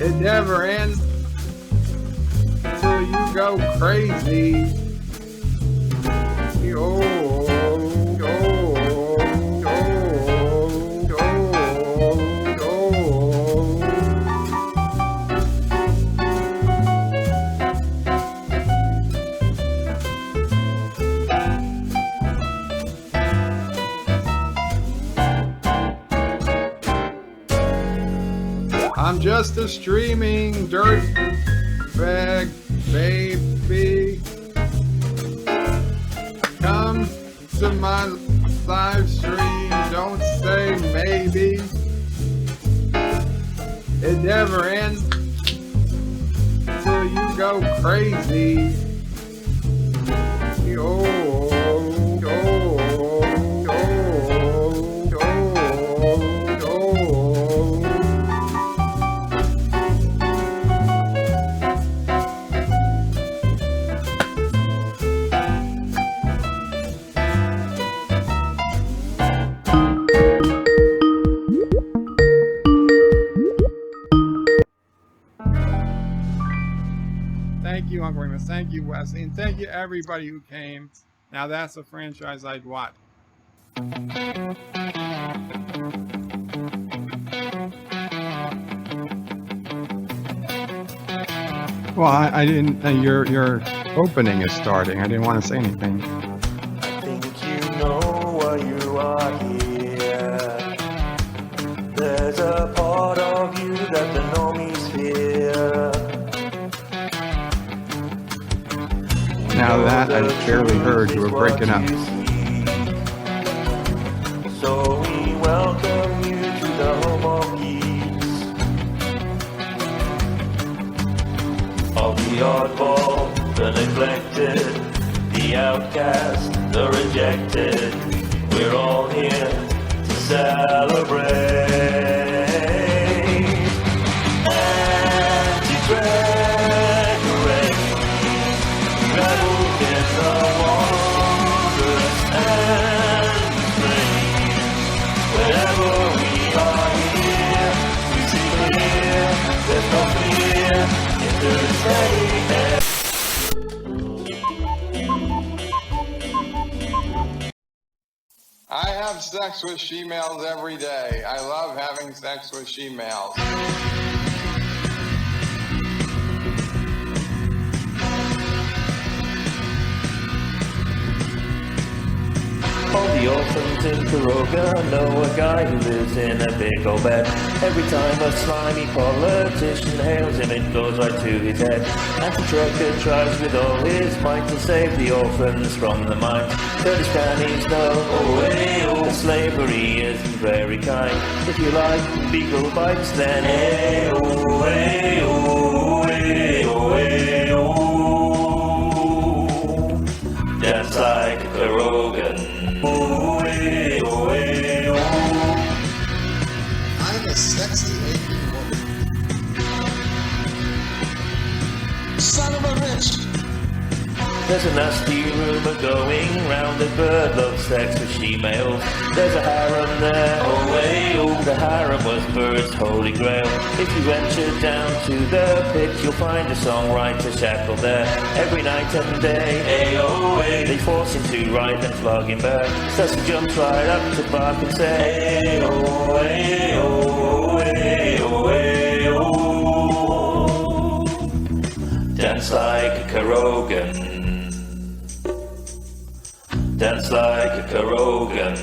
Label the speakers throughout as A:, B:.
A: It never ends till you go crazy. I'm just a streaming dirt bag baby. Come to my live stream, don't say maybe. It never ends till you go crazy. Thank you, Uncle Remus. Thank you, Wesley. And thank you, everybody who came. Now, that's a franchise I'd watch. Well, I didn't. Your opening is starting. I didn't want to say anything.
B: I think you know why you are here. There's a part of you that the normies fear.
A: Now that I barely heard, you were breaking up.
B: So we welcome you to the home of geeks. Of the oddball, the neglected, the outcast, the rejected. We're all here to celebrate. And to graduate, rebels in the wondrous and strange. Wherever we are here, we see clear. There's no fear in the steadiness.
A: I have sex with she-males every day. I love having sex with she-males.
B: All the orphans in Piroga know a guy who lives in a big old bed. Every time a slimy politician hails him, it goes right to his head. And the trucker tries with all his might to save the orphans from the mine. But his grannies know, that slavery isn't very kind. If you like beagle bites, then hey-oh, hey-oh, hey-oh, hey-oh. Dance like a Rogan.
C: I'm a sexy Asian woman. Son of a bitch.
B: There's a nasty rumor going round that Bird loves sex with she-males. There's a harem there, the harem was Bird's holy grail. If you venture down to the pit, you'll find a songwriter shackled there. Every night and day, they force him to write and flog him back. So he jumps right up to bark and say, dance like a Karogan. Dance like a Karogan.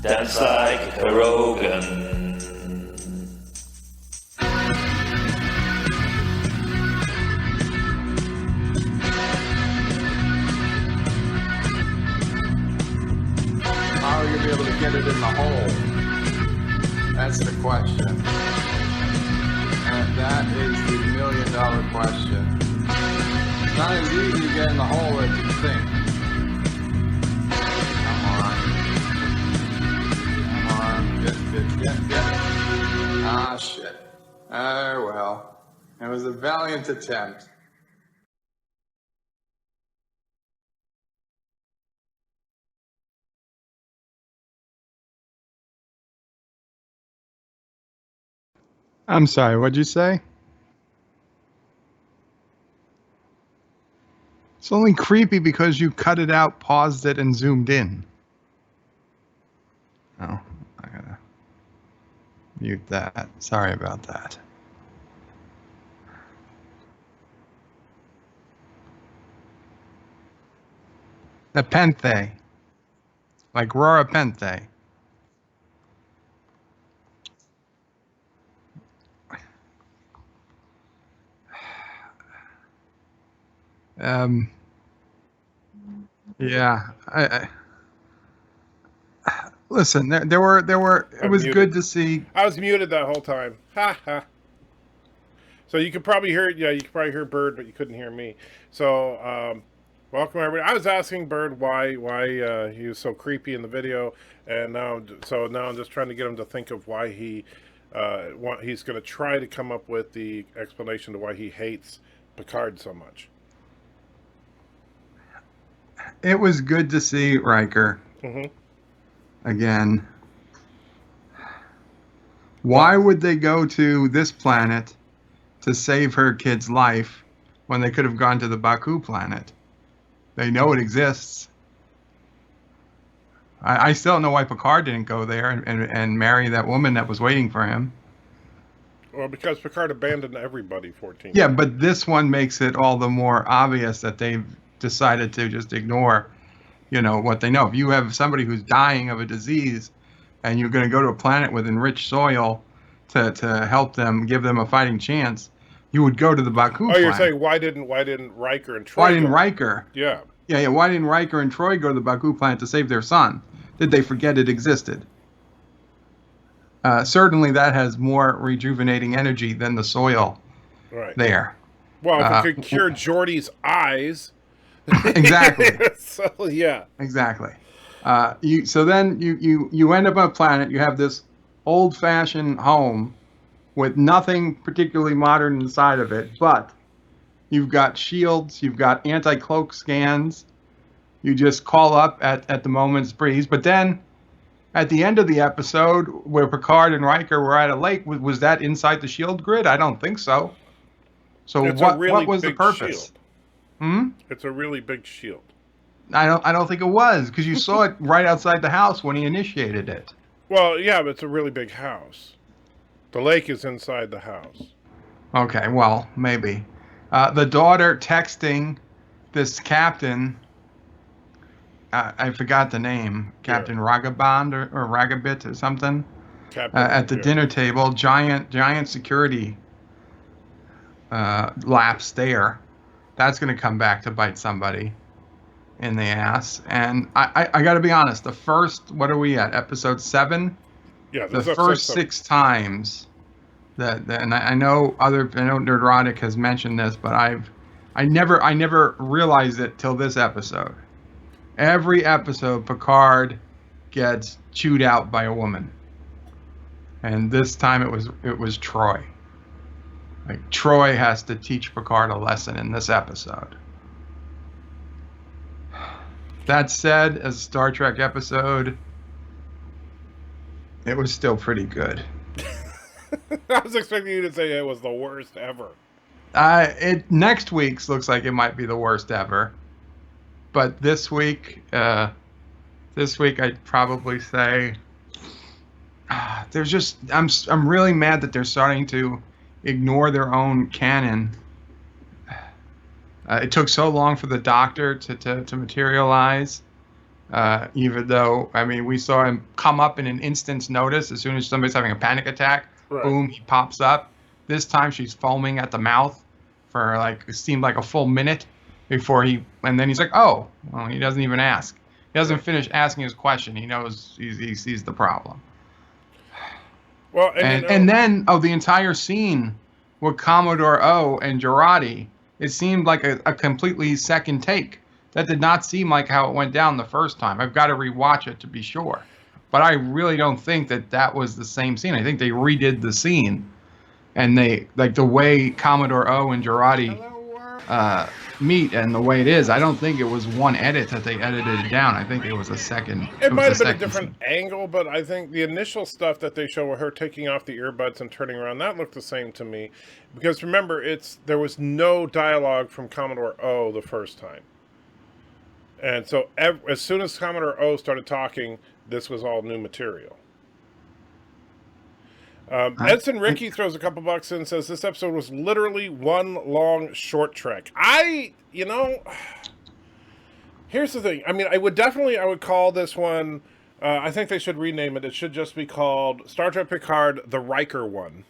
B: Dance like a Karogan.
A: How are you going to be able to get it in the hole? That's the question. And that is the million-dollar question. It's not as easy to get in the hole as you think. Come on. Get. Ah, shit. Oh, well. It was a valiant attempt. I'm sorry, what'd you say? It's only creepy because you cut it out, paused it, and zoomed in. Oh, I gotta mute that. Sorry about that. Nepenthe. Like Rora Penthe. Um, yeah, listen, there were, it
D: I'm
A: was
D: muted.
A: good to see.
D: I was muted that whole time. Ha ha. So you could probably hear, yeah, you could probably hear Bird, but you couldn't hear me. So, welcome everybody. I was asking Bird why he was so creepy in the video, and now I'm just trying to get him to think of why he's going to try to come up with the explanation to why he hates Picard so much.
A: It was good to see Riker again. Why would they go to this planet to save her kid's life when they could have gone to the Baku planet? They know it exists. I still don't know why Picard didn't go there and marry that woman that was waiting for him.
D: Well, because Picard abandoned everybody 14
A: Yeah,
D: years.
A: but this one makes it all the more obvious that they've decided to just ignore, what they know. If you have somebody who's dying of a disease and you're going to go to a planet with enriched soil to help them, give them a fighting chance, you would go to the Baku planet.
D: You're saying why didn't Riker and Troy
A: Why didn't
D: go?
A: Riker?
D: Yeah.
A: Yeah, why didn't Riker and Troy go to the Baku planet to save their son? Did they forget it existed? Certainly that has more rejuvenating energy than the soil there.
D: Well, if it could cure Geordi's eyes.
A: Exactly.
D: So, yeah.
A: Exactly. So then you end up on a planet, you have this old-fashioned home with nothing particularly modern inside of it, but you've got shields, you've got anti-cloak scans, you just call up at the moment's breeze. But then at the end of the episode where Picard and Riker were at a lake, was that inside the shield grid? I don't think so. So what was the purpose?
D: Shield. It's a really big shield.
A: I don't think it was, because you saw it right outside the house when he initiated it.
D: Well, yeah, but it's a really big house. The lake is inside the house.
A: Okay, well, maybe. The daughter texting this captain, I forgot the name, Captain Ragabond or Ragabit or something, at the dinner table, giant security lapse there. That's going to come back to bite somebody in the ass. And I got to be honest, the first, what are we at, episode 7?
D: Yeah,
A: the first 6 times and I know Nerdrotic has mentioned this, but I never realized it till this episode. Every episode, Picard gets chewed out by a woman, and this time it was Troy. Like, Troy has to teach Picard a lesson in this episode. That said, as a Star Trek episode, it was still pretty good.
D: I was expecting you to say it was the worst ever.
A: Next week's looks like it might be the worst ever, but this week I'd probably say there's just I'm really mad that they're starting to ignore their own canon. It took so long for the Doctor to materialize, even though, I mean, we saw him come up in an instant's notice. As soon as somebody's having a panic attack, boom, he pops up. This time she's foaming at the mouth for, like, it seemed like a full minute before and then he's like, oh, well, he doesn't even ask. He doesn't finish asking his question. He knows he sees the problem. Well, and then the entire scene with Commodore O and Jurati, it seemed like a completely second take. That did not seem like how it went down the first time. I've got to rewatch it to be sure. But I really don't think that was the same scene. I think they redid the scene. And they, like, the way Commodore O and Jurati
E: meet and the way it is, I don't think it was one edit that they edited it down. I think it was a second.
D: It might
E: was
D: have been a
E: second
D: different angle, but I think the initial stuff that they show with her taking off the earbuds and turning around, that looked the same to me. Because remember, there was no dialogue from Commodore O the first time. And so as soon as Commodore O started talking, this was all new material. Edson Ricky throws a couple bucks in and says this episode was literally one long short trek. Here's the thing. I mean, I would call this one, I think they should rename it. It should just be called Star Trek Picard, the Riker one.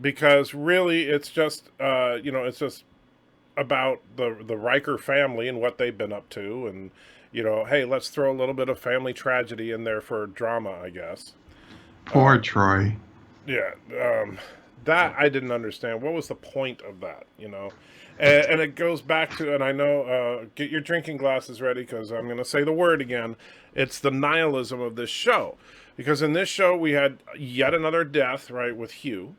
D: Because really it's just, it's just about the Riker family and what they've been up to. And, hey, let's throw a little bit of family tragedy in there for drama, I guess.
E: Poor Troy.
D: Yeah, that I didn't understand. What was the point of that, And it goes back to, and I know, get your drinking glasses ready because I'm going to say the word again. It's the nihilism of this show. Because in this show, we had yet another death, right, with Hugh.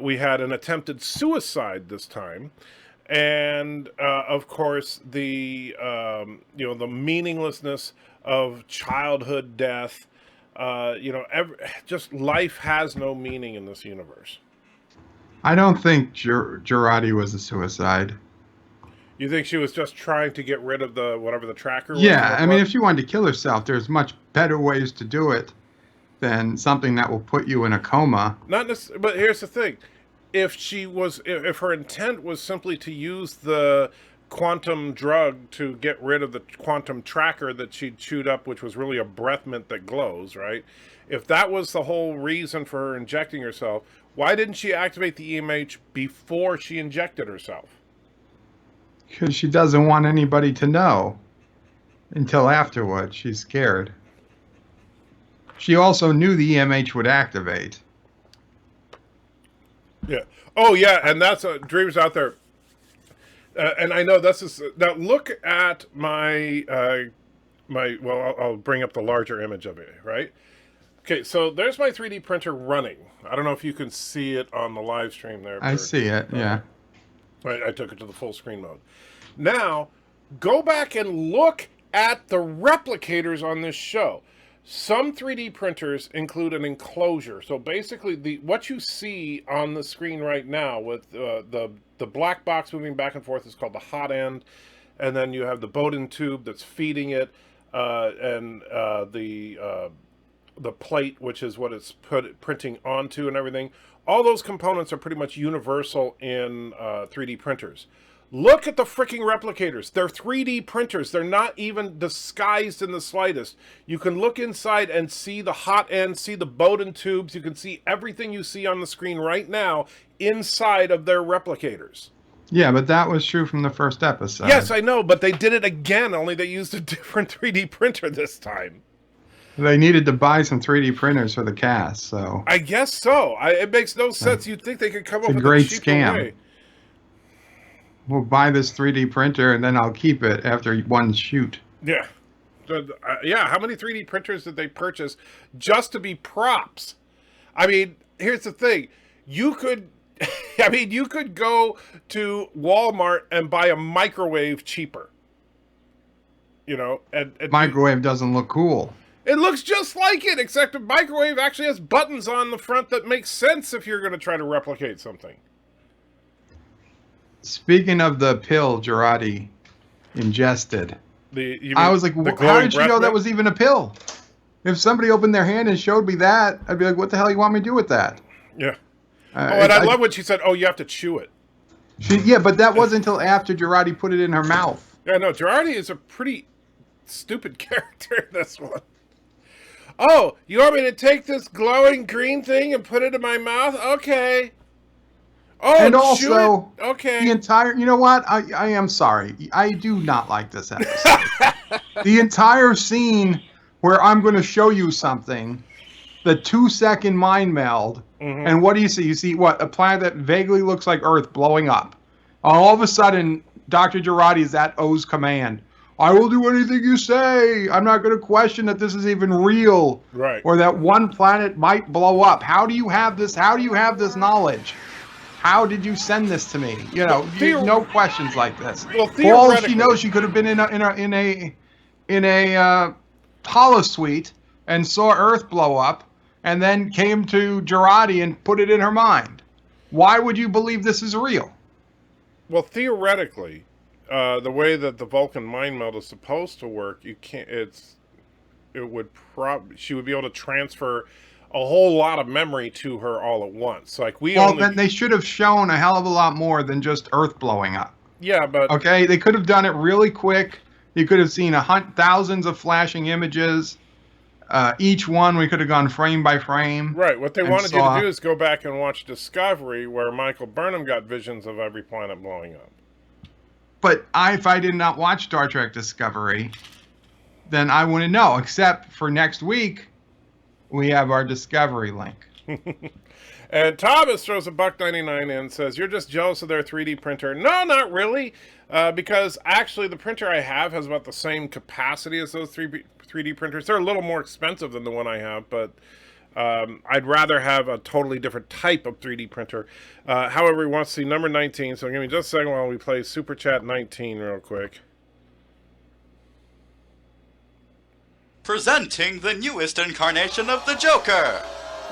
D: We had an attempted suicide this time. And, of course, the meaninglessness of childhood death. Just life has no meaning in this universe.
E: I don't think Girardi was a suicide.
D: You think she was just trying to get rid of the tracker was?
E: Yeah, I mean, if she wanted to kill herself, there's much better ways to do it than something that will put you in a coma.
D: Not necessarily, but here's the thing. If her intent was simply to use the quantum drug to get rid of the quantum tracker that she'd chewed up, which was really a breath mint that glows, right? If that was the whole reason for her injecting herself, why didn't she activate the EMH before she injected herself?
E: Because she doesn't want anybody to know until afterwards. She's scared. She also knew the EMH would activate.
D: Yeah. Oh, yeah, and that's Dream's out there. And I know this is now. Look at my Well, I'll bring up the larger image of it. Right. Okay. So there's my 3D printer running. I don't know if you can see it on the live stream there.
E: I see it. Yeah.
D: Right. I took it to the full screen mode. Now go back and look at the replicators on this show. Some 3D printers include an enclosure. So basically, what you see on the screen right now with the black box moving back and forth is called the hot end, and then you have the Bowden tube that's feeding it, and the plate, which is what it's printing onto and everything. All those components are pretty much universal in 3D printers. Look at the freaking replicators. They're 3D printers. They're not even disguised in the slightest. You can look inside and see the hot end, see the Bowden tubes. You can see everything you see on the screen right now inside of their replicators.
E: Yeah, but that was true from the first episode.
D: Yes, I know, but they did it again, only they used a different 3D printer this time.
E: They needed to buy some 3D printers for the cast, so...
D: I guess so. It makes no sense. You'd think they could come up with a
E: great
D: cheaper
E: scam.
D: way.
E: We'll buy this 3D printer, and then I'll keep it after one shoot.
D: Yeah. Yeah, how many 3D printers did they purchase just to be props? I mean, here's the thing. You could go to Walmart and buy a microwave cheaper. And
E: Microwave doesn't look cool.
D: It looks just like it, except a microwave actually has buttons on the front that make sense if you're going to try to replicate something.
E: Speaking of the pill Girardi ingested, I was like,
D: the
E: how did you know
D: breath
E: that
D: mint?
E: was even a pill? If somebody opened their hand and showed me that, I'd be like, what the hell you want me to do with that?
D: Yeah. And I love when she said, oh, you have to chew it.
E: Yeah, but that wasn't until after Girardi put it in her mouth.
D: Yeah, no, Girardi is a pretty stupid character in this one. Oh, you want me to take this glowing green thing and put it in my mouth? Okay. Oh,
E: and
D: chew
E: also,
D: it? Okay.
E: the entire, you know what? I am sorry. I do not like this episode. The entire scene where I'm going to show you something, the 2-second mind meld, and what do you see? You see what? A planet that vaguely looks like Earth blowing up. All of a sudden, Dr. Girardi is at O's command. I will do anything you say. I'm not going to question that this is even real.
D: Right.
E: Or that one planet might blow up. How do you have this? How do you have this knowledge? How did you send this to me? You know, no questions like this.
D: Well,
E: For all she
D: theoretically-
E: knows, she could have been in a holosuite and saw Earth blow up, and then came to Girardi and put it in her mind. Why would you believe this is real?
D: Well, theoretically, the way that the Vulcan mind meld is supposed to work, you can't. She would be able to transfer a whole lot of memory to her all at once. Like
E: then they should have shown a hell of a lot more than just Earth blowing up.
D: Yeah, but
E: okay, they could have done it really quick. You could have seen thousands of flashing images. Each one we could have gone frame by frame.
D: Right. What they wanted you to do is go back and watch Discovery, where Michael Burnham got visions of every planet blowing up.
E: But if I did not watch Star Trek Discovery, then I wouldn't know. Except for next week, we have our Discovery link.
D: And Thomas throws $1.99 in and says, "You're just jealous of their 3D printer." No, not really, because actually the printer I have has about the same capacity as those 3D printers. They're a little more expensive than the one I have, but I'd rather have a totally different type of 3D printer. However, he wants to see number 19, so give me just a second while we play Super Chat 19 real quick.
F: Presenting the newest incarnation of the Joker!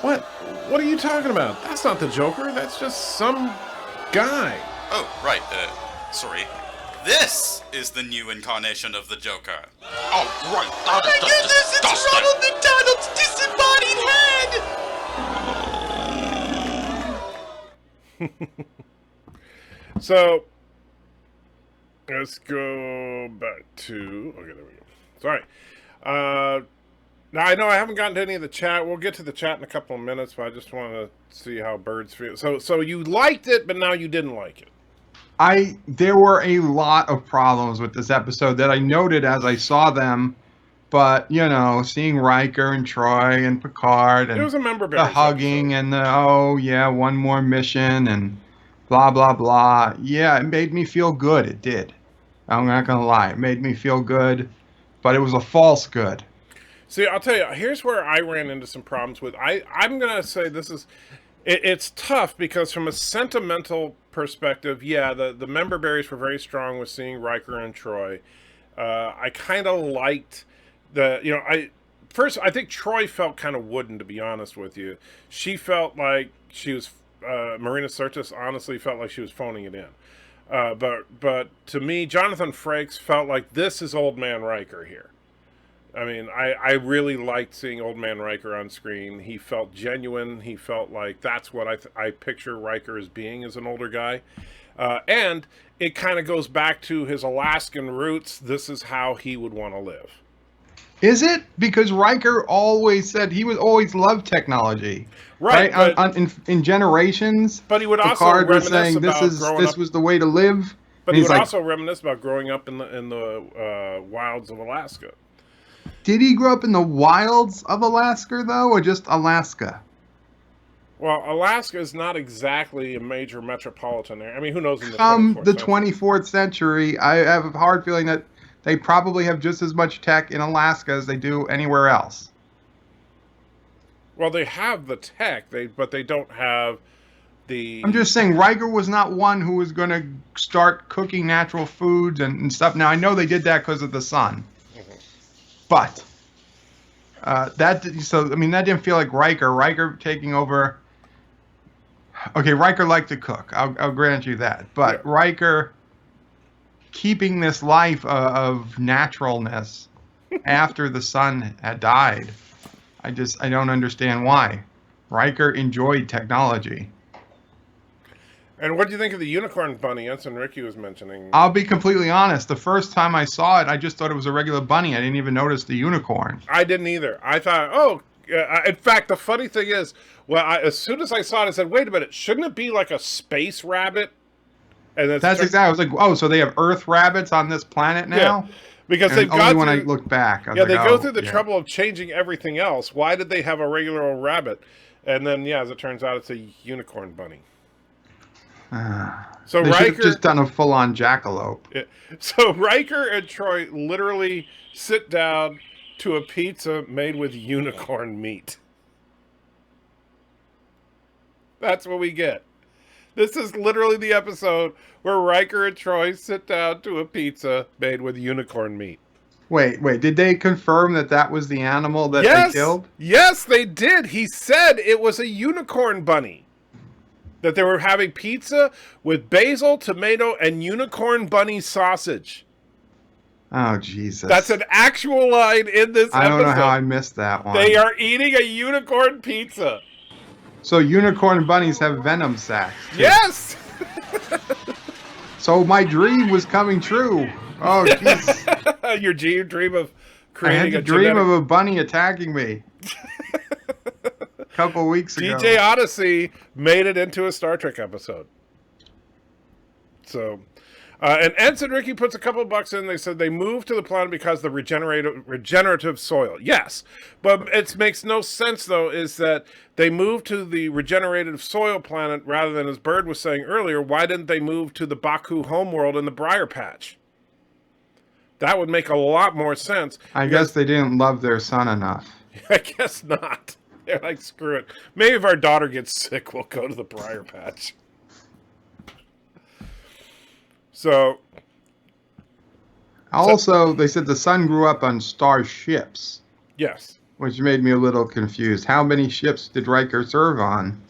D: What? What are you talking about? That's not the Joker. That's just some guy.
F: Oh, right, sorry. This is the new incarnation of the Joker.
C: Oh, right. That is disgusting.
F: McDonald's disembodied head!
D: So, let's go back to... Okay, there we go. Sorry. Now, I know I haven't gotten to any of the chat. We'll get to the chat in a couple of minutes, but I just want to see how birds feel. So you liked it, but now you didn't like it.
E: There were a lot of problems with this episode that I noted as I saw them, but, you know, seeing Riker and Troy and Picard and
D: It was a member
E: the hugging and the, one more mission and blah, blah, blah. Yeah, it made me feel good. It did. I'm not going to lie. It made me feel good, but it was a false good.
D: See, I'll tell you, here's where I ran into some problems with. I'm going to say this is... It's tough because from a sentimental perspective, yeah, the member berries were very strong with seeing Riker and Troy. I kind of liked I think Troy felt kind of wooden, to be honest with you. She felt like she was, Marina Sirtis honestly felt like she was phoning it in. But to me, Jonathan Frakes felt like this is Old Man Riker here. I mean, I really liked seeing Old Man Riker on screen. He felt genuine. He felt like that's what I picture Riker as being as an older guy. And it kind of goes back to his Alaskan roots. This is how he would want to live.
E: Is it? Because Riker always said he would always love technology. Right? In Generations,
D: but he would also
E: Picard was
D: reminisce
E: saying
D: about
E: this was the way to live.
D: But he would also reminisce about growing up in the wilds of Alaska.
E: Did he grow up in the wilds of Alaska, though, or just Alaska?
D: Well, Alaska is not exactly a major metropolitan area. I mean, who knows in the
E: 24th century, I have a hard feeling that they probably have just as much tech in Alaska as they do anywhere else.
D: Well, they have the tech, but they don't have the...
E: I'm just saying, Riker was not one who was going to start cooking natural foods and stuff. Now, I know they did that because of the sun. But that didn't feel like Riker. Riker taking over. Okay, Riker liked to cook. I'll grant you that. But yeah. Riker keeping this life of naturalness after the son had died. I don't understand why. Riker enjoyed technology.
D: And what do you think of the unicorn bunny Ensign Ricky was mentioning?
E: I'll be completely honest. The first time I saw it, I just thought it was a regular bunny. I didn't even notice the unicorn.
D: I didn't either. I thought, in fact, the funny thing is, as soon as I saw it, I said, wait a minute, shouldn't it be like a space rabbit? And
E: that's exactly. I was like, oh, so they have Earth rabbits on this planet now?
D: Yeah, because they've
E: got when I looked back.
D: They go through the trouble of changing everything else. Why did they have a regular old rabbit? And then, as it turns out, it's a unicorn bunny. So
E: they
D: Riker
E: should have just done a full-on jackalope.
D: Yeah. So Riker and Troy literally sit down to a pizza made with unicorn meat. That's what we get. This is literally the episode where Riker and Troy sit down to a pizza made with unicorn meat.
E: Wait. Did they confirm that was the animal that they killed?
D: Yes, they did. He said it was a unicorn bunny. That they were having pizza with basil, tomato, and unicorn bunny sausage.
E: Oh, Jesus.
D: That's an actual line in this episode.
E: I don't know how I missed that one.
D: They are eating a unicorn pizza.
E: So unicorn bunnies have venom sacs.
D: Yes!
E: So my dream was coming true. Oh, jeez.
D: Your dream of
E: I
D: creating
E: had the dream of a bunny attacking me. A couple weeks ago.
D: DJ Odyssey made it into a Star Trek episode. So, and Ensign Ricky puts a couple bucks in. They said they moved to the planet because the regenerative soil. Yes, but it makes no sense, though, is that they moved to the regenerative soil planet rather than, as Bird was saying earlier, why didn't they move to the Baku homeworld in the Briar Patch? That would make a lot more sense.
E: I guess they didn't love their son enough.
D: I guess not. They're like, screw it. Maybe if our daughter gets sick, we'll go to the Briar Patch. So.
E: Also, they said the son grew up on starships.
D: Yes.
E: Which made me a little confused. How many ships did Riker serve on?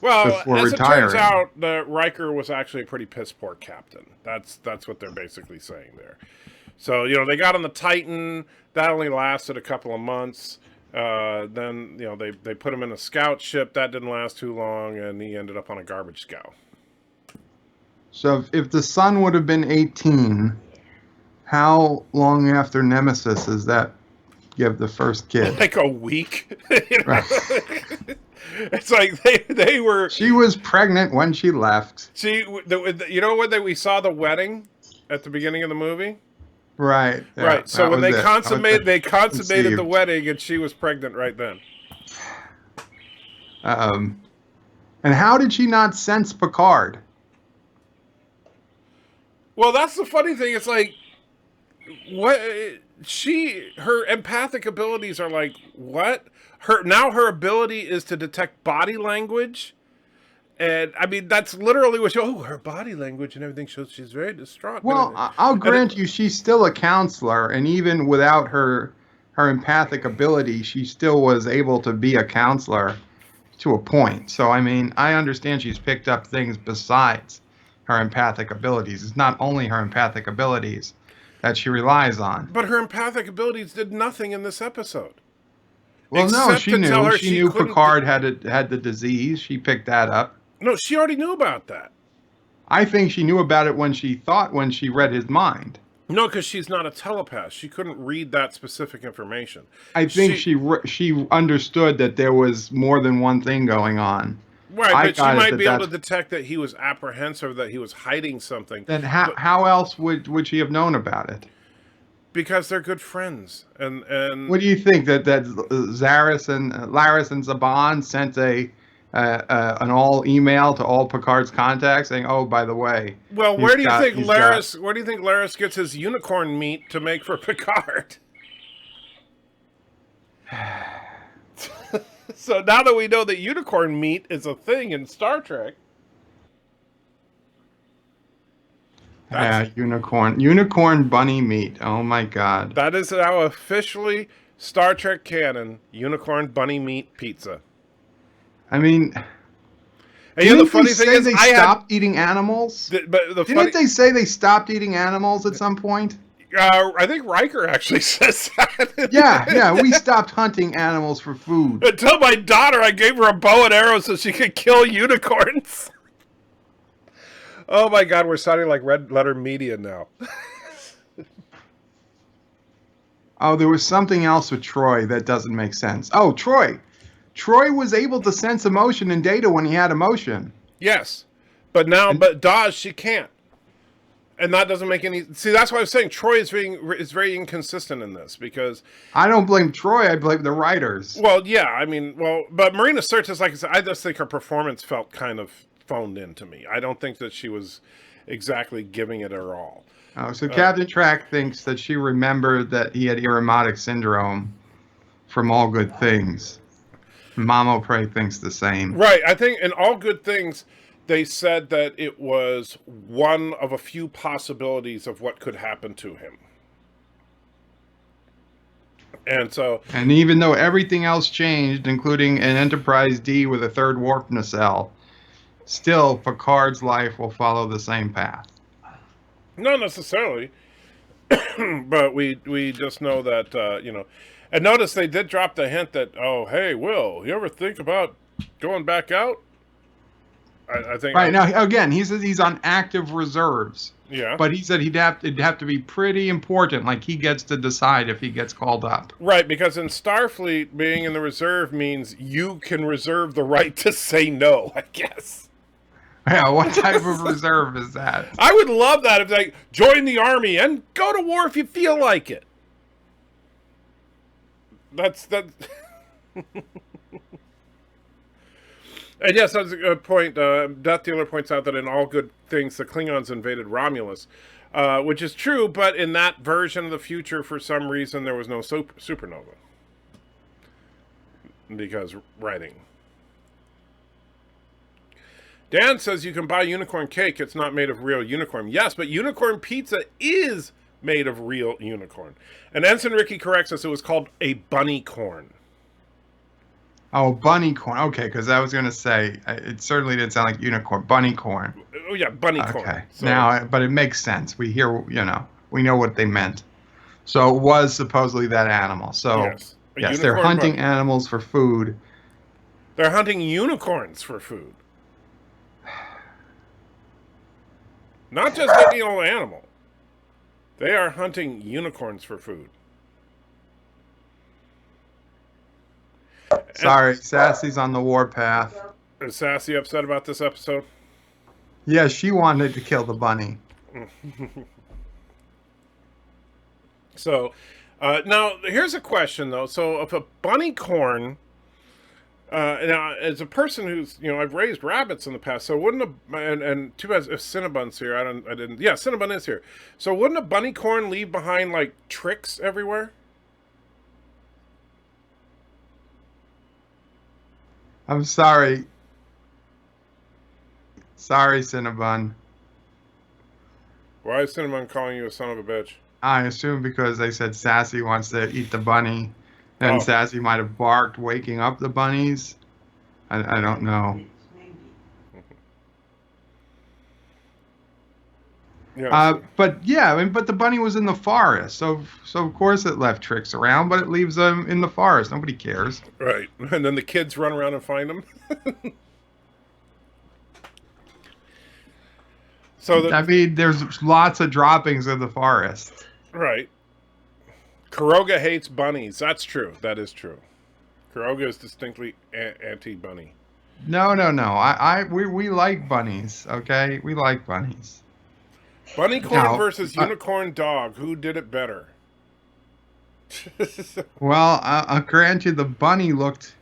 D: Well,
E: before
D: as
E: retiring?
D: It turns out, the Riker was actually a pretty piss-poor captain. That's what they're basically saying there. So, they got on the Titan. That only lasted a couple of months. Then, they put him in a scout ship. That didn't last too long, and he ended up on a garbage scow.
E: So if the son would have been 18, how long after Nemesis does that give the first kid?
D: Like a week.
E: Right.
D: It's like they were...
E: She was pregnant when she left.
D: When we saw the wedding at the beginning of the movie?
E: Right. Yeah,
D: right. So when they consummated
E: conceived.
D: the wedding, and she was pregnant right then.
E: And how did she not sense Picard?
D: Well, that's the funny thing. It's like, what her empathic abilities are like. What her ability is to detect body language, and I mean that's literally what her body language and everything shows she's very distraught.
E: Well, I'll grant you, she's still a counselor, and even without her empathic ability, she still was able to be a counselor to a point. So I mean, I understand she's picked up things besides her empathic abilities. It's not only her empathic abilities that she relies on.
D: But her empathic abilities did nothing in this episode.
E: Well, no, she knew. She knew Picard had the disease. She picked that up.
D: No, she already knew about that.
E: I think she knew about it when she read his mind.
D: No, because she's not a telepath. She couldn't read that specific information.
E: I think she understood that there was more than one thing going on.
D: Right, but she might be able to detect that he was apprehensive, that he was hiding something.
E: Then how else would she have known about it?
D: Because they're good friends. And
E: what do you think that Laris and Zhaban sent an all email to all Picard's contacts saying, "Oh, by the way."
D: Well, where do you think Laris gets his unicorn meat to make for Picard? So now that we know that unicorn meat is a thing in Star Trek.
E: Yeah, unicorn bunny meat. Oh my God.
D: That is now officially Star Trek canon, unicorn bunny meat pizza.
E: I mean,
D: and the funny thing is,
E: they stopped eating animals.
D: Didn't
E: they say they stopped eating animals at some point?
D: I think Riker actually says that.
E: Yeah, we stopped hunting animals for food.
D: Until my daughter, I gave her a bow and arrow so she could kill unicorns. Oh my God, we're sounding like Red Letter Media now.
E: Oh, there was something else with Troy that doesn't make sense. Oh, Troy. Troy was able to sense emotion in Data when he had emotion.
D: Yes, but Dawes, she can't. And that doesn't make any... See, that's why I was saying Troy is very inconsistent in this, because...
E: I don't blame Troy, I blame the writers.
D: Well, yeah, I mean, but Marina Sirtis, like I said, I just think her performance felt kind of phoned in to me. I don't think that she was exactly giving it her all.
E: Oh, so Captain Track thinks that she remembered that he had Irumodic syndrome from All Good Things. Mamo Prey thinks the same.
D: Right, I think in All Good Things... they said that it was one of a few possibilities of what could happen to him. And so,
E: And even though everything else changed, including an Enterprise D with a third warp nacelle, still Picard's life will follow the same path.
D: not necessarily, but we just know that, and notice they did drop the hint that, oh, hey, Will, you ever think about going back out? I think...
E: Right, now, again, he says he's on active reserves.
D: Yeah.
E: But he said it'd have to be pretty important, like he gets to decide if he gets called up.
D: Right, because in Starfleet, being in the reserve means you can reserve the right to say no, I guess.
E: Yeah, what type of reserve is that?
D: I would love that if they join the army and go to war if you feel like it. That's that. And yes, that's a good point. Death Dealer points out that in All Good Things, the Klingons invaded Romulus, which is true, but in that version of the future, for some reason, there was no supernova. Because writing. Dan says you can buy unicorn cake. It's not made of real unicorn. Yes, but unicorn pizza is made of real unicorn. And Ensign Ricky corrects us. It was called a bunny corn.
E: Oh, bunny corn. Okay, because I was going to say, it certainly didn't sound like unicorn. Bunny corn.
D: Oh, yeah, bunny corn.
E: Okay.
D: So,
E: Now, but it makes sense. We hear, we know what they meant. So it was supposedly that animal. So, yes, they're hunting animals for food.
D: They're hunting unicorns for food. Not just any old animal. They are hunting unicorns for food.
E: Sorry, Sassy's on the warpath.
D: Is Sassy upset about this episode?
E: Yeah, she wanted to kill the bunny.
D: So, now, here's a question, though. So, if a bunny corn... now, as a person who's, I've raised rabbits in the past, so wouldn't and too bad if Cinnabon's here, yeah, Cinnabon is here. So wouldn't a bunny corn leave behind, like, tricks everywhere?
E: I'm sorry. Sorry, Cinnabon.
D: Why is Cinnabon calling you a son of a bitch?
E: I assume because they said Sassy wants to eat the bunny. And Sassy might have barked, waking up the bunnies. I don't know.
D: Yeah.
E: But the bunny was in the forest, so of course it left tricks around. But it leaves them in the forest. Nobody cares.
D: Right, and then the kids run around and find them.
E: There's lots of droppings in the forest.
D: Right. Kuroga hates bunnies. That's true. That is true. Kuroga is distinctly anti-bunny.
E: No. We like bunnies, okay? We like bunnies.
D: Bunny corn versus unicorn dog. Who did it better?
E: Well, I'll grant you the bunny was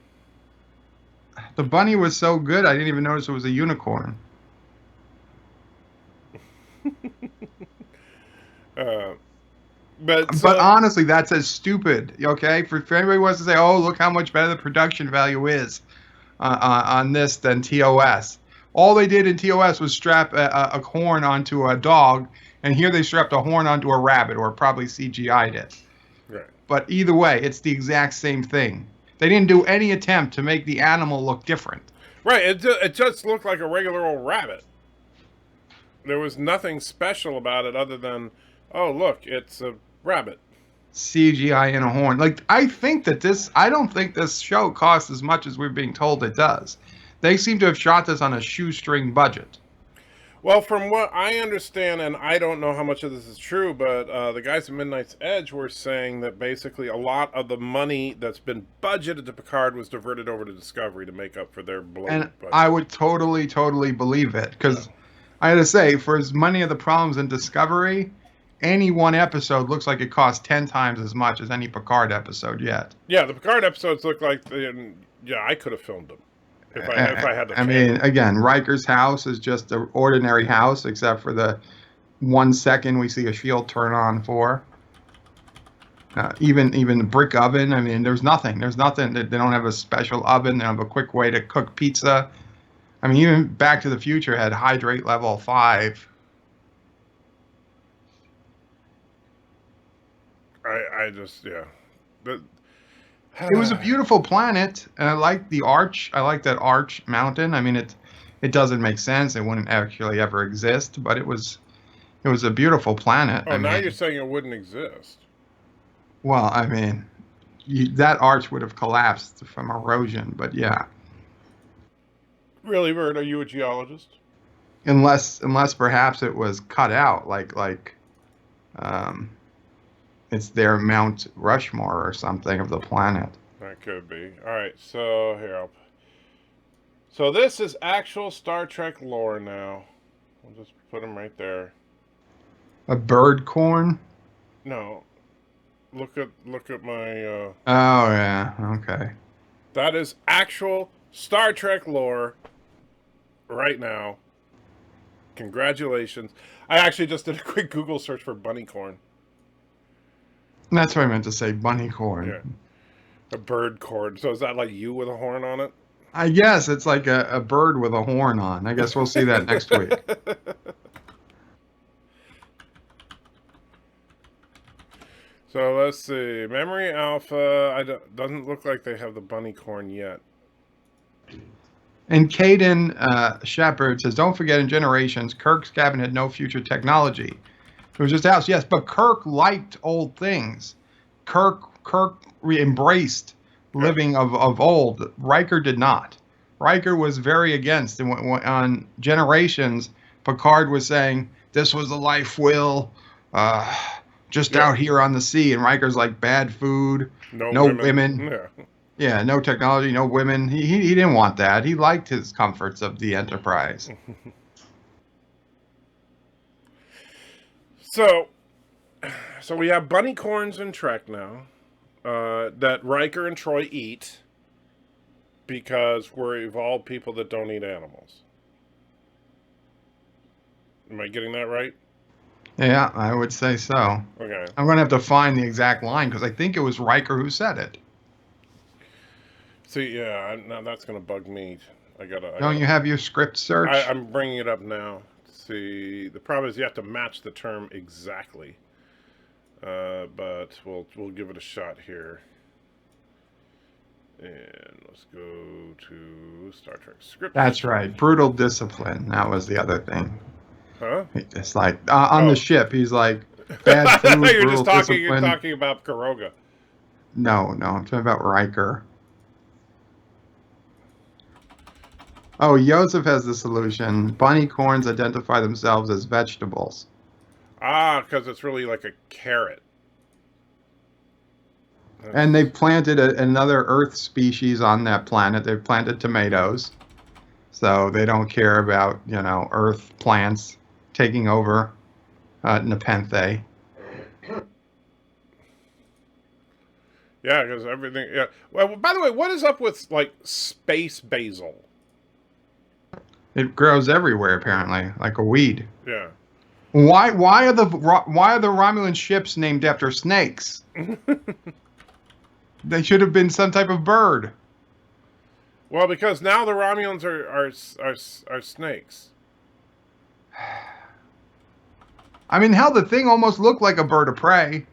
E: so good I didn't even notice it was a unicorn. But honestly, that's as stupid, okay? For anybody who wants to say, oh, look how much better the production value is on this than TOS. All they did in TOS was strap a horn onto a dog, and here they strapped a horn onto a rabbit, or probably CGI'd it.
D: Right.
E: But either way, it's the exact same thing. They didn't do any attempt to make the animal look different.
D: Right, it just looked like a regular old rabbit. There was nothing special about it other than, oh, look, it's a rabbit.
E: CGI in a horn. Like, I don't think this show costs as much as we're being told it does. They seem to have shot this on a shoestring budget.
D: Well, from what I understand, and I don't know how much of this is true, but the guys at Midnight's Edge were saying that basically a lot of the money that's been budgeted to Picard was diverted over to Discovery to make up for their bloated budget.
E: I would totally believe it, because I had to say, for as many of the problems in Discovery, any one episode looks like it cost 10 times as much as any Picard episode yet.
D: Yeah, the Picard episodes look like, I could have filmed them. If I had the
E: again, Riker's house is just an ordinary house, except for the 1 second we see a shield turn on for. Even the brick oven. I mean, there's nothing. They don't have a special oven. They don't have a quick way to cook pizza. I mean, even Back to the Future had hydrate level 5.
D: I just, yeah. But,
E: It was a beautiful planet, and I like the arch. I like that arch mountain. I mean, it doesn't make sense. It wouldn't actually ever exist, but it was a beautiful planet.
D: oh,
E: I
D: now
E: mean,
D: you're saying it wouldn't exist.
E: well, I mean, that arch would have collapsed from erosion, but yeah,
D: Really, Bert? Are you a geologist?
E: unless perhaps it was cut out, um, it's their Mount Rushmore or something of the planet.
D: That could be. All right, so here So this is actual Star Trek lore now. We'll just put them right there.
E: A bird corn?
D: No, look at my.
E: Oh yeah, okay.
D: That is actual Star Trek lore right now. Congratulations! I actually just did a quick Google search for bunny corn.
E: That's what I meant to say, bunny corn.
D: Yeah, a bird corn. So is that like you with a horn on it?
E: I guess it's like a bird with a horn on. I guess we'll see that next week.
D: So let's see. Memory Alpha. Doesn't look like they have the bunny corn yet.
E: And Caden Shepard says, don't forget in Generations, Kirk's cabin had no future technology. It was just house. Yes, but Kirk liked old things. Kirk embraced living of old. Riker did not. Riker was very against. And on Generations, Picard was saying, this was the life, Will. Just out here on the sea. And Riker's like, bad food, no women. Yeah, no technology, no women. He didn't want that. He liked his comforts of the Enterprise.
D: So we have bunny corns in Trek now that Riker and Troy eat because we're evolved people that don't eat animals. Am I getting that right?
E: Yeah, I would say so.
D: Okay.
E: I'm going to have to find the exact line because I think it was Riker who said it.
D: See, yeah, now that's going to bug me.
E: Don't you have your script search?
D: I'm bringing it up now. See, the problem is you have to match the term exactly. But we'll give it a shot here. And let's go to Star Trek script.
E: That's right. Brutal discipline. That was the other thing.
D: Huh?
E: It's like on the ship, he's like bad food, brutal discipline.
D: You're talking about Karoga.
E: No, I'm talking about Riker. Oh, Joseph has the solution. Bunny corns identify themselves as vegetables.
D: Ah, because it's really like a carrot.
E: And they've planted another Earth species on that planet. They've planted tomatoes. So they don't care about, Earth plants taking over Nepenthe.
D: Yeah, because everything... Yeah. Well, by the way, what is up with, like, space basil?
E: It grows everywhere, apparently, like a weed.
D: Yeah.
E: Why are the Romulan ships named after snakes? They should have been some type of bird.
D: Well, because now the Romulans are snakes.
E: I mean, hell, the thing almost looked like a bird of prey.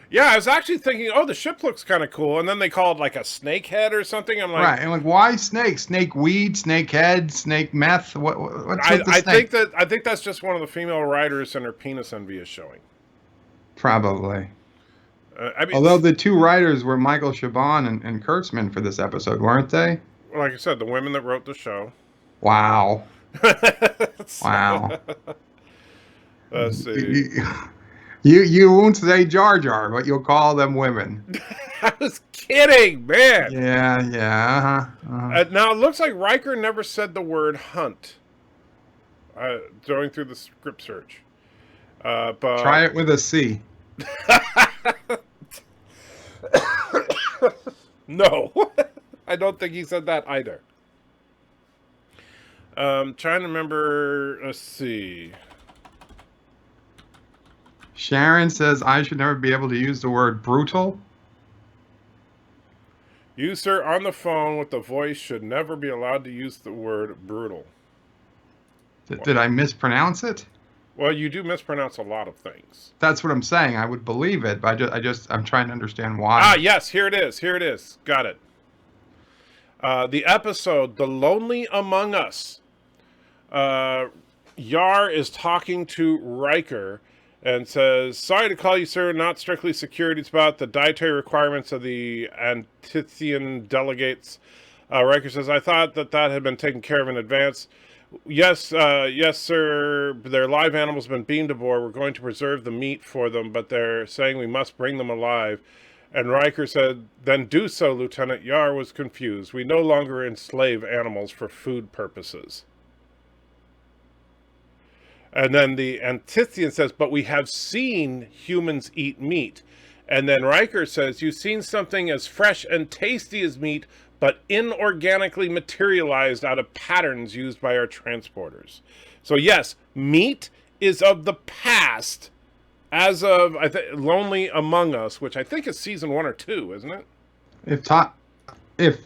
D: Yeah, I was actually thinking, the ship looks kind of cool, and then they call it like a snake head or something. I'm like,
E: right, and like, why snake? Snake weed, snake head, snake meth. What's with the snake?
D: I think that's just one of the female writers and her penis envy is showing.
E: Probably.
D: I mean,
E: although the two writers were Michael Chabon and Kurtzman for this episode, weren't they?
D: Like I said, the women that wrote the show.
E: Wow. Wow.
D: Let's see.
E: You won't say Jar Jar, but you'll call them women.
D: I was kidding, man.
E: Yeah.
D: Now, it looks like Riker never said the word hunt. Going through the script search. But
E: try it with a C.
D: No. I don't think he said that either. Trying to remember. Let's see.
E: Sharon says I should never be able to use the word brutal.
D: You, sir, on the phone with the voice should never be allowed to use the word brutal.
E: Did I mispronounce it?
D: Well, you do mispronounce a lot of things.
E: That's what I'm saying. I would believe it, but I'm trying to understand why.
D: Ah, yes, here it is. Here it is. Got it. The episode, The Lonely Among Us. Yar is talking to Riker and says, sorry to call you, sir, not strictly security. It's about the dietary requirements of the Antithian delegates. Riker says, I thought that had been taken care of in advance. Yes, yes, sir. Their live animals have been beamed aboard. We're going to preserve the meat for them, but they're saying we must bring them alive. And Riker said, then do so, Lieutenant. Yar was confused. We no longer enslave animals for food purposes. And then the Antithian says, but we have seen humans eat meat. And then Riker says, you've seen something as fresh and tasty as meat, but inorganically materialized out of patterns used by our transporters. So yes, meat is of the past as of Lonely Among Us, which I think is season 1 or 2, isn't it?
E: If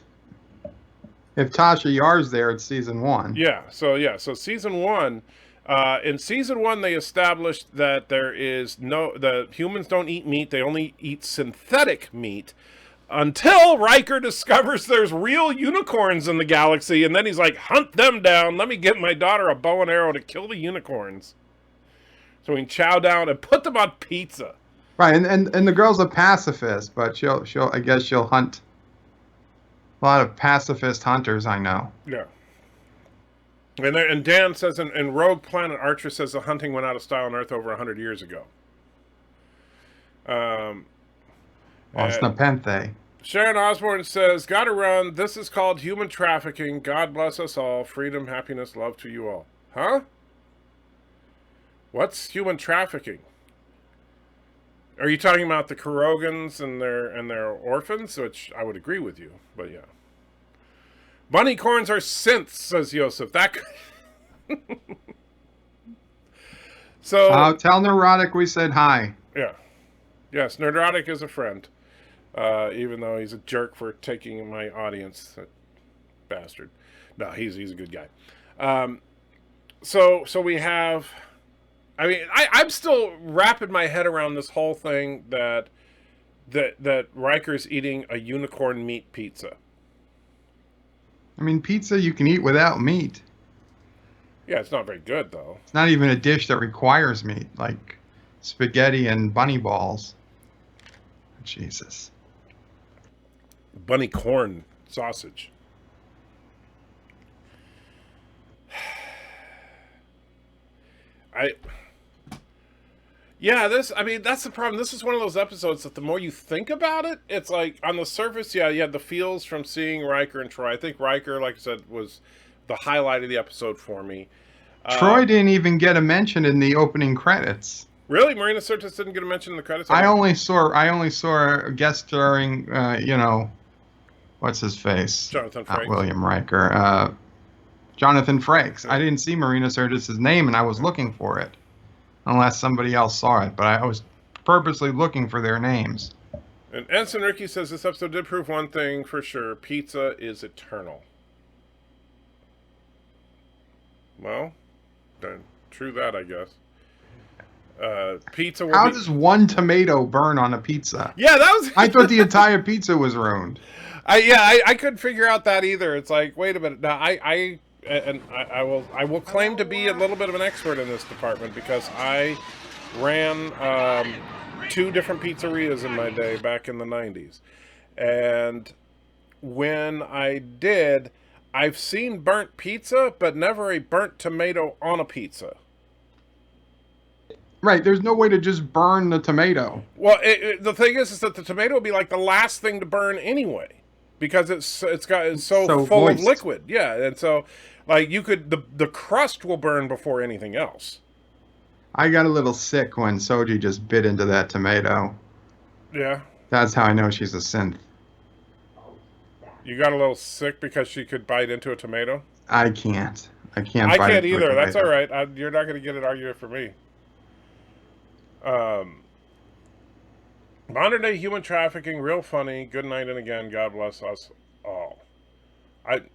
E: Tasha Yar's there, it's season 1.
D: Yeah, so season 1. In season 1, they established that the humans don't eat meat; they only eat synthetic meat. Until Riker discovers there's real unicorns in the galaxy, and then he's like, "Hunt them down! Let me get my daughter a bow and arrow to kill the unicorns." So we can chow down and put them on pizza.
E: Right, and the girl's a pacifist, but I guess she'll hunt. A lot of pacifist hunters I know.
D: Yeah. And Dan says in Rogue Planet, Archer says the hunting went out of style on Earth over 100 years ago.
E: Well, it's Nepenthe.
D: Sharon Osborne says, gotta run. This is called human trafficking. God bless us all. Freedom, happiness, love to you all. Huh? What's human trafficking? Are you talking about the Kurogans and their orphans? Which I would agree with you, but yeah. Bunny corns are synths, says Yosef. So
E: tell Neurotic we said hi.
D: Yeah. Yes, Neurotic is a friend. Even though he's a jerk for taking my audience. That bastard. No, he's a good guy. So we have, I mean, I'm still wrapping my head around this whole thing that Riker's eating a unicorn meat pizza.
E: I mean, pizza you can eat without meat.
D: Yeah, it's not very good, though.
E: It's not even a dish that requires meat, like spaghetti and bunny balls. Jesus.
D: Bunny corn sausage. That's the problem. This is one of those episodes that the more you think about it, it's like, on the surface, yeah, you had the feels from seeing Riker and Troy. I think Riker, like I said, was the highlight of the episode for me.
E: Troy didn't even get a mention in the opening credits.
D: Really? Marina Sirtis didn't get a mention in the credits?
E: I only saw a guest starring, what's his face?
D: Jonathan Frakes.
E: Not William Riker. Jonathan Frakes. Yeah. I didn't see Marina Sirtis' name, and I was looking for it. Unless somebody else saw it, but I was purposely looking for their names.
D: And Ensign Ricky says this episode did prove one thing for sure: pizza is eternal. Well, true that, I guess. Pizza.
E: How does one tomato burn on a pizza?
D: Yeah, that was.
E: I thought the entire pizza was ruined.
D: I couldn't figure out that either. It's like, wait a minute. Now I will claim to be a little bit of an expert in this department because I ran 2 different pizzerias in my day back in the 90s. And when I did, I've seen burnt pizza, but never a burnt tomato on a pizza.
E: Right, there's no way to just burn the tomato.
D: Well, the thing is that the tomato will be like the last thing to burn anyway. Because it's so full
E: moist.
D: of liquid. Yeah, and so like you could the crust will burn before anything else.
E: I got a little sick when Soji just bit into that tomato.
D: Yeah.
E: That's how I know she's a synth.
D: You got a little sick because she could bite into a tomato?
E: I can't. I
D: can't either. That's all right. You're not going to get an argument for me. Modern day human trafficking, real funny. Good night and again, God bless us all. I'm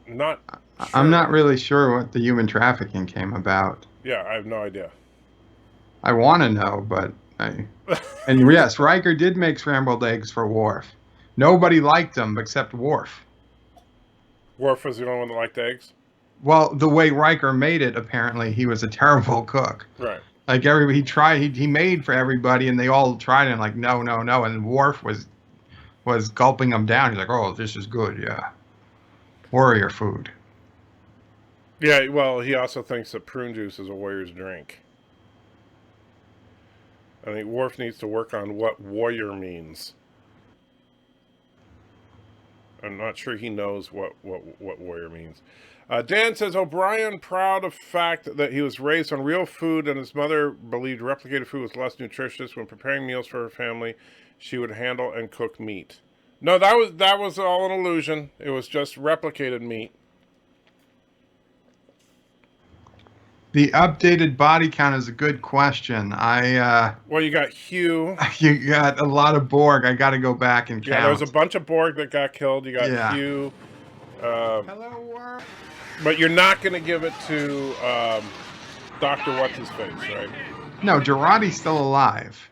D: not sure.
E: I'm not really sure what the human trafficking came about.
D: Yeah, I have no idea.
E: I want to know, but and yes, Riker did make scrambled eggs for Worf. Nobody liked them except Worf.
D: Worf was the only one that liked eggs?
E: Well, the way Riker made it, apparently, he was a terrible cook.
D: Right.
E: Like he tried, he made for everybody, and they all tried it, and like, no, no, no. And Worf was gulping them down. He's like, oh, this is good, yeah. Warrior food.
D: Yeah, well, he also thinks that prune juice is a warrior's drink. I think Worf needs to work on what warrior means. I'm not sure he knows what warrior means. Dan says, O'Brien proud of fact that he was raised on real food and his mother believed replicated food was less nutritious. When preparing meals for her family, she would handle and cook meat. No, that was all an illusion. It was just replicated meat.
E: The updated body count is a good question.
D: Well, you got Hugh.
E: You got a lot of Borg. I got to go back and count.
D: Yeah, there was a bunch of Borg that got killed. You got Hugh.
E: Hello, Worf.
D: But you're not going to give it to Dr. What's-His-Face, right?
E: No, Jurati's still alive.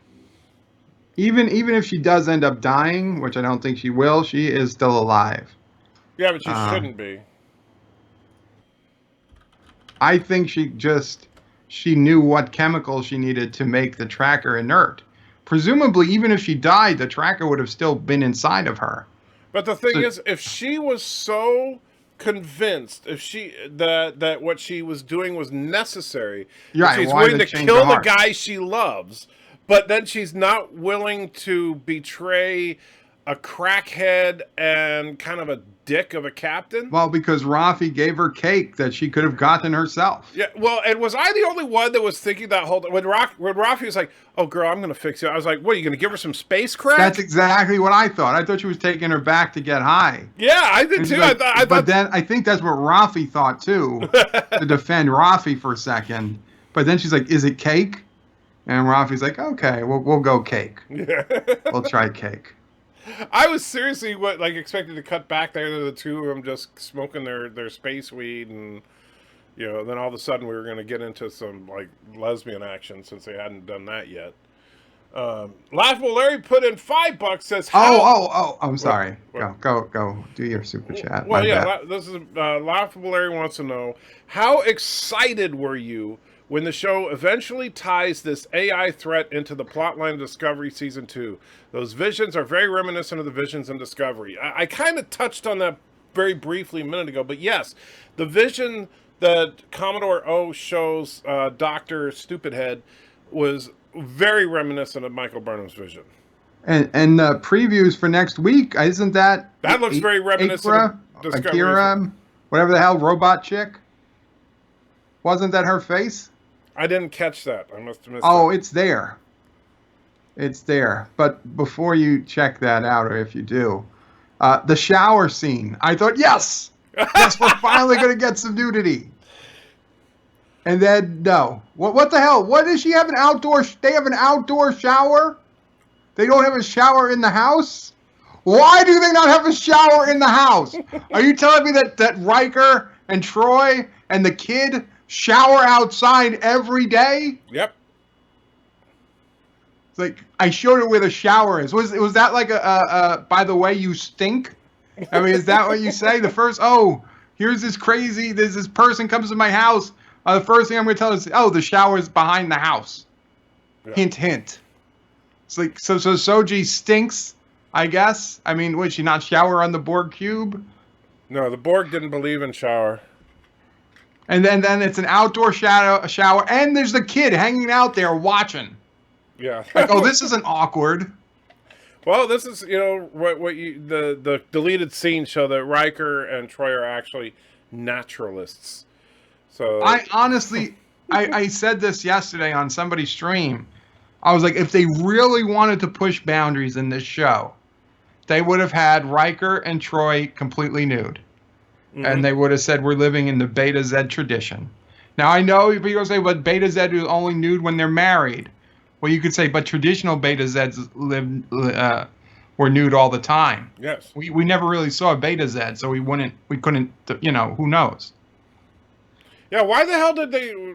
E: Even if she does end up dying, which I don't think she will, she is still alive.
D: Yeah, but she shouldn't be.
E: I think she knew what chemicals she needed to make the tracker inert. Presumably, even if she died, the tracker would have still been inside of her.
D: But the thing is, if she was so convinced, that what she was doing was necessary, she's willing to kill the guy she loves, but then she's not willing to betray a crackhead and kind of a dick of a captain?
E: Well, because Rafi gave her cake that she could have gotten herself.
D: Yeah, well, and was I the only one that was thinking that whole... When Rafi was like, oh, girl, I'm going to fix you. I was like, what, are you going to give her some space crack?
E: That's exactly what I thought. I thought she was taking her back to get high.
D: Yeah, I did too.
E: Like,
D: I thought...
E: But then I think that's what Rafi thought too, to defend Rafi for a second. But then she's like, is it cake? And Rafi's like, okay, we'll go cake. Yeah. We'll try cake.
D: I was seriously expected to cut back there to the two of them just smoking their space weed, and then all of a sudden we were going to get into some lesbian action since they hadn't done that yet. Laughable Larry put in $5. Says,
E: oh! I'm sorry. Go. Do your super chat.
D: Well, yeah. This is Laughable Larry wants to know, how excited were you when the show eventually ties this AI threat into the plotline of Discovery Season 2. Those visions are very reminiscent of the visions in Discovery. I kind of touched on that very briefly a minute ago, but yes, the vision that Commodore O shows Dr. Stupidhead was very reminiscent of Michael Burnham's vision.
E: And the previews for next week, isn't that...
D: That looks very reminiscent of Discovery.
E: Akira, whatever the hell, robot chick? Wasn't that her face?
D: I didn't catch that. I must have missed
E: that. It's there. It's there. But before you check that out, or if you do, the shower scene. I thought, yes! Yes, we're finally going to get some nudity. And then, no. What the hell? What does she have they have an outdoor shower? They don't have a shower in the house? Why do they not have a shower in the house? Are you telling me that Riker and Troy and the kid shower outside every day?
D: Yep.
E: It's like, I showed her where the shower is. Was that like a by the way, you stink? I mean, is that what you say? The first, here's this person comes to my house. The first thing I'm going to tell is, the shower is behind the house. Yeah. Hint, hint. It's like, so Soji stinks, I guess. I mean, would she not shower on the Borg cube?
D: No, the Borg didn't believe in shower.
E: And then it's an outdoor shower, and there's the kid hanging out there watching.
D: Yeah.
E: Like, this isn't awkward.
D: Well, this is the deleted scenes show that Riker and Troy are actually naturalists. So
E: I honestly, I said this yesterday on somebody's stream. I was like, if they really wanted to push boundaries in this show, they would have had Riker and Troy completely nude. Mm-hmm. And they would have said, we're living in the Beta Z tradition. Now, I know people say, but Beta Z is only nude when they're married. Well, you could say, but traditional Beta Zeds were nude all the time.
D: Yes.
E: We never really saw a Beta Z, so we couldn't, who knows?
D: Yeah, why the hell did they...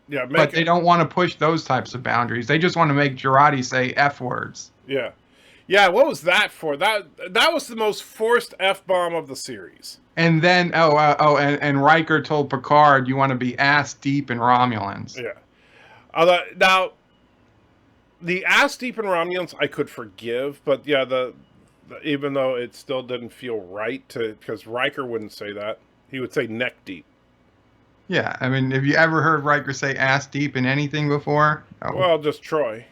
D: yeah,
E: But they don't want to push those types of boundaries. They just want to make Girardi say F words.
D: Yeah. Yeah, what was that for? That was the most forced F-bomb of the series.
E: And then, and Riker told Picard, you want to be ass deep in Romulans.
D: Yeah. Now, the ass deep in Romulans I could forgive, but yeah, even though it still didn't feel right because Riker wouldn't say that. He would say neck deep.
E: Yeah, I mean, have you ever heard Riker say ass deep in anything before? No.
D: Well, just Troy.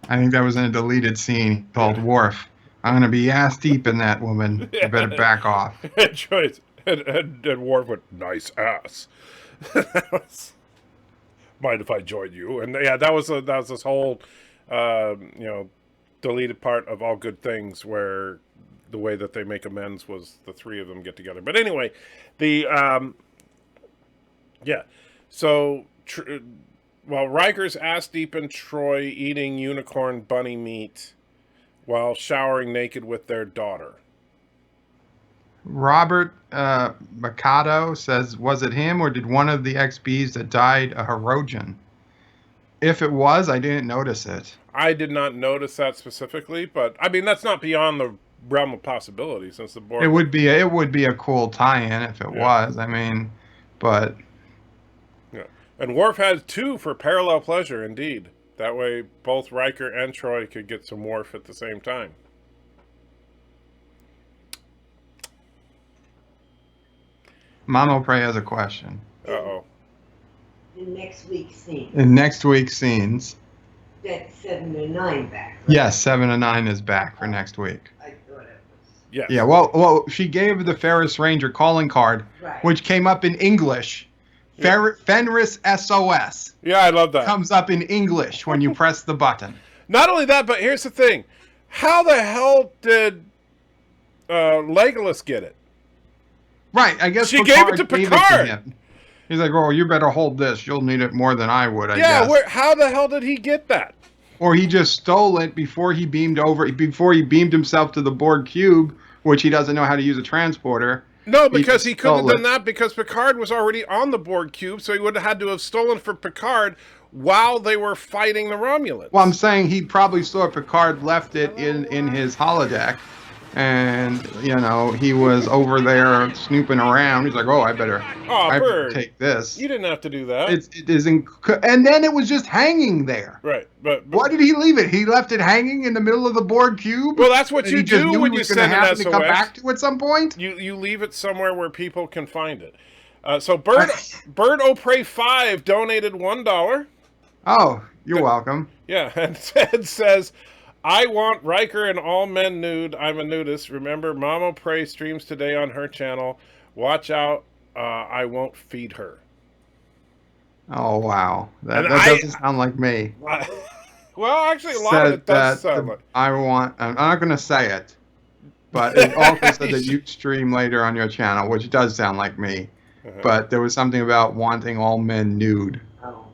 E: I think that was in a deleted scene called Worf. I'm going to be ass deep in that woman. You better back off.
D: And Troy's, and Worf went, nice ass. Mind if I join you? And yeah, that was this whole, deleted part of All Good Things where the way that they make amends was the three of them get together. But anyway, so while Riker's ass deep in Troy eating unicorn bunny meat while showering naked with their daughter.
E: Robert Mikado says, was it him or did one of the XBs that died a Hirogen? If it was, I didn't notice it.
D: I did not notice that specifically, but I mean that's not beyond the realm of possibility since the Borg.
E: It would be a cool tie-in if it was. I mean, but
D: yeah. And Worf has 2 for parallel pleasure, indeed. That way, both Riker and Troy could get some Worf at the same time.
E: Mono Prey has a question.
D: Uh-oh.
G: In next week's scene.
E: In next week's scenes.
G: That's 7 and 9 back. Right?
E: Yes, 7 and 9 is back for next week.
G: I thought it was.
D: Yes.
E: Yeah, well, she gave the Ferris Ranger calling card,
G: Right.
E: which came up in English. Fenris SOS.
D: Yeah, I love that.
E: Comes up in English when you press the button.
D: Not only that, but here's the thing. How the hell did Legolas get it?
E: Right, I guess
D: She gave it to Picard.
E: him. He's like, oh, you better hold this. You'll need it more than I would, I guess.
D: Yeah, how the hell did he get that?
E: Or he just stole it before he beamed himself to the Borg cube, which he doesn't know how to use a transporter.
D: No, because he couldn't have
E: stole
D: done that because Picard was already on the Borg cube, so he would have had to have stolen from Picard while they were fighting the Romulans.
E: Well, I'm saying he probably saw Picard left it in his holodeck, and he was over there snooping around. He's like, "Oh, I better take this."
D: You didn't have to do that.
E: It is, and then it was just hanging there.
D: Right, but
E: Why did he leave it? He left it hanging in the middle of the Borg cube.
D: Well, that's what
E: and
D: you
E: he just
D: do
E: knew
D: when
E: he
D: you
E: was gonna
D: send an
E: have to come
D: SOS.
E: back to at some point.
D: You leave it somewhere where people can find it. So Bird O'Prey 5 donated $1.
E: Oh, you're welcome.
D: Yeah, and says, I want Riker and all men nude. I'm a nudist. Remember, Mama Prey streams today on her channel. Watch out. I won't feed her.
E: Oh, wow. That doesn't sound like me.
D: Well, actually, a lot of it does sound like...
E: I'm not going to say it, but it also said that you stream later on your channel, which does sound like me. But there was something about wanting all men nude.
G: Oh.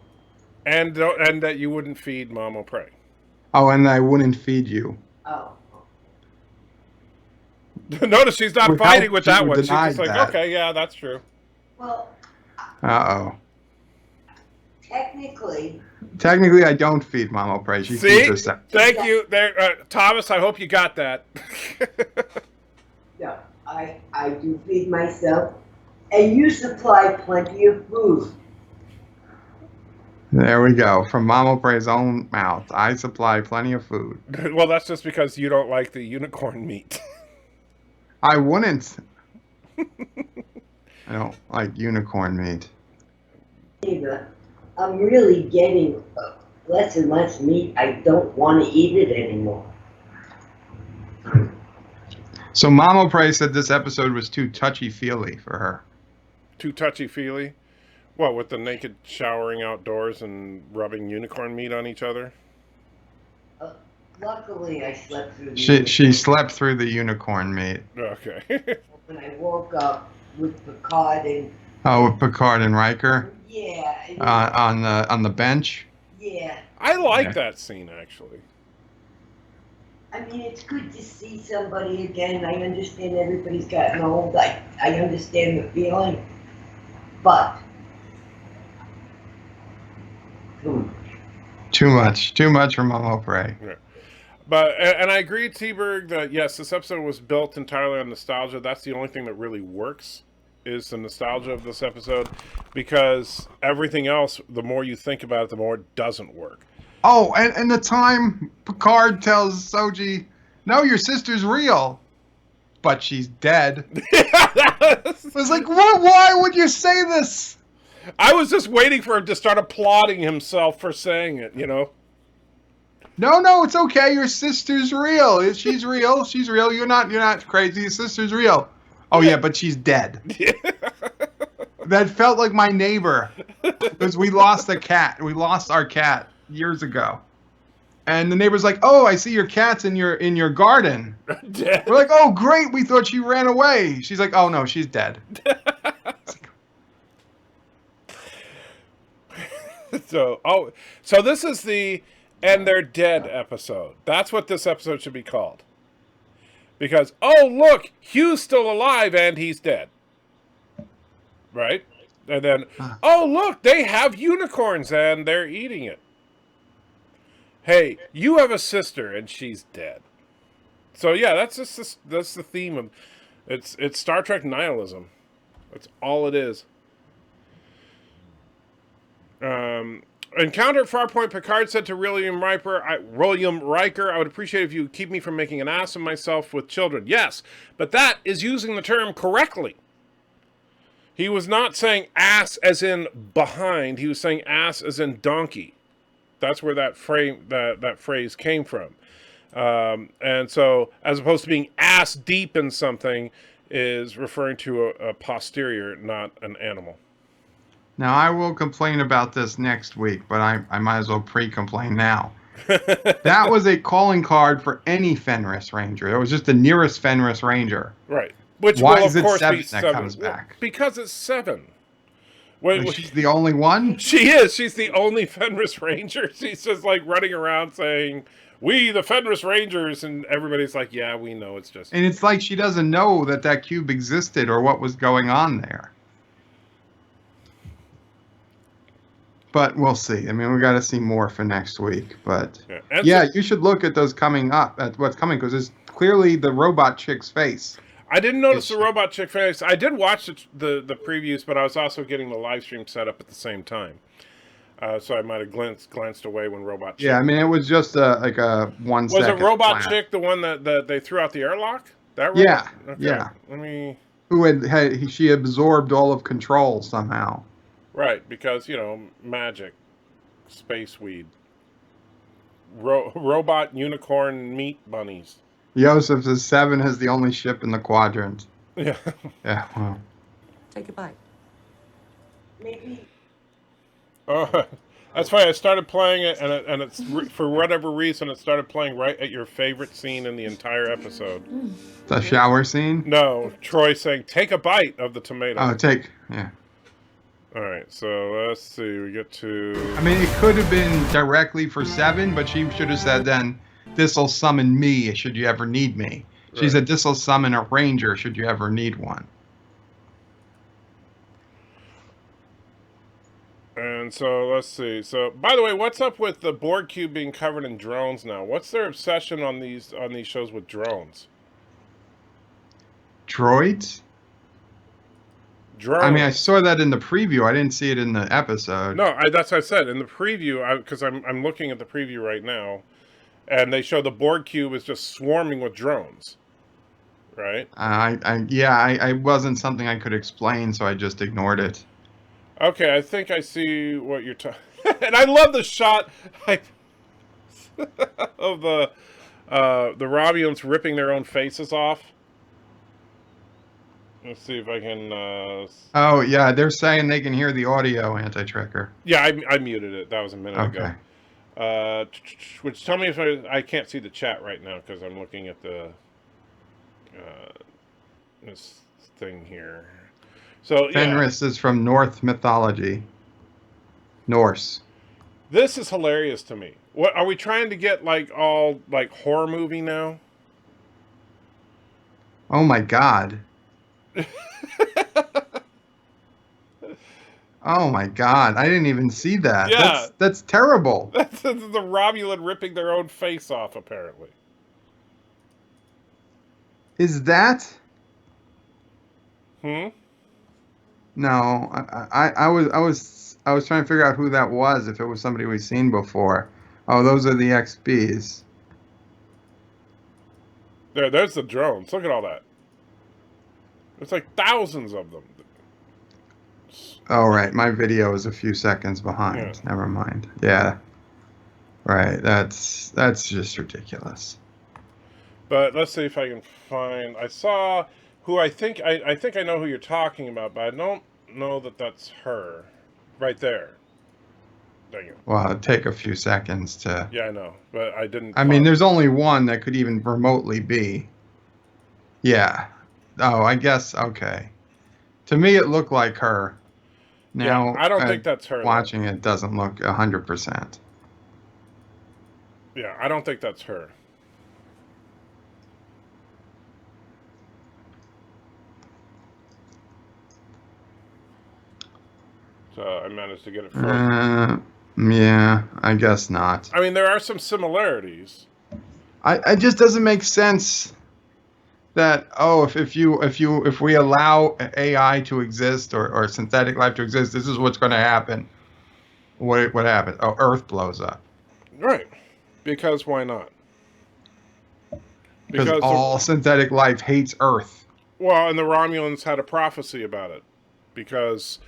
D: And that you wouldn't feed Mama Prey.
E: Oh, and I wouldn't feed you.
G: Oh.
D: Notice she's not fighting with that one. She's
E: denied
D: just like,
E: that.
D: okay, yeah, that's true.
G: Well,
E: Uh-oh.
G: technically,
E: Technically, I don't feed Mama Prey. She feeds herself.
D: Thank you, there, Thomas. I hope you got that.
G: no, I do feed myself, and you supply plenty of food.
E: There we go. From Mama Prey's own mouth. I supply plenty of food.
D: Well, that's just because you don't like the unicorn meat.
E: I wouldn't. I don't like unicorn meat.
G: Eva, I'm really getting less and less meat. I don't want to eat it anymore.
E: So Mama Prey said this episode was too touchy-feely for her.
D: Too touchy-feely? What, with the naked showering outdoors and rubbing unicorn meat on each other?
G: Luckily, I slept through the
E: She slept through the unicorn meat.
D: Okay.
G: When I woke up with Picard and
E: Oh, with Picard and Riker
G: Yeah. it is-
E: on the bench.
G: Yeah.
D: I like
E: Yeah.
D: that scene actually.
G: I mean, it's good to see somebody again. I understand everybody's gotten old. I understand the feeling. But, hmm,
E: Too much for Momo Prey.
D: But and I agree, T-Berg, that yes, this episode was built entirely on nostalgia. That's the only thing that really works, is the nostalgia of this episode, because everything else, the more you think about it, the more it doesn't work.
E: Oh, and the time Picard tells Soji, "No, your sister's real, but she's dead." It was like, what? Why would you say this?
D: I was just waiting for him to start applauding himself for saying it, you know?
E: No, it's okay. Your sister's real. She's real. She's real. You're not crazy. Your sister's real. Oh yeah, but she's dead. That felt like my neighbor, because we lost a cat. We lost our cat years ago, and the neighbor's like, "Oh, I see your cat's in your garden."
D: Dead.
E: We're like, "Oh, great. We thought she ran away." She's like, "Oh no, she's dead."
D: So this is the "and they're dead" episode. That's what this episode should be called. Because, oh look, Hugh's still alive and he's dead. Right? And then, oh look, they have unicorns and they're eating it. Hey, you have a sister and she's dead. So yeah, that's the theme of it's Star Trek nihilism. That's all it is. Encounter at Farpoint, Picard said to William Riker, I would appreciate if you keep me from making an ass of myself with children. Yes, but that is using the term correctly. He was not saying ass as in behind. He was saying ass as in donkey. That's where that phrase came from. And so, as opposed to being ass deep in something, is referring to a posterior, not an animal.
E: Now, I will complain about this next week, but I might as well pre-complain now. That was a calling card for any Fenris Ranger. It was just the nearest Fenris Ranger.
D: Right. Which
E: Why
D: will,
E: is
D: of
E: it
D: course,
E: Seven
D: be
E: that
D: 7.
E: comes back?
D: Because it's 7.
E: She's the only one?
D: She is. She's the only Fenris Ranger. She's just like running around saying, "We, the Fenris Rangers," and everybody's like, "Yeah, we know it's just..."
E: And it's like she doesn't know that cube existed or what was going on there. But we'll see. I mean, we got to see more for next week. But yeah, you should look at those coming up, at what's coming, because it's clearly the robot chick's face.
D: I didn't notice the robot chick face. I did watch the previews, but I was also getting the live stream set up at the same time. So I might have glanced away when robot chick...
E: Yeah, I mean, it was just like a 1 second.
D: Was it robot
E: flat.
D: chick the one that they threw out the airlock? That robot?
E: Yeah,
D: okay.
E: yeah.
D: Let me...
E: She absorbed all of control somehow.
D: Right, because, magic, space weed, robot unicorn meat bunnies.
E: Yosef says 7 is the only ship in the quadrant.
D: Yeah.
E: Yeah, well.
H: Take a bite.
G: maybe.
D: Oh, that's why I started playing it, and it's for whatever reason it started playing right at your favorite scene in the entire episode.
E: The shower scene?
D: No, Troy saying, "Take a bite of the tomato."
E: Oh, yeah.
D: All right, so let's see. We get to...
E: I mean, it could have been directly for 7, but she should have said then, "This'll summon me should you ever need me." She said, "This'll summon a ranger should you ever need one."
D: And so, let's see. So, by the way, what's up with the Borg cube being covered in drones now? What's their obsession on these shows with drones?
E: Droids?
D: Drones.
E: I mean, I saw that in the preview. I didn't see it in the episode.
D: No, that's what I said. In the preview, because I'm looking at the preview right now, and they show the Borg cube is just swarming with drones. Right?
E: I wasn't something I could explain, so I just ignored it.
D: Okay, I think I see what you're talking. And I love the shot of the Romulan's ripping their own faces off. Let's see if I can...
E: Oh, yeah, they're saying they can hear the audio, Anti-Trekker.
D: Yeah, I muted it. That was a minute ago. Which tell me if I can't see the chat right now because I'm looking at the this thing here. So yeah,
E: Fenris is from Norse mythology. Norse.
D: this is hilarious to me. What are we trying to get like all like horror movie now?
E: Oh my god. Oh my god. I didn't even see that.
D: Yeah.
E: That's terrible.
D: That's the Romulan ripping their own face off, apparently.
E: Is that?
D: Hmm?
E: No. I was trying to figure out who that was, if it was somebody we've seen before. Oh, those are the XBs.
D: There's the drones. Look at all that. There's like thousands of them.
E: Oh right, my video is a few seconds behind.
D: Yeah.
E: Never mind. Yeah. Right. That's just ridiculous.
D: But let's see if I can find. I saw who I think I know who you're talking about, but I don't know that that's her. Right there. Dang it.
E: Well, it'd take a few seconds to.
D: Yeah, I know, but I didn't.
E: I mean, there's only one that could even remotely be. Yeah. Oh, I guess. Okay. To me, it looked like her. Now,
D: I don't think that's her.
E: Watching it doesn't look 100%.
D: Yeah, I don't think that's her. So I managed to get it first.
E: Yeah, I guess not.
D: I mean, there are some similarities.
E: It just doesn't make sense that if we allow AI to exist or synthetic life to exist, this is what's going to happen. What happened? Oh, Earth blows up.
D: Right. Because why not?
E: Because all synthetic life hates Earth.
D: Well, and the Romulans had a prophecy about it. Because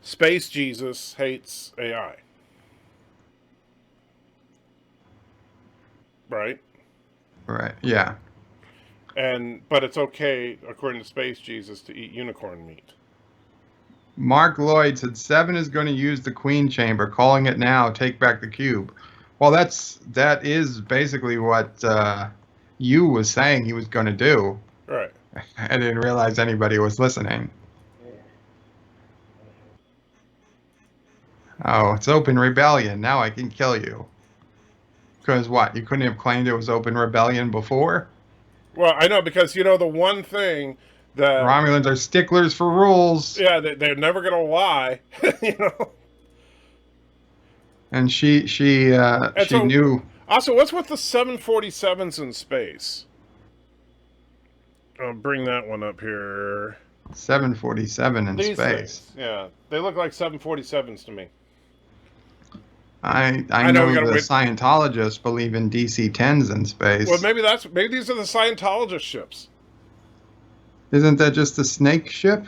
D: Space Jesus hates AI. Right?
E: Right, yeah.
D: But it's okay, according to Space Jesus, to eat unicorn meat.
E: Mark Lloyd said 7 is going to use the Queen Chamber, calling it now, take back the cube. Well, that is basically what Yu was saying he was going to do.
D: Right.
E: I didn't realize anybody was listening. Oh, it's open rebellion. Now I can kill you. Because what? You couldn't have claimed it was open rebellion before?
D: Well, I know, because, the one thing that...
E: Romulans are sticklers for rules.
D: Yeah, they're never going to lie,
E: And she knew...
D: Also, what's with the 747s in space? I'll bring that one up here.
E: 747 in
D: These
E: space.
D: things, yeah. They look like 747s to me.
E: I
D: know
E: know the Scientologists believe in DC-10s in space.
D: Well, maybe these are the Scientologist ships.
E: Isn't that just a snake ship?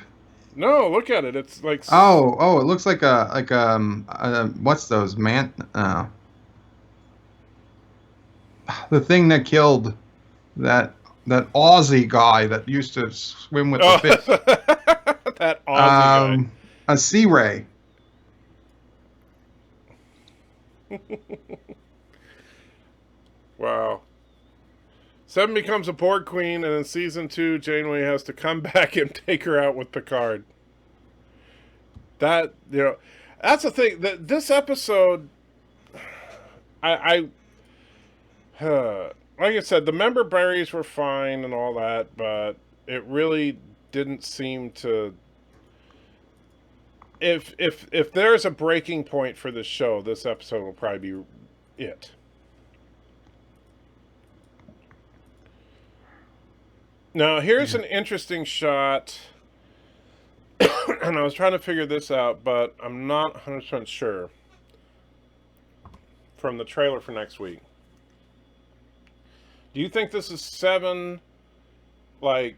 D: No, look at it. It's like...
E: Oh, it looks like what's those, the thing that killed that Aussie guy that used to swim with the fish.
D: That Aussie guy.
E: A Sea Ray.
D: Wow. 7 becomes a Borg queen, and in season 2, Janeway has to come back and take her out with Picard. That's the thing. This episode, like I said, the member berries were fine and all that, but it really didn't seem to... If there's a breaking point for this show, this episode will probably be it. Now, here's an interesting shot, and I was trying to figure this out, but I'm not 100% sure, from the trailer for next week. Do you think this is 7, like,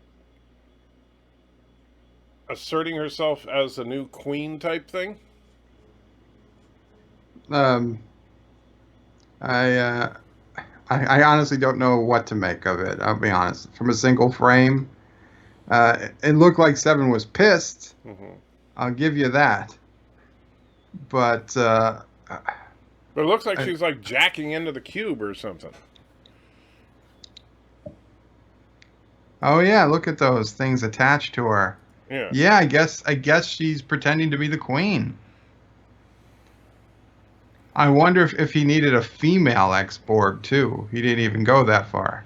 D: asserting herself as a new queen type thing?
E: I honestly don't know what to make of it. I'll be honest. From a single frame, it looked like 7 was pissed.
D: Mm-hmm.
E: I'll give you that. But
D: it looks like she's like jacking into the cube or something.
E: Oh yeah, look at those things attached to her.
D: Yeah.
E: Yeah, I guess she's pretending to be the queen. I wonder if he needed a female ex-Borg too. He didn't even go that far.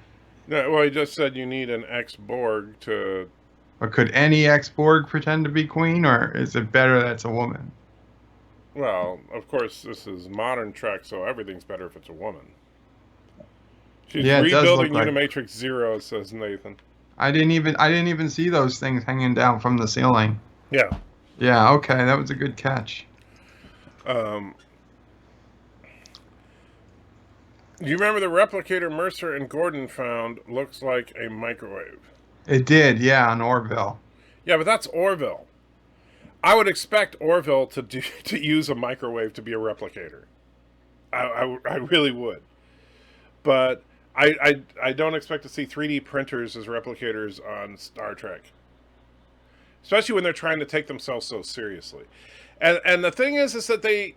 D: No, well, he just said you need an ex-Borg to...
E: But could any ex-Borg pretend to be queen, or is it better that it's a woman?
D: Well, of course, this is modern Trek, so everything's better if it's a woman. She's
E: Yeah, it does look
D: rebuilding
E: like...
D: Unimatrix Zero, says Nathan.
E: I didn't even see those things hanging down from the ceiling.
D: Yeah.
E: Yeah, okay, that was a good catch.
D: You remember the replicator Mercer and Gordon found looks like a microwave.
E: It did, yeah, on Orville.
D: Yeah, but that's Orville. I would expect Orville to use a microwave to be a replicator. I really would. But I don't expect to see 3D printers as replicators on Star Trek. Especially when they're trying to take themselves so seriously. And the thing is that they,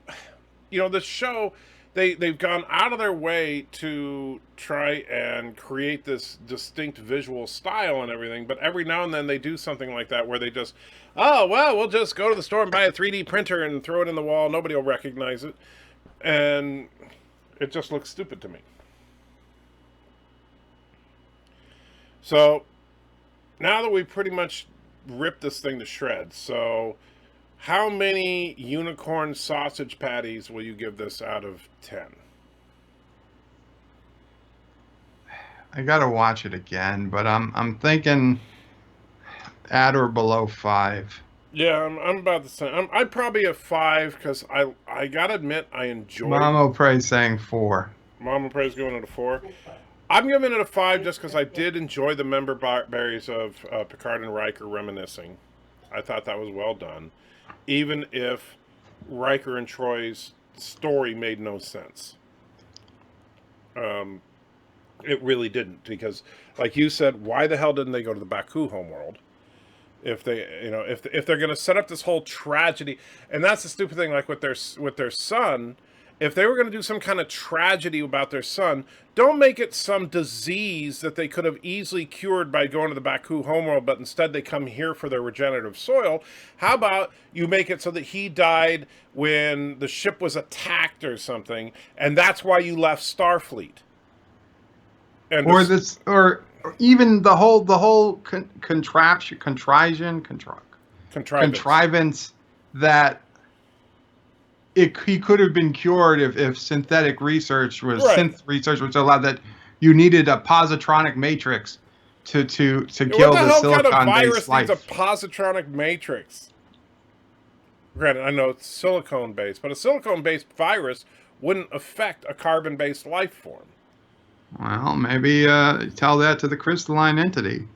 D: the show, they've gone out of their way to try and create this distinct visual style and everything, but every now and then they do something like that where they just, oh, well, we'll just go to the store and buy a 3D printer and throw it in the wall. Nobody will recognize it. And it just looks stupid to me. So, now that we've pretty much ripped this thing to shreds, so how many unicorn sausage patties will you give this out of 10?
E: I gotta watch it again, but I'm thinking at or below 5.
D: Yeah, I'm about the same. I'm probably a 5 because I gotta admit I enjoy.
E: Mama Pray's saying 4.
D: Mama Pray's going at a 4. I'm giving it a 5 just because I did enjoy the member berries of Picard and Riker reminiscing. I thought that was well done, even if Riker and Troy's story made no sense. It really didn't, because, like you said, why the hell didn't they go to the Baku homeworld? If they, if they're going to set up this whole tragedy, and that's the stupid thing, like with their son. If they were going to do some kind of tragedy about their son, don't make it some disease that they could have easily cured by going to the Baku homeworld, but instead they come here for their regenerative soil. How about you make it so that he died when the ship was attacked or something, and that's why you left Starfleet? And
E: Or even the whole contrivance that he could have been cured if synthetic research was synth research was allowed, that you needed a positronic matrix to kill the silicon-based life.
D: Needs a positronic matrix? Granted, I know it's silicone-based, but a silicone-based virus wouldn't affect a carbon-based life form.
E: Well, maybe tell that to the crystalline entity.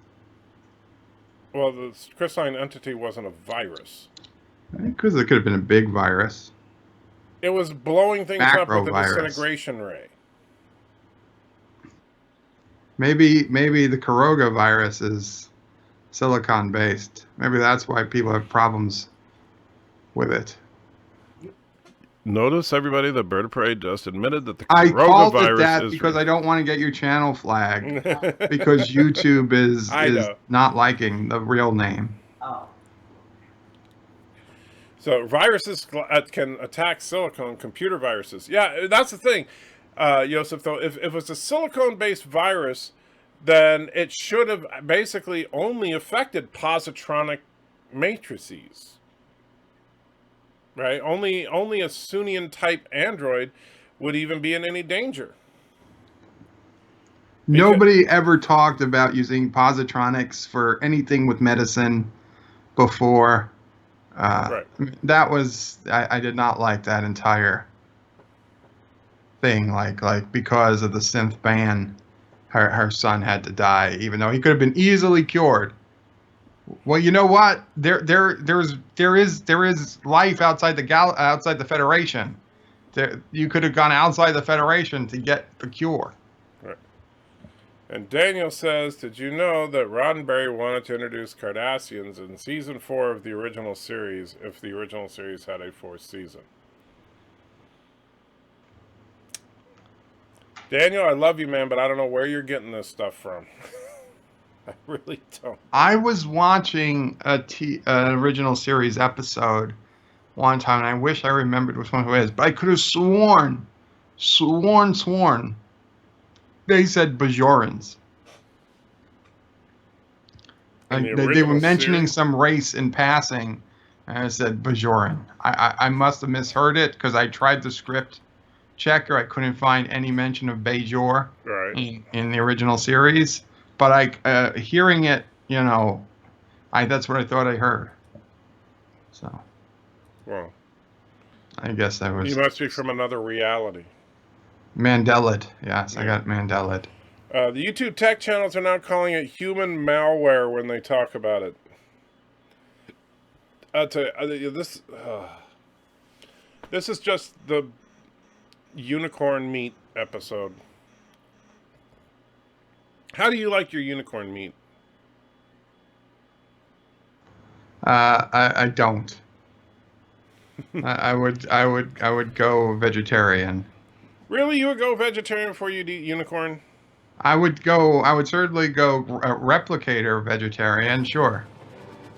D: Well, the crystalline entity wasn't a virus.
E: Because it could have been a big virus.
D: It was blowing things up with a disintegration ray.
E: Maybe the coronavirus is silicon based. Maybe that's why people have problems with it.
D: Notice, everybody, that Bird of Prey just admitted that the
E: coronavirus. I called it that
D: is
E: because I don't want to get your channel flagged because YouTube is not liking the real name.
G: Oh.
D: So viruses can attack silicone, computer viruses. Yeah, that's the thing, Joseph, though. If it was a silicone-based virus, then it should have basically only affected positronic matrices. Right? Only a Sunian-type android would even be in any danger.
E: Nobody ever talked about using positronics for anything with medicine before.
D: Right.
E: That was I did not like that entire thing. Like because of the synth ban, her son had to die, even though he could have been easily cured. Well, you know what? There is life outside the Federation. You could have gone outside the Federation to get the cure.
D: Right. And Daniel says, did you know that Roddenberry wanted to introduce Cardassians in season 4 of the original series if the original series had a 4th season? Daniel, I love you, man, but I don't know where you're getting this stuff from. I really don't.
E: I was watching an original series episode one time, and I wish I remembered which one it was, but I could have sworn they said Bajorans.
D: In the
E: They were
D: original
E: mentioning
D: series?
E: some race in passing, and I said Bajoran. I must have misheard it because I tried the script checker. I couldn't find any mention of Bajor
D: Right.
E: in the original series. But hearing it, that's what I thought I heard. So
D: Well,
E: I guess that was
D: you must be from another reality.
E: Mandela. Yes, I got Mandela.
D: The YouTube tech channels are now calling it human malware when they talk about it. I'll tell you, this is just the unicorn meat episode. How do you like your unicorn meat?
E: I don't. I would go vegetarian.
D: Really, you would go vegetarian before you'd eat unicorn?
E: I would certainly go replicator vegetarian, sure.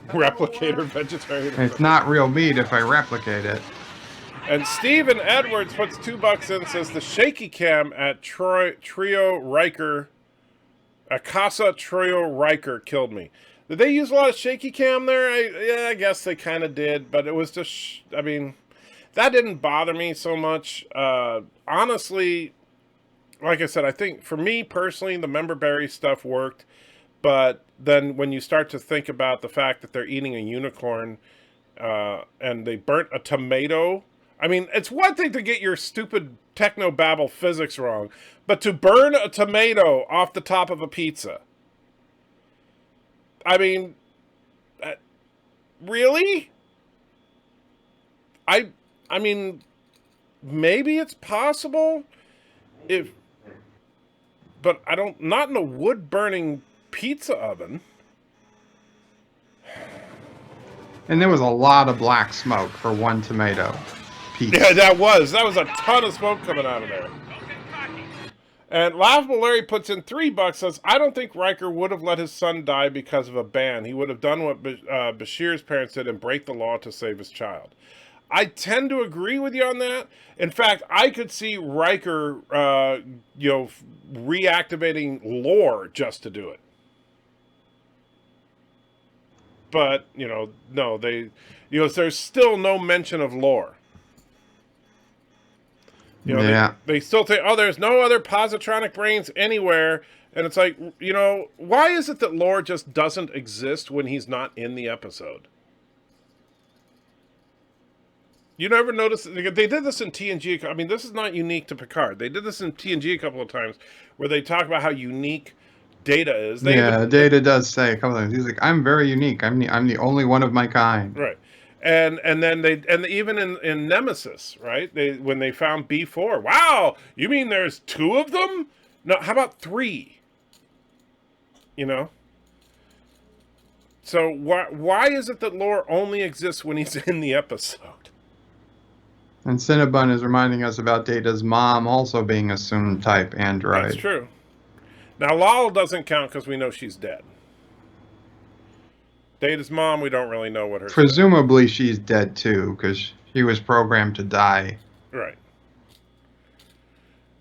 D: Replicator vegetarian.
E: It's not real meat if I replicate it.
D: And Steven Edwards puts $2 in, says the shaky cam at Trio Riker, Casa Trio Riker killed me. Did they use a lot of shaky cam there? I guess they kind of did, but it was just, that didn't bother me so much. Honestly, like I said, I think for me personally, the member berry stuff worked. But then when you start to think about the fact that they're eating a unicorn and they burnt a tomato. It's one thing to get your stupid technobabble physics wrong, but to burn a tomato off the top of a pizza. Really? Maybe it's possible but not in a wood-burning pizza oven.
E: And there was a lot of black smoke for one tomato piece.
D: Yeah, that was a ton of smoke coming out of there. And Laughable Larry puts in $3, says, I don't think Riker would have let his son die because of a ban. He would have done what Bashir's parents did and break the law to save his child. I tend to agree with you on that. In fact, I could see Riker, reactivating lore just to do it. But, no, there's still no mention of lore. They still say, there's no other positronic brains anywhere. And it's like, why is it that lore just doesn't exist when he's not in the episode? You never notice, they did this in TNG. This is not unique to Picard. They did this in TNG a couple of times where they talk about how unique Data is.
E: Data does say a couple of times. He's like, I'm very unique. I'm the only one of my kind.
D: Right. And then even in Nemesis, right? When they found B4, wow, you mean there's 2 of them? No, how about 3? So why is it that lore only exists when he's in the episode?
E: And Cinnabon is reminding us about Data's mom also being a Soon-type android.
D: That's true. Now, Lal doesn't count because we know she's dead. Data's mom, we don't really know what her...
E: Presumably she's dead, too, because she was programmed to die.
D: Right.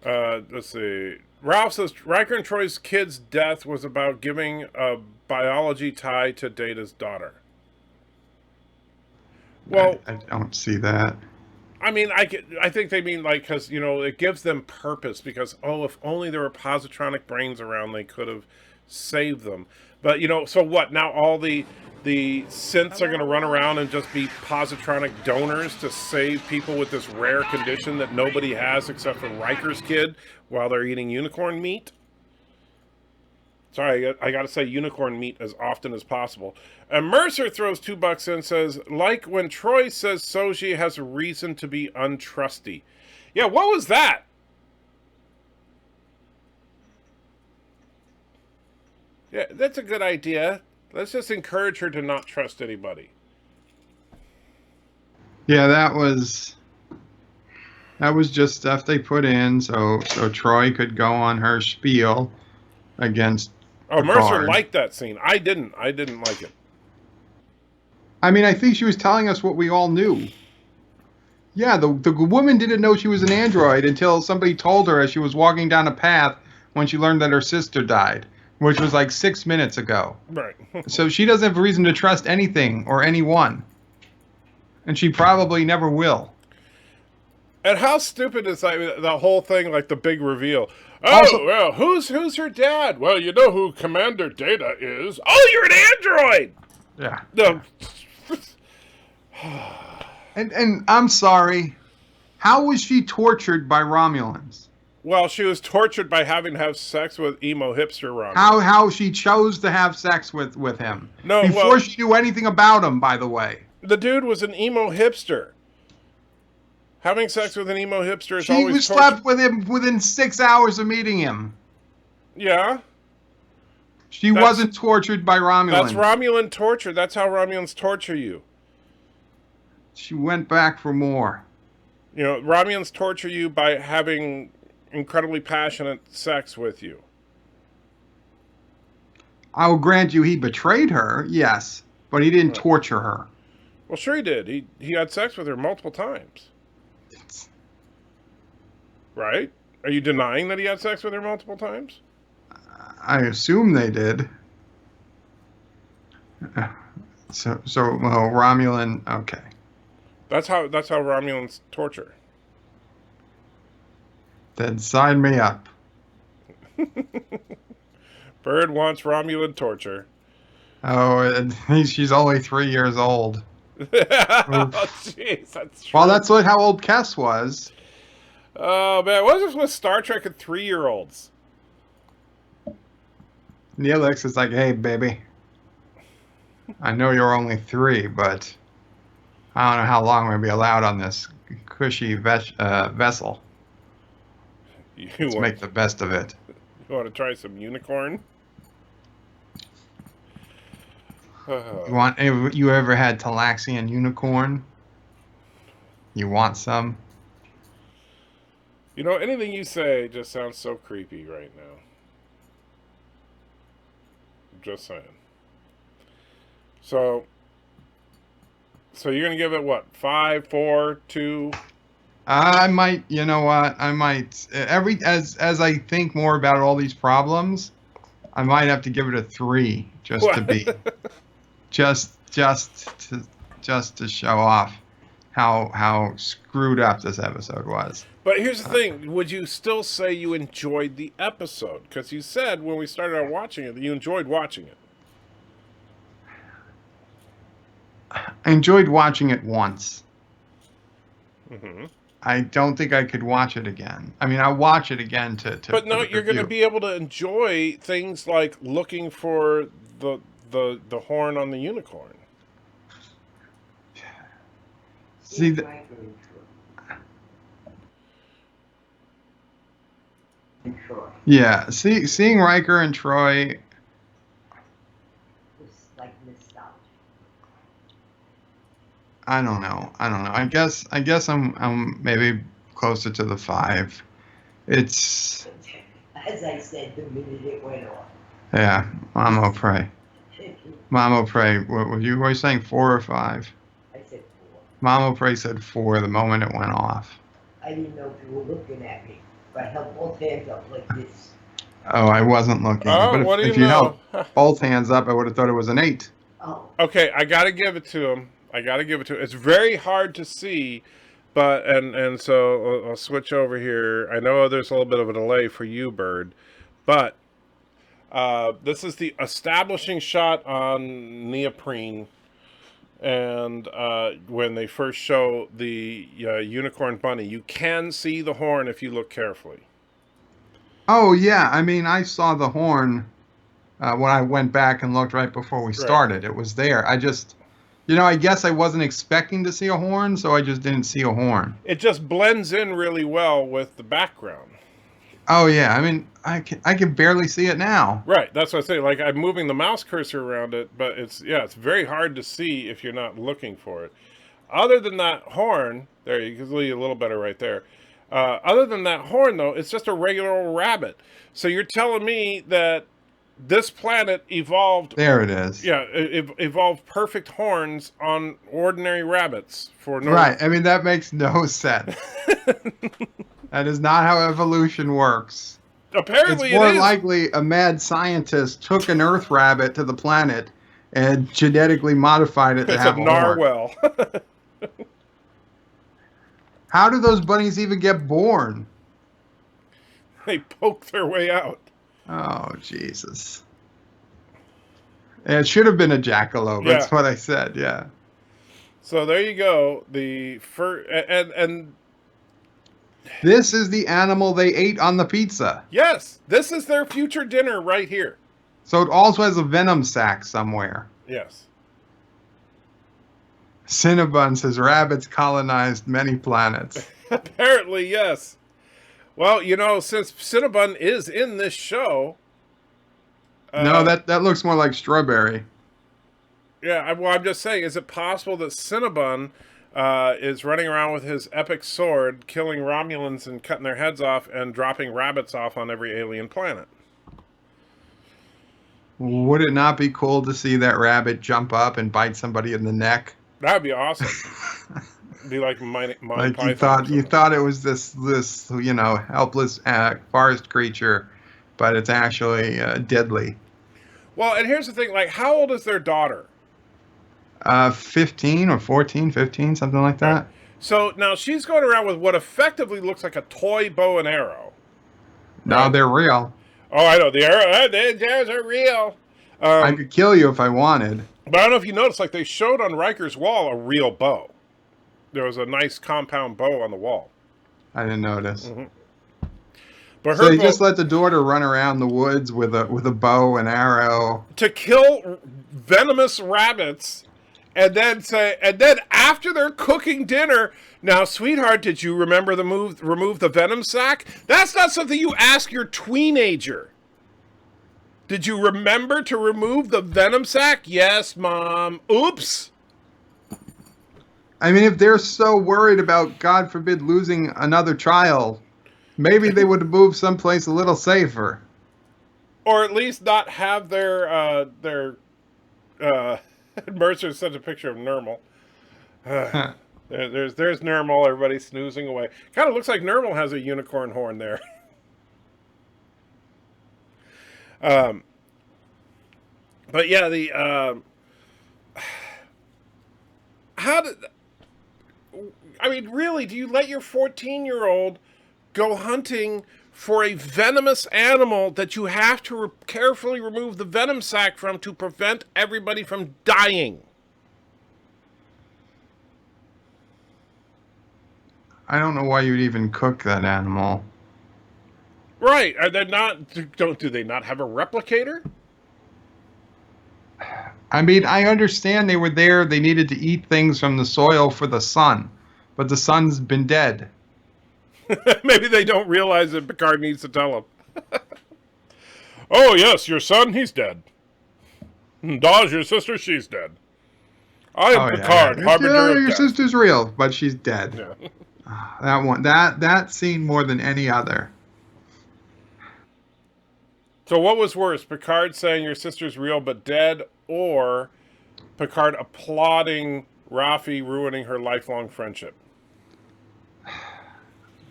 D: Let's see. Ralph says, Riker and Troy's kid's death was about giving a biology tie to Data's daughter. Well...
E: I don't see that.
D: I think they mean, because, it gives them purpose, because, if only there were positronic brains around, they could have saved them. But, so what? Now all the synths are going to run around and just be positronic donors to save people with this rare condition that nobody has except for Riker's kid while they're eating unicorn meat? Sorry, I got to say unicorn meat as often as possible. And Mercer throws $2 in and says, like when Troy says Soji has a reason to be untrusty. Yeah, what was that? Yeah, that's a good idea. Let's just encourage her to not trust anybody.
E: Yeah, that was just stuff they put in so Troy could go on her spiel against
D: Oh, Mercer
E: Picard.
D: liked that scene. I didn't like it.
E: I mean, I think she was telling us what we all knew. Yeah, the woman didn't know she was an android until somebody told her as she was walking down a path when she learned that her sister died, which was like 6 minutes ago.
D: Right.
E: So she doesn't have a reason to trust anything or anyone. And she probably never will.
D: And how stupid is that, the whole thing, like the big reveal? Oh,
E: Also-
D: well, who's her dad? Well, you know who Commander Data is. Oh, you're an android!
E: Yeah.
D: No.
E: And I'm sorry. How was she tortured by Romulans?
D: Well, she was tortured by having to have sex with emo hipster Ron.
E: How she chose to have sex with him.
D: No,
E: Before
D: well-
E: she knew anything about him, by the way.
D: The dude was an emo hipster. Having sex with an emo hipster is
E: She
D: always
E: was
D: torture.
E: slept with him within 6 hours of meeting him.
D: Yeah,
E: She wasn't tortured by Romulans.
D: that's Romulan torture. That's how Romulans torture you.
E: She went back for more.
D: You know, Romulans torture you by having incredibly passionate sex with you.
E: I will grant you he betrayed her, yes, but he didn't torture her.
D: Well, sure he did. He had sex with her multiple times. Right? Are you denying that he had sex with her multiple times?
E: I assume they did. So well, Romulan, okay.
D: That's how Romulans torture.
E: Then sign me up.
D: Bird wants Romulan torture.
E: Oh, and she's only 3 years old.
D: Oh, jeez, that's true.
E: Well, that's how old Kess was.
D: Oh, man, what is this with Star Trek and 3-year-olds?
E: Neelix is like, hey, baby. I know you're only 3, but I don't know how long we'll be allowed on this cushy vessel.
D: You
E: Let's
D: want,
E: make the best of it.
D: you want to try some unicorn?
E: You ever had Talaxian unicorn? You want some?
D: You know, anything you say just sounds so creepy right now. I'm just saying. So you're gonna give it what? 5, 4, 2?
E: I might. You know what? I might. As I think more about all these problems, I might have to give it a 3 just to
D: What?
E: be, just to show off how screwed up this episode was.
D: But here's the thing: would you still say you enjoyed the episode? Because you said when we started out watching it that you enjoyed watching it.
E: I enjoyed watching it once.
D: Mm-hmm.
E: I don't think I could watch it again. I mean, I'll watch it again to
D: But no,
E: for the
D: you're going to
E: review.
D: be able to enjoy things like looking for the horn on the unicorn.
E: See, yeah, seeing Riker and Troy.
G: was like nostalgia.
E: I don't know. I guess I'm maybe closer to the 5. It's
G: As I said the minute it went off.
E: yeah. Mama pray. Mama pray. What were you always saying? 4 or 5?
G: I said 4.
E: Mama pray said 4 the moment it went off.
G: I didn't know if you were looking at me. But I held both hands up like this.
E: Oh, I wasn't looking.
D: Oh,
E: but
D: what do
E: if
D: you
E: you
D: know?
E: held both hands up, I would have thought it was an 8.
G: Oh,
D: Okay, I got to give it to him. It's very hard to see, but and so I'll switch over here. I know there's a little bit of a delay for you, Bird, but this is the establishing shot on neoprene, and when they first show the unicorn bunny, you can see the horn if you look carefully.
E: Oh yeah, I mean I saw the horn when I went back and looked right before we started. It was there. I just, I guess I wasn't expecting to see a horn, so I just didn't see a horn.
D: It just blends in really well with the background.
E: Oh yeah, I mean I can barely see it now.
D: Right, that's what I say. Like I'm moving the mouse cursor around it, but it's very hard to see if you're not looking for it. Other than that horn, there you can see a little better right there. Other than that horn, though, it's just a regular old rabbit. So you're telling me that this planet evolved.
E: There it is.
D: Yeah, evolved perfect horns on ordinary rabbits for no.
E: Right. I mean, that makes no sense. That is not how evolution works.
D: Apparently,
E: It's more
D: it is.
E: likely a mad scientist took an Earth rabbit to the planet and genetically modified it to
D: It's a
E: have a horn.
D: narwhal.
E: How do those bunnies even get born?
D: They poke their way out.
E: Oh, Jesus. It should have been a jackalope.
D: Yeah.
E: That's what I said, yeah.
D: So there you go. The and
E: This is the animal they ate on the pizza.
D: yes, this is their future dinner right here.
E: So it also has a venom sac somewhere.
D: Yes.
E: Cinnabon says rabbits colonized many planets.
D: Apparently, yes. Well, you know, since Cinnabon is in this show.
E: No, that looks more like strawberry.
D: Yeah, I'm just saying, is it possible that Cinnabon is running around with his epic sword, killing Romulans and cutting their heads off and dropping rabbits off on every alien planet?
E: Would it not be cool to see that rabbit jump up and bite somebody in the neck?
D: That would be awesome. It'd be like Monty
E: Like
D: Python.
E: you thought it was this helpless forest creature, but it's actually deadly.
D: Well, and here's the thing, like, how old is their daughter?
E: 15 or 14, 15, something like that.
D: So now she's going around with what effectively looks like a toy bow and arrow.
E: No, they're real.
D: Oh, I know. The arrows are real.
E: I could kill you if I wanted.
D: But I don't know if you noticed, like, they showed on Riker's wall a real bow. There was a nice compound bow on the wall.
E: I didn't notice.
D: Mm-hmm. But
E: So
D: her
E: they
D: bow,
E: just let the daughter run around the woods with a bow and arrow.
D: to kill venomous rabbits, and then after they're cooking dinner, now, sweetheart, did you remember remove the venom sac? That's not something you ask your tweenager. Did you remember to remove the venom sac? Yes, Mom. Oops.
E: I mean, if they're so worried about, God forbid, losing another child, maybe they would have moved someplace a little safer.
D: Or at least not have their Mercer sent a picture of Nermal. There's Nermal, everybody snoozing away. Kind of looks like Nermal has a unicorn horn there. But yeah, really, do you let your 14-year-old go hunting for a venomous animal that you have to carefully remove the venom sac from to prevent everybody from dying?
E: I don't know why you'd even cook that animal.
D: Right. Are they not? Do they not have a replicator?
E: I mean, I understand they were there. They needed to eat things from the soil for the sun, but the sun's been dead.
D: Maybe they don't realize that Picard needs to tell them. Oh, yes, your son, he's dead. Dawes, your sister, she's dead. I am Picard, harbinger of
E: your
D: death.
E: sister's real, but she's dead.
D: Yeah.
E: That one, that scene more than any other.
D: So what was worse, Picard saying your sister's real but dead, or Picard applauding Raffi ruining her lifelong friendship?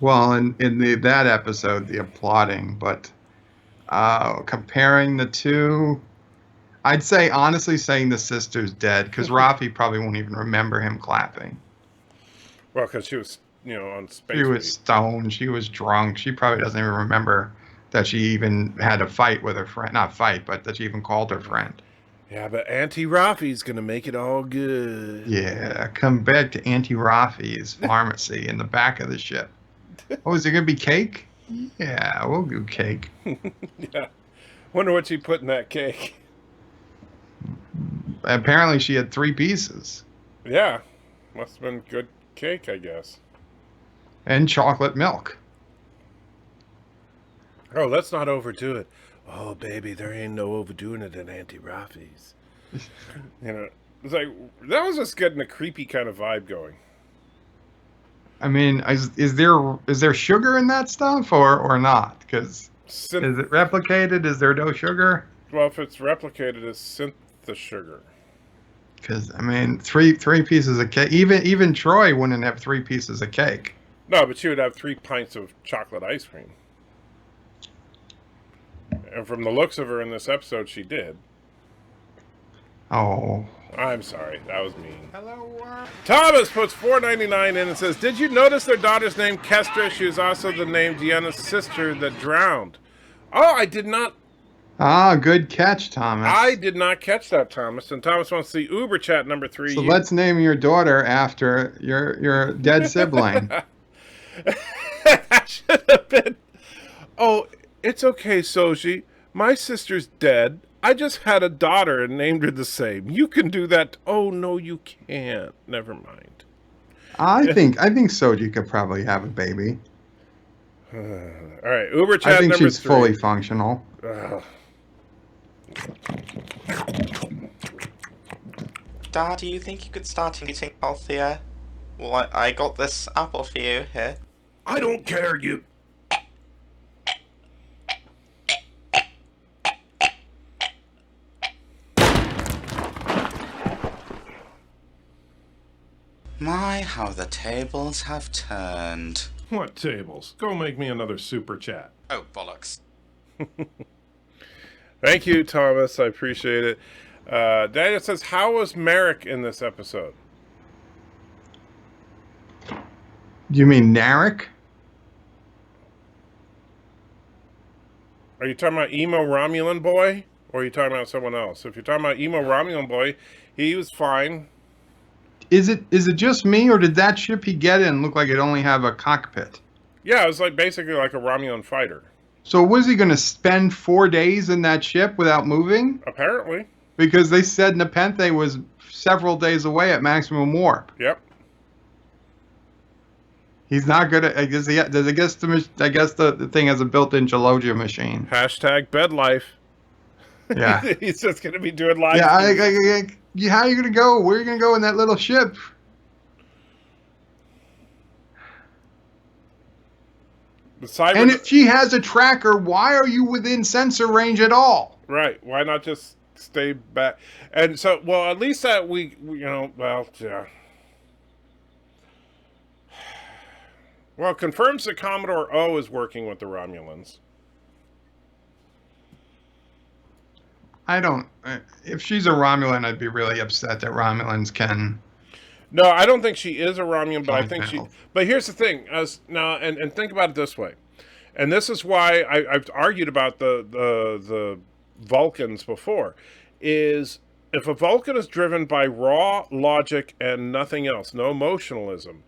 E: Well, in that episode, the applauding, but comparing the two, I'd say honestly saying the sister's dead, because Raffi probably won't even remember him clapping.
D: Well, because she was, on space.
E: She was stoned. She was drunk. She probably doesn't even remember that she even had a fight with her friend. Not fight, but that she even called her friend.
D: Yeah, but Auntie Raffi's going to make it all good.
E: Yeah, come back to Auntie Raffi's pharmacy in the back of the ship. Oh, is there going to be cake? Yeah, we'll do cake.
D: Yeah. Wonder what she put in that cake.
E: Apparently she had 3 pieces.
D: Yeah. Must have been good cake, I guess.
E: And chocolate milk.
D: Oh, let's not overdo it. Oh, baby, there ain't no overdoing it in Auntie Raffi's. It's like, that was just getting a creepy kind of vibe going.
E: I mean, is there sugar in that stuff or not? Because is it replicated? Is there no sugar?
D: Well, if it's replicated as synth sugar.
E: Because I mean, three pieces of cake. Even Troy wouldn't have 3 pieces of cake.
D: No, but she would have 3 pints of chocolate ice cream. And from the looks of her in this episode, she did.
E: Oh.
D: I'm sorry, that was mean. Hello, Thomas puts $4.99 in and says, "Did you notice their daughter's name Kestra? She was also the name Deanna's sister that drowned." Oh, I did not.
E: Ah, good catch, Thomas.
D: I did not catch that, Thomas. And Thomas wants to see Uber chat number 3.
E: So let's name your daughter after your dead sibling.
D: That should have been. Oh, it's okay, Soji. My sister's dead. I just had a daughter and named her the same. You can do that. Oh no, you can't. Never mind.
E: I think Soji could probably have a baby.
D: All right, Uber chat
E: I think
D: number
E: she's
D: 3.
E: fully functional.
H: Dad, do you think you could start eating healthier? Well, I got this apple for you here.
C: I don't care, you.
H: My, how the tables have turned.
D: What tables? Go make me another super chat.
F: Oh, bollocks.
D: Thank you, Thomas. I appreciate it. Daniel says, "How was Merrick in this episode?"
E: Do you mean Narek?
D: Are you talking about emo Romulan boy, or are you talking about someone else? If you're talking about emo Romulan boy, he was fine.
E: Is it just me, or did that ship he get in look like it only have a cockpit?
D: Yeah, it was like basically like a Romulan fighter.
E: So was he going to spend 4 days in that ship without moving?
D: Apparently.
E: Because they said Nepenthe was several days away at maximum warp.
D: Yep.
E: He's not good at. I guess the thing has a built-in Geologia machine.
D: Hashtag bed life.
E: Yeah.
D: He's just going to be doing live.
E: Yeah. How are you going to go? Where are you going to go in that little ship? And if she has a tracker, why are you within sensor range at all?
D: Right. Why not just stay back? And so, well, at least that yeah. Well, confirms that Commodore O is working with the Romulans.
E: I don't. If she's a Romulan, I'd be really upset that Romulans can.
D: No, I don't think she is a Romulan, but I think she.
E: Battle.
D: But here's the thing, and think about it this way, and this is why I've argued about the Vulcans before, is if a Vulcan is driven by raw logic and nothing else, no emotionalism,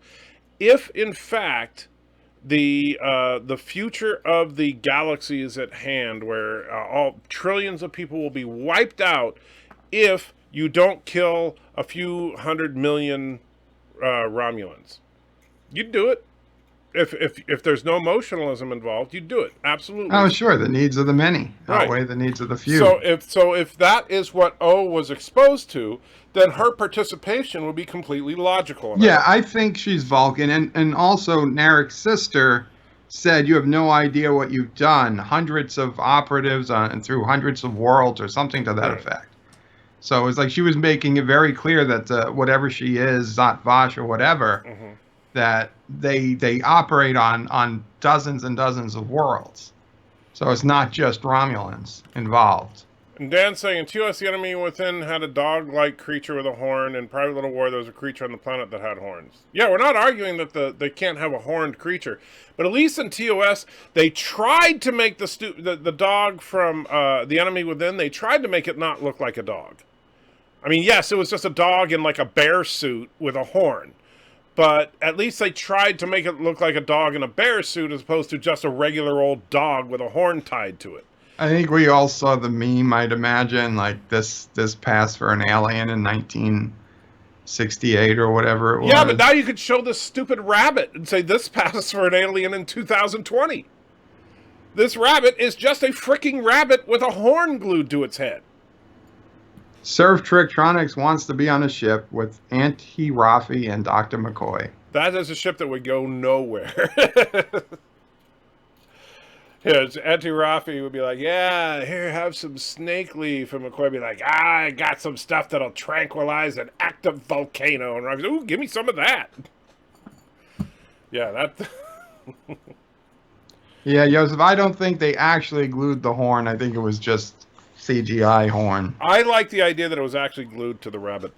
D: if in fact the future of the galaxy is at hand, where all trillions of people will be wiped out if you don't kill a few 100 million Romulans. You'd do it. If there's no emotionalism involved, you'd do it. Absolutely.
E: Oh, sure. The needs of the many outweigh
D: Right.
E: the needs of the few.
D: So if that is what O was exposed to, then her participation would be completely logical.
E: Yeah, I think she's Vulcan, and also Narek's sister said, "You have no idea what you've done. Hundreds of operatives and through hundreds of worlds," or something to that effect. So it's like she was making it very clear that whatever she is, Zat Vash or whatever, that they operate on dozens and dozens of worlds. So it's not just Romulans involved.
D: And Dan's saying, in TOS, the enemy within had a dog-like creature with a horn. In Private Little War, there was a creature on the planet that had horns. Yeah, we're not arguing that they can't have a horned creature. But at least in TOS, they tried to make the dog from the enemy within, they tried to make it not look like a dog. I mean, yes, it was just a dog in like a bear suit with a horn. But at least they tried to make it look like a dog in a bear suit as opposed to just a regular old dog with a horn tied to it.
E: I think we all saw the meme, I'd imagine, like this passed for an alien in 1968 or whatever it was.
D: Yeah, but now you could show this stupid rabbit and say this passes for an alien in 2020. This rabbit is just a freaking rabbit with a horn glued to its head.
E: Surf Trictronics wants to be on a ship with Auntie Rafi and Dr. McCoy.
D: That is a ship that would go nowhere. Yeah, Auntie Rafi would be like, yeah, here, have some snake leaf. And McCoy would be like, I got some stuff that'll tranquilize an active volcano. And Rafi's, ooh, give me some of that. Yeah, that...
E: Yeah, Joseph, I don't think they actually glued the horn. I think it was just CGI horn.
D: I like the idea that it was actually glued to the rabbit.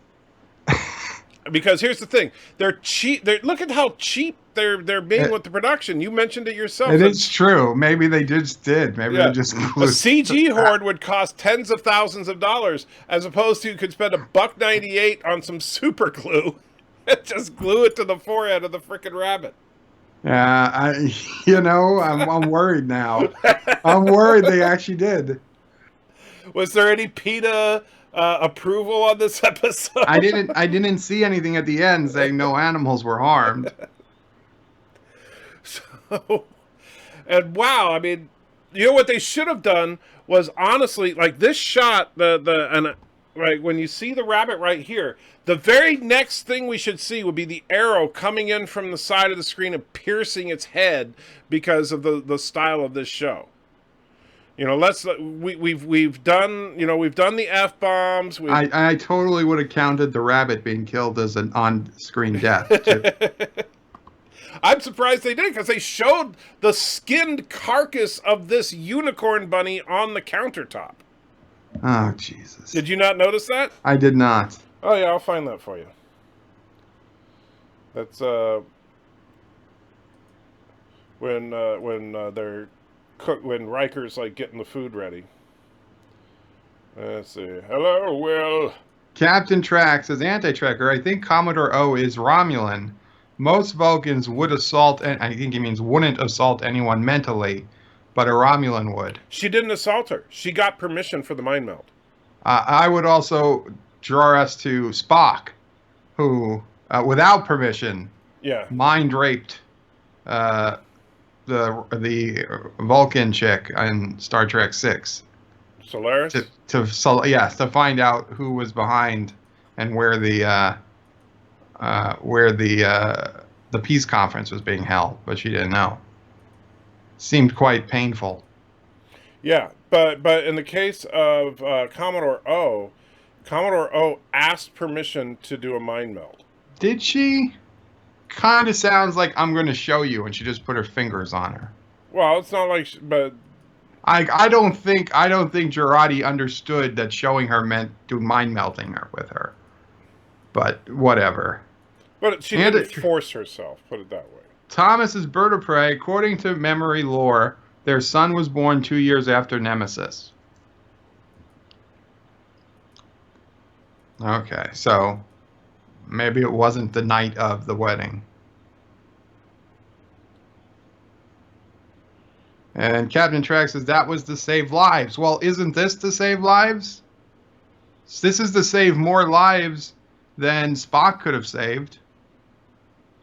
D: Because here's the thing. They're cheap. Look at how cheap they're being with the production. You mentioned it yourself.
E: It is true. Maybe they just did. Maybe they just
D: a
E: glued
D: CG horn would cost tens of thousands of dollars, as opposed to you could spend $1.98 on some super glue and just glue it to the forehead of the frickin' rabbit.
E: Yeah, I'm worried now. I'm worried they actually did.
D: Was there any PETA approval on this episode?
E: I didn't see anything at the end saying no animals were harmed.
D: So, and wow, I mean, you know what they should have done was, honestly, like this shot, like when you see the rabbit right here, the very next thing we should see would be the arrow coming in from the side of the screen and piercing its head because of the style of this show. You know, we've done the F-bombs.
E: I totally would have counted the rabbit being killed as an on-screen death too.
D: I'm surprised they did, because they showed the skinned carcass of this unicorn bunny on the countertop.
E: Oh, Jesus.
D: Did you not notice that?
E: I did not.
D: Oh, yeah, I'll find that for you. That's, when Riker's, like, getting the food ready. Let's see. Hello, Will.
E: Captain Track says, Anti-Tracker, I think Commodore O is Romulan. Most Vulcans would assault, and I think he means wouldn't assault anyone mentally, but a Romulan would.
D: She didn't assault her. She got permission for the mind meld.
E: I would also draw us to Spock, who, without permission, mind raped the Vulcan chick in Star Trek VI.
D: Solaris?
E: To find out who was behind and where the peace conference was being held, but she didn't know. Seemed quite painful.
D: Yeah, but in the case of Commodore O asked permission to do a mind meld.
E: Did she? Kind of sounds like I'm going to show you, and she just put her fingers on her.
D: Well, it's not like, but
E: I don't think Girardi understood that showing her meant doing mind melting her with her. But whatever.
D: But she didn't force herself, put it that way.
E: Thomas's Bird of Prey, according to memory lore, their son was born 2 years after Nemesis. Okay, so maybe it wasn't the night of the wedding. And Captain Track says that was to save lives. Well, isn't this to save lives? This is to save more lives than Spock could have saved.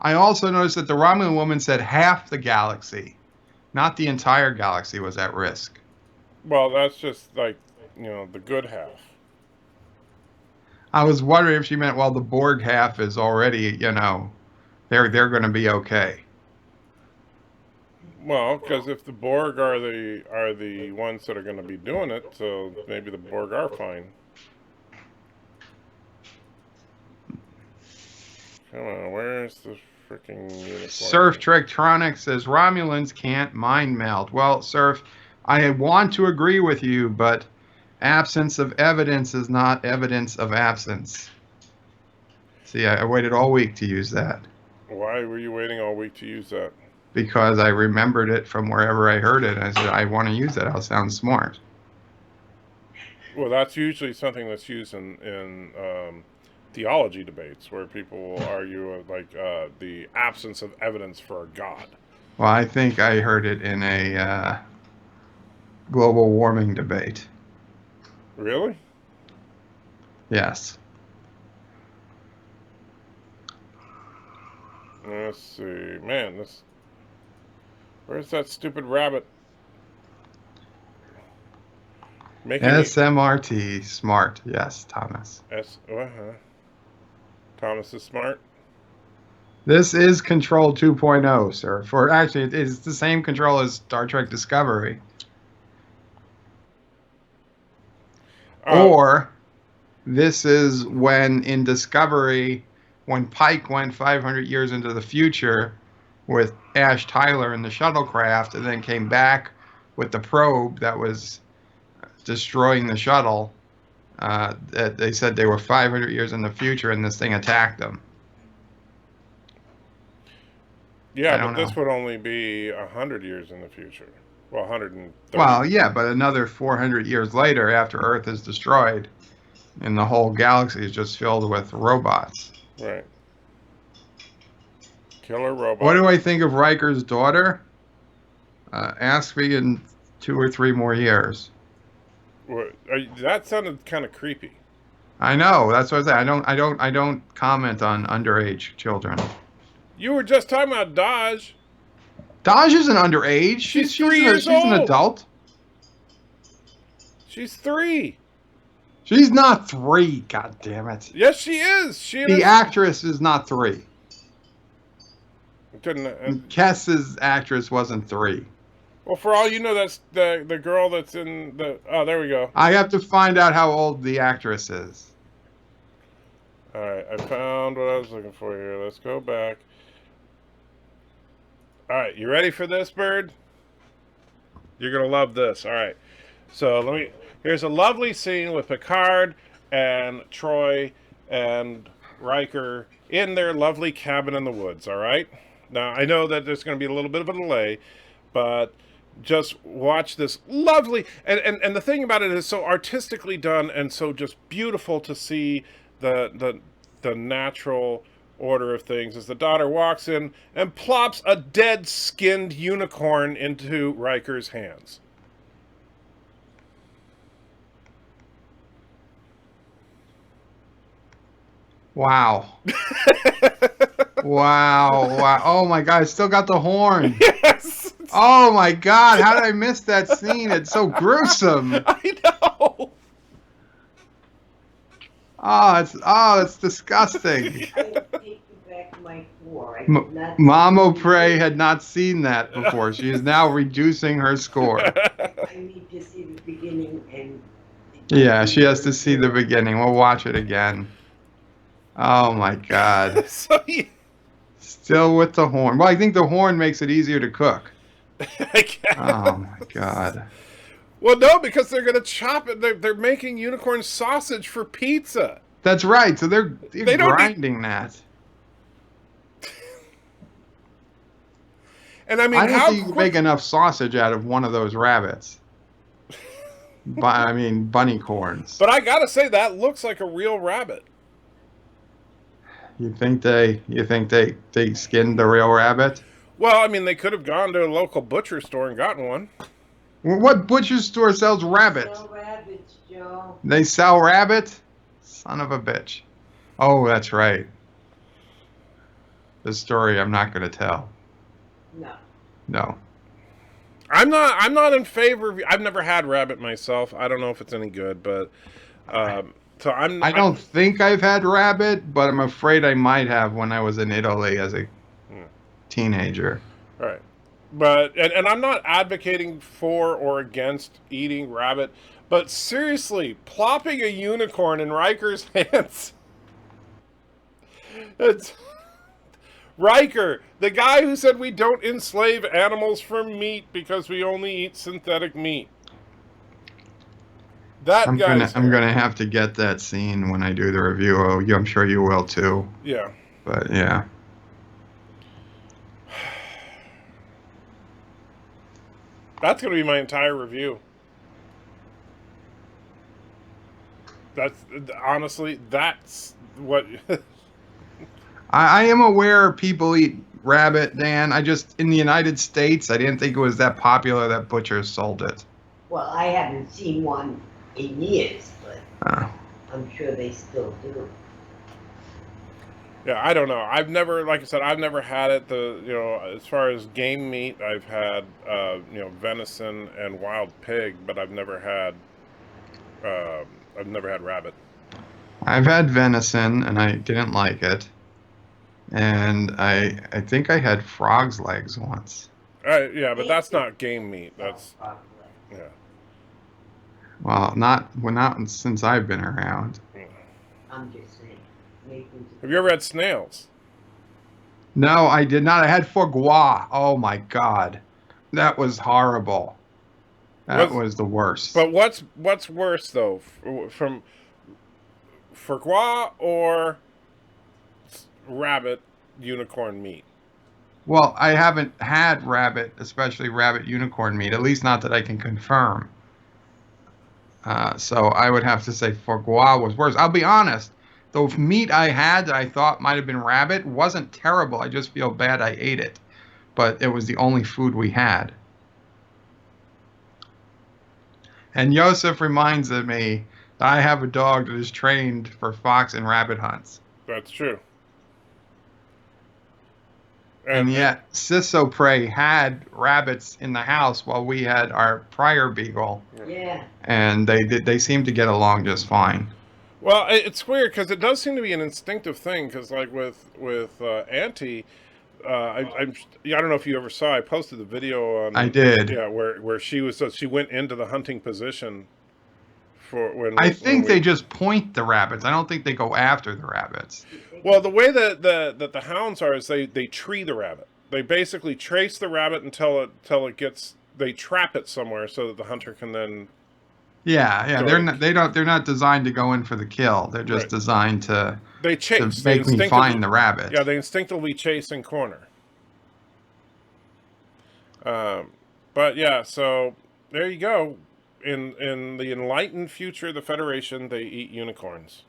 E: I also noticed that the Romulan woman said half the galaxy, not the entire galaxy, was at risk.
D: Well, that's just like, the good half.
E: I was wondering if she meant, well, the Borg half is already, they're going to be okay.
D: Well, because if the Borg are the ones that are going to be doing it, so maybe the Borg are fine. Come on, where's the freaking unicorn?
E: Surf Trektronic says Romulans can't mind meld. Well, Surf, I want to agree with you, but absence of evidence is not evidence of absence. See, I waited all week to use that.
D: Why were you waiting all week to use that?
E: Because I remembered it from wherever I heard it. I said, I want to use it. I'll sound smart.
D: Well, that's usually something that's used in theology debates, where people will argue the absence of evidence for a god.
E: Well, I think I heard it in a global warming debate.
D: Really?
E: Yes.
D: Let's see. Man, where's that stupid rabbit?
E: SMRT, smart. Yes, Thomas.
D: Thomas is smart?
E: This is Control 2.0, sir. For actually, it is the same control as Star Trek Discovery. Or this is when in Discovery, when Pike went 500 years into the future with Ash Tyler in the shuttlecraft, and then came back with the probe that was destroying the shuttle. They said they were 500 years in the future, and this thing attacked them.
D: Yeah, but this would only be 100 years in the future. Well, 130.
E: Well, yeah, but another 400 years later, after Earth is destroyed, and the whole galaxy is just filled with robots.
D: Right. Killer robots.
E: What do I think of Riker's daughter? Ask me in 2 or 3 more years.
D: That sounded kind of creepy.
E: I know. That's what I say. I don't comment on underage children.
D: You were just talking about Dodge.
E: Dodge isn't underage. She's
D: 3 years old.
E: She's an adult.
D: She's 3.
E: She's not 3. God damn it.
D: Yes, she is.
E: The actress is not 3. Kess's actress wasn't 3.
D: Well, for all you know, that's the girl that's in the... Oh, there we go.
E: I have to find out how old the actress is.
D: All right, I found what I was looking for here. Let's go back. All right, you ready for this, Bird? You're going to love this. All right. So here's a lovely scene with Picard and Troy and Riker in their lovely cabin in the woods, all right? Now, I know that there's going to be a little bit of a delay, but just watch this lovely... And the thing about it is so artistically done and so just beautiful to see the natural order of things as the daughter walks in and plops a dead-skinned unicorn into Riker's hands.
E: Wow. Wow. Oh my God, I still got the horn.
D: Yes.
E: Oh my God, how did I miss that scene? It's so gruesome.
D: I know.
E: Oh, it's disgusting.
G: I take back my 4.
E: Mama Prey had not seen that before. She is now reducing her score.
G: I need to see the beginning and...
E: Yeah, she has to see the beginning. We'll watch it again. Oh my God. Still with the horn. Well, I think the horn makes it easier to cook.
D: I guess.
E: Oh my God.
D: Well, no, because they're going to chop it. They're making unicorn sausage for pizza.
E: That's right. So they're grinding that.
D: And I mean,
E: I don't think you can make enough sausage out of one of those rabbits. Bunny corns.
D: But I gotta say, that looks like a real rabbit.
E: You think they skinned the real rabbit?
D: Well, I mean, they could have gone to a local butcher store and gotten one.
E: What butcher store sells rabbit?
G: Sell rabbits, Joe.
E: They sell rabbit? Son of a bitch. Oh, that's right. The story I'm not going to tell. No.
D: I'm not in favor of... I've never had rabbit myself. I don't know if it's any good, but... So I
E: don't think I've had rabbit, but I'm afraid I might have when I was in Italy as a teenager.
D: Right. But and I'm not advocating for or against eating rabbit, but seriously, plopping a unicorn in Riker's hands. It's Riker, the guy who said we don't enslave animals for meat because we only eat synthetic meat. I'm
E: gonna have to get that scene when I do the review. Oh, I'm sure you will too.
D: Yeah.
E: But yeah.
D: That's gonna be my entire review. That's what.
E: I am aware people eat rabbit, Dan. In the United States, I didn't think it was that popular that butchers sold it.
G: Well, I haven't seen one in years, but I'm sure they still do.
D: Yeah, I don't know. I've never, like I said, I've never had it. As far as game meat, I've had, venison and wild pig, but I've never had rabbit.
E: I've had venison and I didn't like it. And I think I had frog's legs once.
D: Yeah, but that's not game meat. That's yeah.
E: Well, not since I've been around.
G: I'm just saying. Nathan's
D: Have you ever had snails?
E: No, I did not. I had foie gras. Oh my God, that was horrible. That was the worst.
D: But what's worse though, from foie gras or rabbit unicorn meat?
E: Well, I haven't had rabbit, especially rabbit unicorn meat. At least not that I can confirm. So I would have to say foie gras was worse. I'll be honest. The meat I had that I thought might have been rabbit wasn't terrible. I just feel bad I ate it. But it was the only food we had. And Yosef reminds me that I have a dog that is trained for fox and rabbit hunts.
D: That's true.
E: And yet, Sisso Prey had rabbits in the house while we had our prior beagle.
G: Yeah.
E: And they seemed to get along just fine.
D: Well, it's weird because it does seem to be an instinctive thing. Because like with Auntie, I don't know if you ever saw. I posted the video on.
E: I did.
D: Yeah, where she went into the hunting position for when.
E: I think they just point the rabbits. I don't think they go after the rabbits.
D: Well, the way that the hounds are is they tree the rabbit. They basically trace the rabbit until it gets. They trap it somewhere so that the hunter can then.
E: Yeah. They're not designed to go in for the kill. They're just designed to.
D: They chase.
E: To make me find the rabbit.
D: Yeah, they instinctively chase and corner. But yeah, so there you go. In the enlightened future of the Federation, they eat unicorns.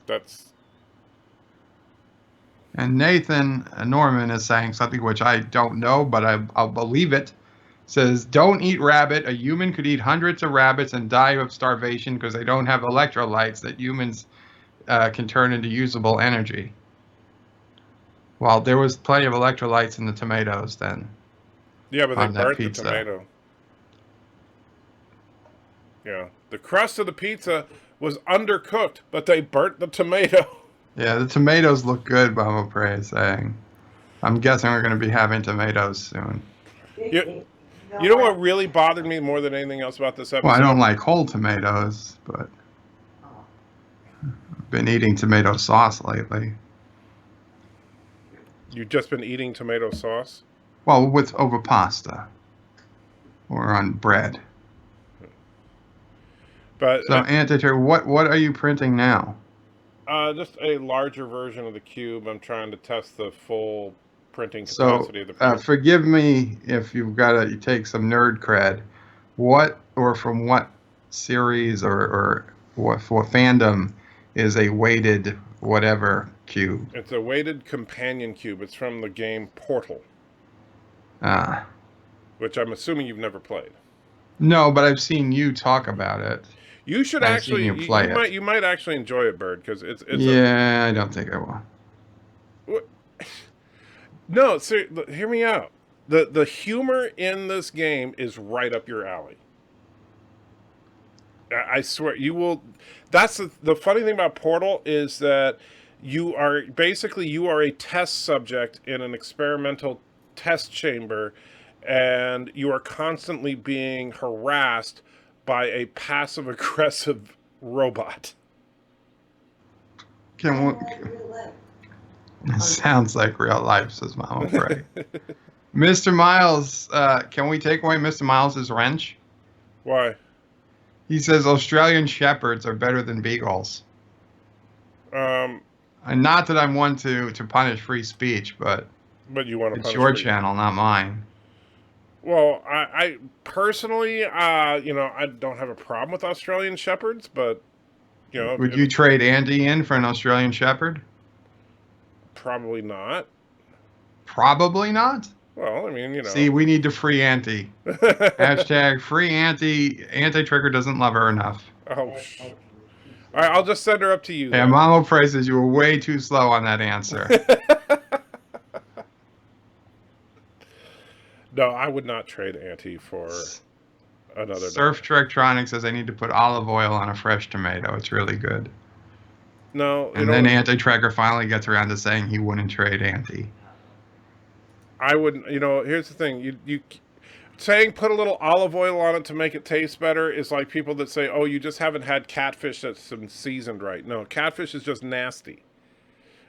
D: That's.
E: And Nathan Norman is saying something which I don't know, but I'll believe it. Says, don't eat rabbit. A human could eat hundreds of rabbits and die of starvation because they don't have electrolytes that humans can turn into usable energy. Well, there was plenty of electrolytes in the tomatoes then.
D: Yeah, but they burnt the tomato. Yeah. The crust of the pizza was undercooked, but they burnt the tomato.
E: Yeah, the tomatoes look good, Mama Prey is saying. I'm guessing we're going to be having tomatoes soon.
D: You know what really bothered me more than anything else about this episode?
E: Well, I don't like whole tomatoes, but I've been eating tomato sauce lately.
D: You've just been eating tomato sauce?
E: Well, over pasta or on bread.
D: But
E: so, Antitor, what are you printing now?
D: Just a larger version of the cube. I'm trying to test the full printing capacity of the printer.
E: Forgive me if you've got to take some nerd cred. From what series or what fandom is a weighted whatever cube?
D: It's a weighted companion cube. It's from the game Portal. Which I'm assuming you've never played.
E: No, but I've seen you talk about it.
D: You should actually. You might actually enjoy it, Bird, because it's.
E: I don't think I will.
D: No, hear me out. The humor in this game is right up your alley. I swear you will. That's the funny thing about Portal is that you are a test subject in an experimental test chamber, and you are constantly being harassed by a passive-aggressive robot.
E: It sounds like real life, says Mama Prey. Mr. Miles, can we take away Mr. Miles's wrench?
D: Why?
E: He says Australian Shepherds are better than Beagles. And not that I'm one to punish free speech, but
D: you want to.
E: It's your channel, not mine.
D: Well, I personally, I don't have a problem with Australian Shepherds, but
E: would you trade Andy in for an Australian Shepherd?
D: Probably not.
E: Probably not?
D: Well, I mean,
E: See, we need to free Auntie. Hashtag free Auntie. Anti-Trigger doesn't love her enough.
D: Oh, all right, I'll just send her up to you.
E: Yeah, Mama Prey says you were way too slow on that answer.
D: No, I would not trade Auntie for another.
E: Surf Trektronic says I need to put olive oil on a fresh tomato. It's really good.
D: No,
E: And then Anti-Tracker finally gets around to saying he wouldn't trade Anti.
D: I wouldn't. Here's the thing: you saying put a little olive oil on it to make it taste better is like people that say, "Oh, you just haven't had catfish that's been seasoned right." No, catfish is just nasty.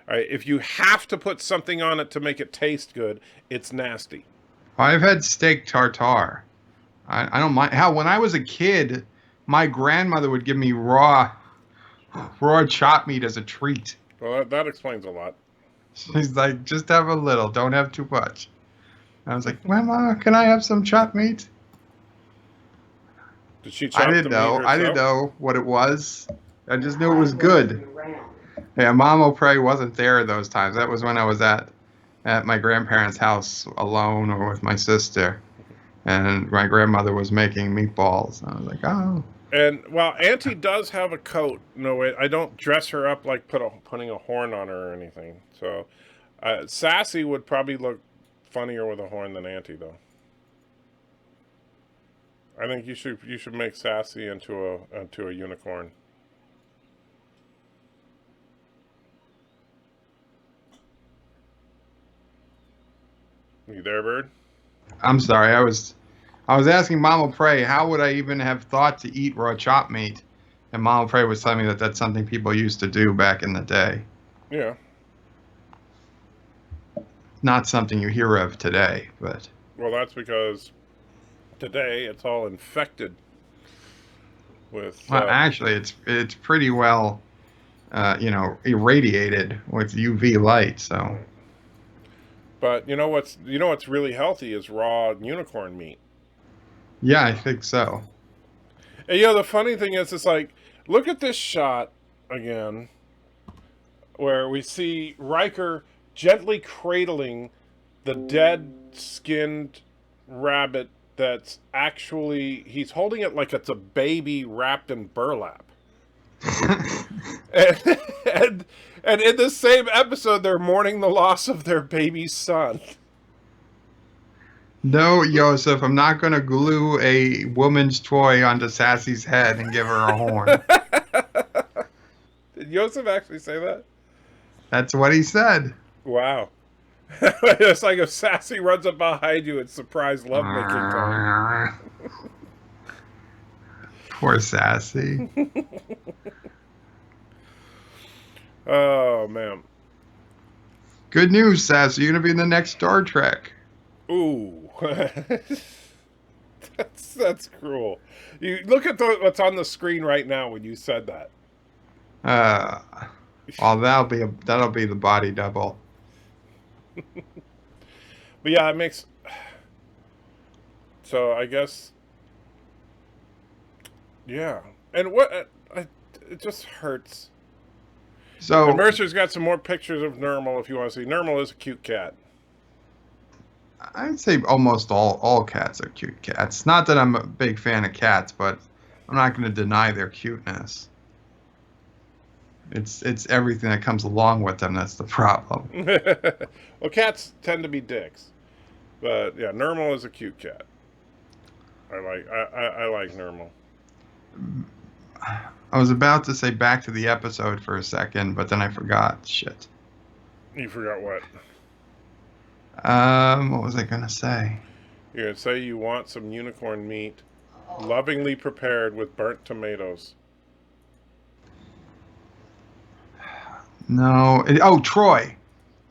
D: All right, if you have to put something on it to make it taste good, it's nasty.
E: I've had steak tartare. I don't mind. Hell, when I was a kid, my grandmother would give me raw chopped meat as a treat.
D: Well, that explains a lot.
E: She's like, just have a little, don't have too much. I was like, Grandma, can I have some chopped meat?
D: Did she chop
E: I didn't know what it was. I just knew it was good. Yeah, Mama Prey wasn't there those times. That was when I was at my grandparents' house alone or with my sister. And my grandmother was making meatballs. I was like, oh.
D: And while Auntie does have a coat, no, I don't dress her up like putting a horn on her or anything. So, Sassy would probably look funnier with a horn than Auntie, though. I think you should make Sassy into a unicorn. You there, Bird?
E: I'm sorry. I was asking Mama Prey, how would I even have thought to eat raw chopped meat? And Mama Prey was telling me that that's something people used to do back in the day.
D: Yeah.
E: Not something you hear of today, but...
D: Well, that's because today it's all infected with...
E: Well, actually, it's pretty well, irradiated with UV light, so...
D: But you know what's really healthy is raw unicorn meat.
E: Yeah, I think so.
D: And the funny thing is, it's like, look at this shot again, where we see Riker gently cradling the dead skinned rabbit that's actually, he's holding it like it's a baby wrapped in burlap. and in the same episode, they're mourning the loss of their baby son.
E: No, Yosef, I'm not going to glue a woman's toy onto Sassy's head and give her a horn.
D: Did Yosef actually say that?
E: That's what he said.
D: Wow. It's like if Sassy runs up behind you, it's surprise lovemaking time.
E: Poor Sassy.
D: Oh, man.
E: Good news, Sassy. You're going to be in the next Star Trek.
D: Ooh. That's cruel. You look at what's on the screen right now when you said that.
E: Well, that'll be the body double.
D: But yeah, it makes... So I guess... Yeah. And what... it just hurts.
E: So...
D: And Mercer's got some more pictures of Nermal if you want to see. Nermal is a cute cat.
E: I'd say almost all cats are cute cats. Not that I'm a big fan of cats, but I'm not going to deny their cuteness. It's everything that comes along with them that's the problem.
D: Well, cats tend to be dicks, but yeah, Nermal is a cute cat. I like Nermal.
E: I was about to say back to the episode for a second, but then I forgot. Shit.
D: You forgot what?
E: What was I gonna say?
D: You're gonna say you want some unicorn meat, lovingly prepared with burnt tomatoes.
E: No. Troy.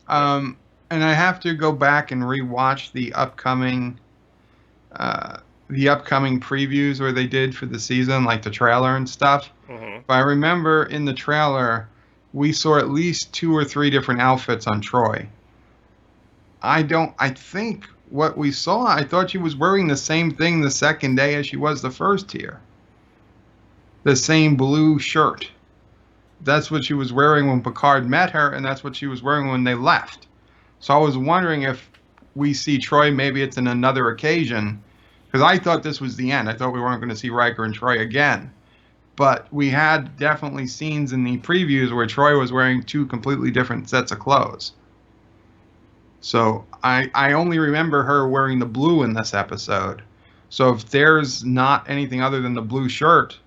E: And I have to go back and rewatch the upcoming previews where they did for the season, like the trailer and stuff.
D: Mm-hmm.
E: But I remember in the trailer, we saw at least 2 or 3 different outfits on Troy. I think what we saw, I thought she was wearing the same thing the second day as she was the first year. The same blue shirt. That's what she was wearing when Picard met her, and that's what she was wearing when they left. So I was wondering if we see Troy, maybe it's in another occasion, because I thought this was the end. I thought we weren't going to see Riker and Troy again. But we had definitely scenes in the previews where Troy was wearing 2 completely different sets of clothes. So I only remember her wearing the blue in this episode. So if there's not anything other than the blue shirt,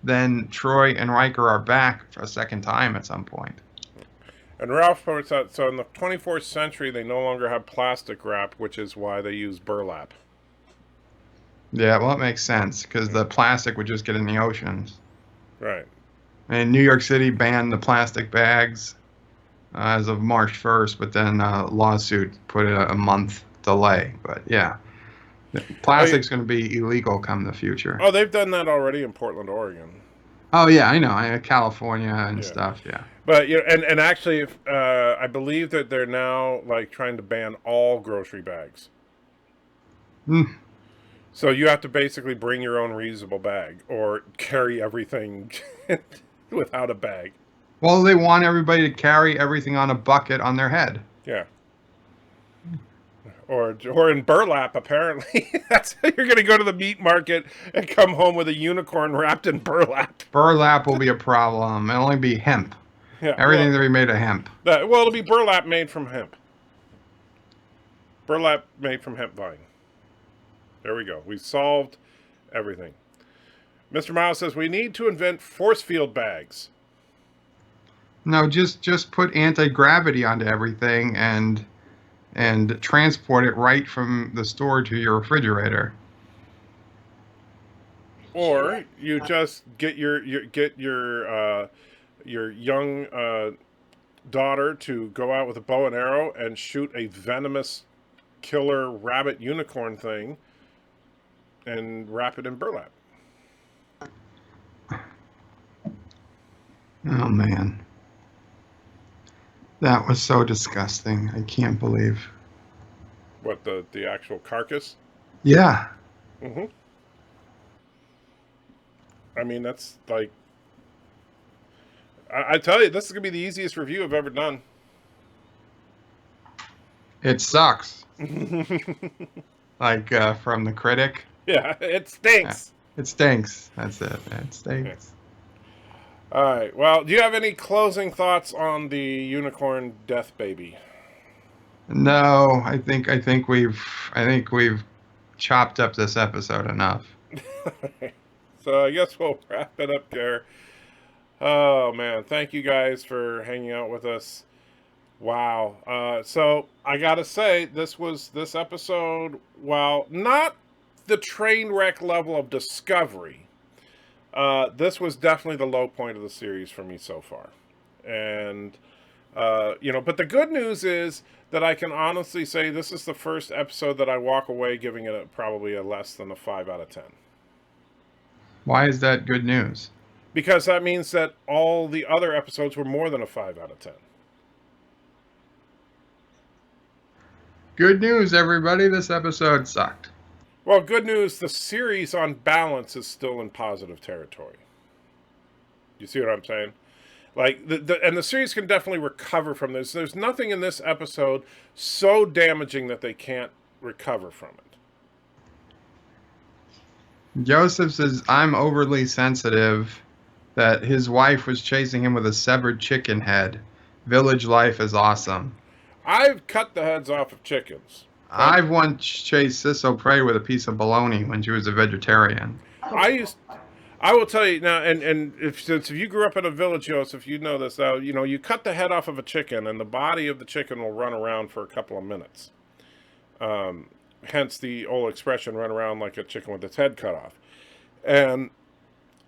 E: then Troy and Riker are back for a second time at some point.
D: And Ralph points out, so in the 24th century, they no longer have plastic wrap, which is why they use burlap.
E: Yeah, well, it makes sense because the plastic would just get in the oceans.
D: Right.
E: And New York City banned the plastic bags as of March 1st, but then a lawsuit put a month delay. But yeah, plastic's going to be illegal come the future.
D: Oh, they've done that already in Portland, Oregon.
E: Oh yeah, I know. California and stuff. Yeah.
D: But and actually, if, I believe that they're now like trying to ban all grocery bags. So you have to basically bring your own reusable bag or carry everything without a bag.
E: Well, they want everybody to carry everything on a bucket on their head.
D: Yeah. Or in burlap, apparently. That's how you're going to go to the meat market and come home with a unicorn wrapped in burlap.
E: Burlap will be a problem. It'll only be hemp.
D: Yeah,
E: Everything will be made of hemp.
D: Well, it'll be burlap made from hemp. Burlap made from hemp vine. There we go. We solved everything. Mr. Miles says we need to invent force field bags.
E: No, just put anti-gravity onto everything and transport it right from the store to your refrigerator.
D: Or you just get your young daughter to go out with a bow and arrow and shoot a venomous killer rabbit unicorn thing and wrap it in burlap.
E: Oh man. That was so disgusting. I can't believe.
D: What, the actual carcass?
E: Yeah.
D: Mm-hmm. I mean, that's like... I tell you, this is going to be the easiest review I've ever done.
E: It sucks. Like from the critic.
D: Yeah, it stinks.
E: Yeah, it stinks. That's it. It stinks.
D: Okay. All right. Well, do you have any closing thoughts on the unicorn death baby?
E: No, I think we've chopped up this episode enough.
D: So I guess we'll wrap it up there. Oh man, thank you guys for hanging out with us. Wow. So I gotta say, this episode, while not the train wreck level of Discovery, this was definitely the low point of the series for me so far. And but the good news is that I can honestly say this is the first episode that I walk away giving it probably a less than a 5 out of 10.
E: Why is that good news?
D: Because that means that all the other episodes were more than a 5 out of 10.
E: Good news, everybody. This episode sucked.
D: Well, good news, the series on balance is still in positive territory. You see what I'm saying? Like, and the series can definitely recover from this. There's nothing in this episode so damaging that they can't recover from it.
E: Joseph says, I'm overly sensitive that his wife was chasing him with a severed chicken head. Village life is awesome.
D: I've cut the heads off of chickens.
E: I've once chased Cisso Prey with a piece of bologna when she was a vegetarian.
D: I will tell you now, and since you grew up in a village, Joseph, you know this. Now, you cut the head off of a chicken, and the body of the chicken will run around for a couple of minutes. Hence the old expression, run around like a chicken with its head cut off. And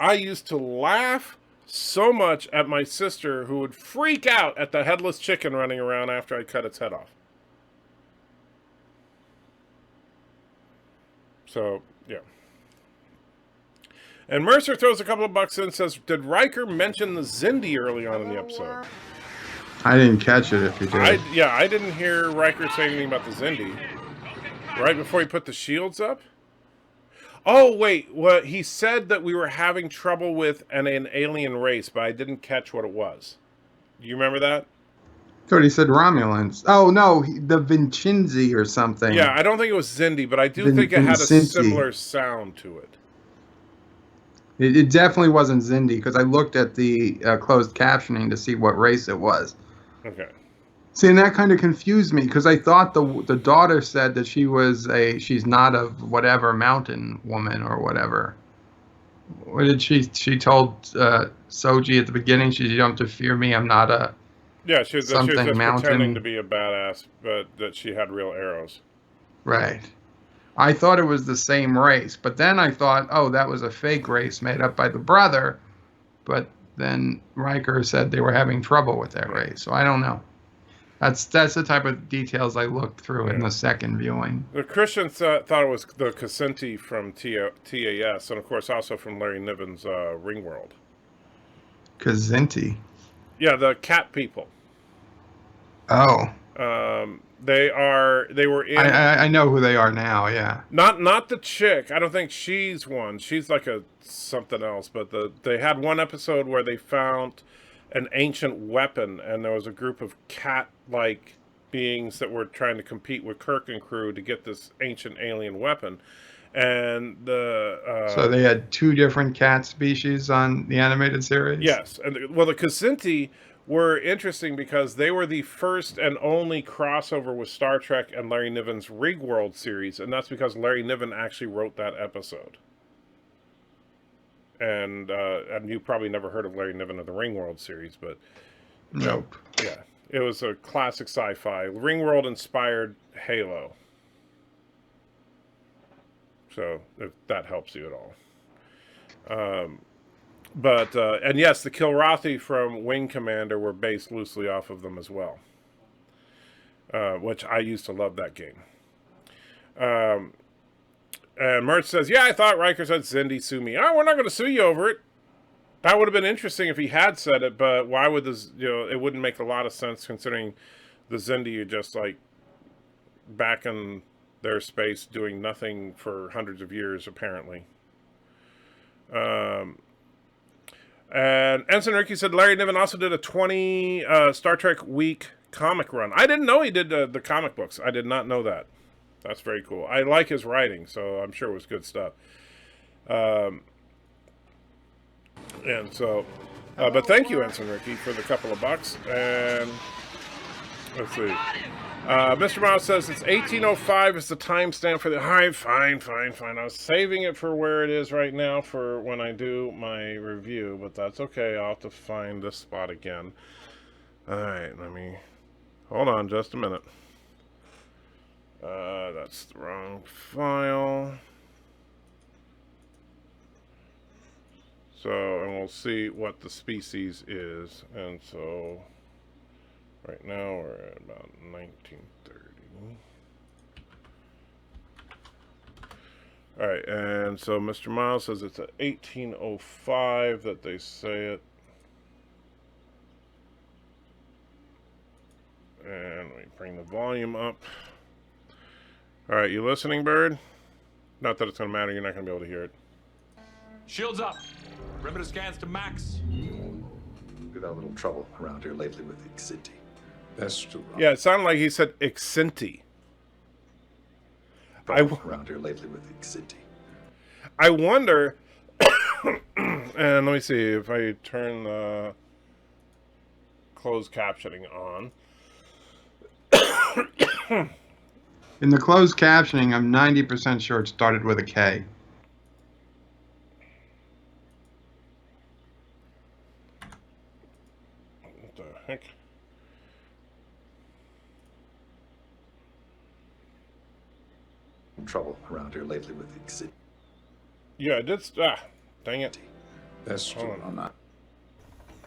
D: I used to laugh so much at my sister who would freak out at the headless chicken running around after I cut its head off. So, yeah. And Mercer throws a couple of bucks in and says, did Riker mention the Xindi early on in the episode?
E: I didn't catch it if you did.
D: I didn't hear Riker say anything about the Xindi. Right before he put the shields up? Oh, wait. Well, he said that we were having trouble with an alien race, but I didn't catch what it was. Do you remember that?
E: I thought he said Romulans. Oh, no, the Vincenzi or something.
D: Yeah, I don't think it was Xindi, but I do think it had a similar sound to it.
E: It definitely wasn't Xindi, because I looked at the closed captioning to see what race it was.
D: Okay.
E: See, and that kind of confused me, because I thought the daughter said that she's not a whatever mountain woman or whatever. What did she told Soji at the beginning? You don't have to fear me. I'm not a
D: Yeah, she was just
E: something
D: pretending
E: mountain.
D: to be a badass, but that she had real arrows.
E: Right. I thought it was the same race, but then I thought, oh, that was a fake race made up by the brother. But then Riker said they were having trouble with that race, so I don't know. That's the type of details I looked through in the second viewing.
D: The Christians thought it was the Casinti from TAS, and of course also from Larry Niven's Ringworld.
E: Kazinti.
D: Yeah, the cat people.
E: Oh.
D: They were in.
E: I know who they are now. Yeah.
D: Not the chick. I don't think she's one. She's like a something else. But they had one episode where they found an ancient weapon, and there was a group of cat-like beings that were trying to compete with Kirk and crew to get this ancient alien weapon. And
E: so they had two different cat species on the animated series.
D: Yes, and the Casinti were interesting because they were the first and only crossover with Star Trek and Larry Niven's Ringworld series, and that's because Larry Niven actually wrote that episode. And you probably never heard of Larry Niven of the Ringworld series, but
E: nope.
D: Yeah, it was a classic sci-fi. Ringworld inspired Halo, so if that helps you at all. And yes, the Kilrathi from Wing Commander were based loosely off of them as well, which I used to love that game. And Mert says, yeah, I thought Riker said, Cindy, sue me. Oh, we're not going to sue you over it. That would have been interesting if he had said it, but why would this, it wouldn't make a lot of sense considering the Zindi are just like back in their space doing nothing for hundreds of years, apparently. And Ensign Ricky said Larry Niven also did a 20 Star Trek week comic run. I didn't know he did the comic books. I did not know that. That's very cool. I like his writing, so I'm sure it was good stuff. And so, but thank you, Ensign Ricky, for the couple of bucks. And let's see. Mr. Mouse says it's 18:05 is the timestamp for the. Hi, fine. I was saving it for where it is right now for when I do my review, but that's okay. I'll have to find this spot again. All right, let me hold on just a minute. That's the wrong file. So, and we'll see what the species is. And so, right now we're at about 1930. Alright, and so Mr. Miles says it's at 18:05 that they say it. And we bring the volume up. Alright, you listening, Bird? Not that it's going to matter, you're not going to be able to hear it.
I: Shields up. Perimeter scans to max.
J: We've had a little trouble around here lately with the Xinti.
I: That's true.
D: Yeah, it sounded like he said Xinti.
J: Around here lately with the Xinti.
D: I wonder, and let me see if I turn the closed captioning on.
E: In the closed captioning, I'm 90% sure it started with a K.
D: What the heck?
J: Trouble around here lately with the Xinti.
D: Yeah, it did. Dang it.
I: That's true.
J: I'm not.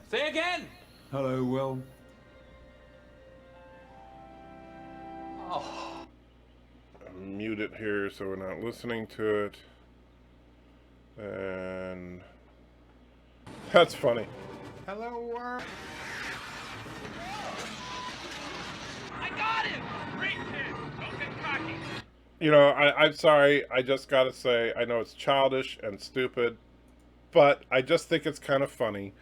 I: Say again.
K: Hello, Will.
I: Oh.
D: Mute it here so we're not listening to it. And that's funny.
K: Hello, world.
I: I got him. Great hit. Don't get cocky.
D: You know, I'm sorry. I just gotta say, I know it's childish and stupid, but I just think it's kind of funny.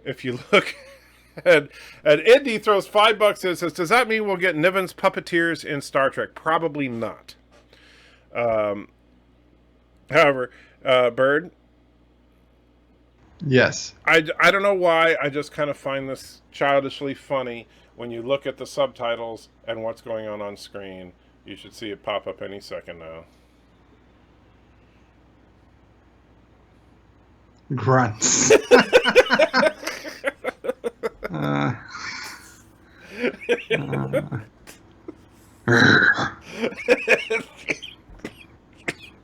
D: If you look and Indy throws $5 in and says, does that mean we'll get Niven's puppeteers in Star Trek? Probably not. However, Bird?
E: Yes.
D: I don't know why, I just kind of find this childishly funny when you look at the subtitles and what's going on screen. You should see it pop up any second now.
E: Grunts. uh,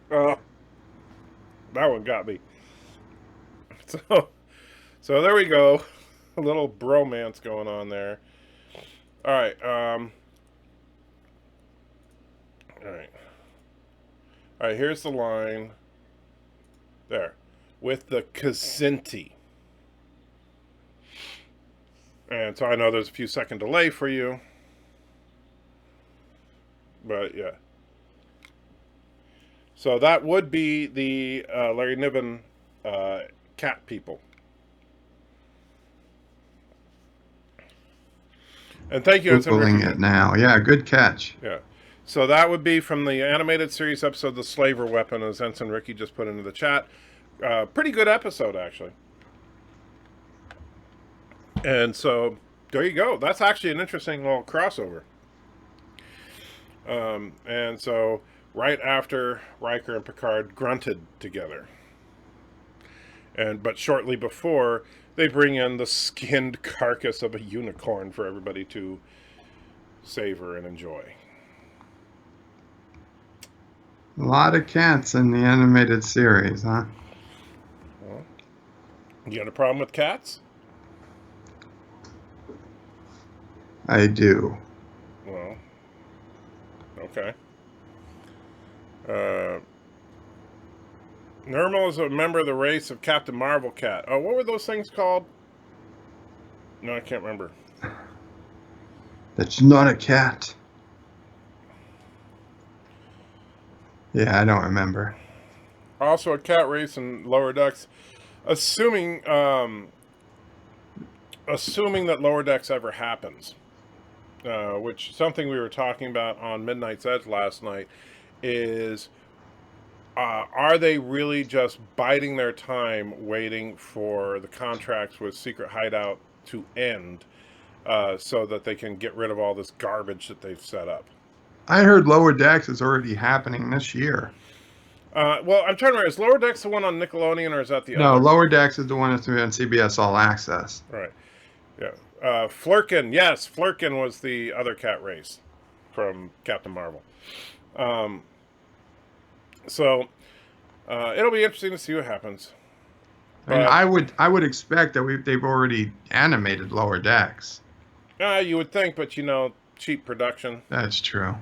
D: Oh, that one got me. So there we go. A little bromance going on there. All right. All right. All right. Here's the line. There, with the Kazinti. And so I know there's a few second delay for you, but yeah. So that would be the Larry Niven cat people. And thank you.
E: Googling it now. Yeah, good catch.
D: Yeah. So that would be from the animated series episode, The Slaver Weapon, as Ensign Ricky just put into the chat. Pretty good episode, actually. And so, there you go. That's actually an interesting little crossover. And so, right after Riker and Picard grunted together. But shortly before, they bring in the skinned carcass of a unicorn for everybody to savor and enjoy.
E: A lot of cats in the animated series, huh?
D: Well, you got a problem with cats?
E: I do.
D: Well, okay. Normal is a member of the race of Captain Marvel cat. Oh, what were those things called? No, I can't remember.
E: That's not a cat. Yeah, I don't remember.
D: Also a cat race in Lower Decks. Assuming that Lower Decks ever happens, which something we were talking about on Midnight's Edge last night, is are they really just biding their time waiting for the contracts with Secret Hideout to end so that they can get rid of all this garbage that they've set up?
E: I heard Lower Decks is already happening this year.
D: Well, I'm trying to remember. Is Lower Decks the one on Nickelodeon, or is that the other?
E: No, Lower Decks is the one that's on CBS All Access.
D: Right. Yeah. Flurkin. Yes, Flurkin was the other cat race from Captain Marvel. So it'll be interesting to see what happens.
E: And I would expect that they've already animated Lower Decks.
D: You would think, but cheap production.
E: That's true.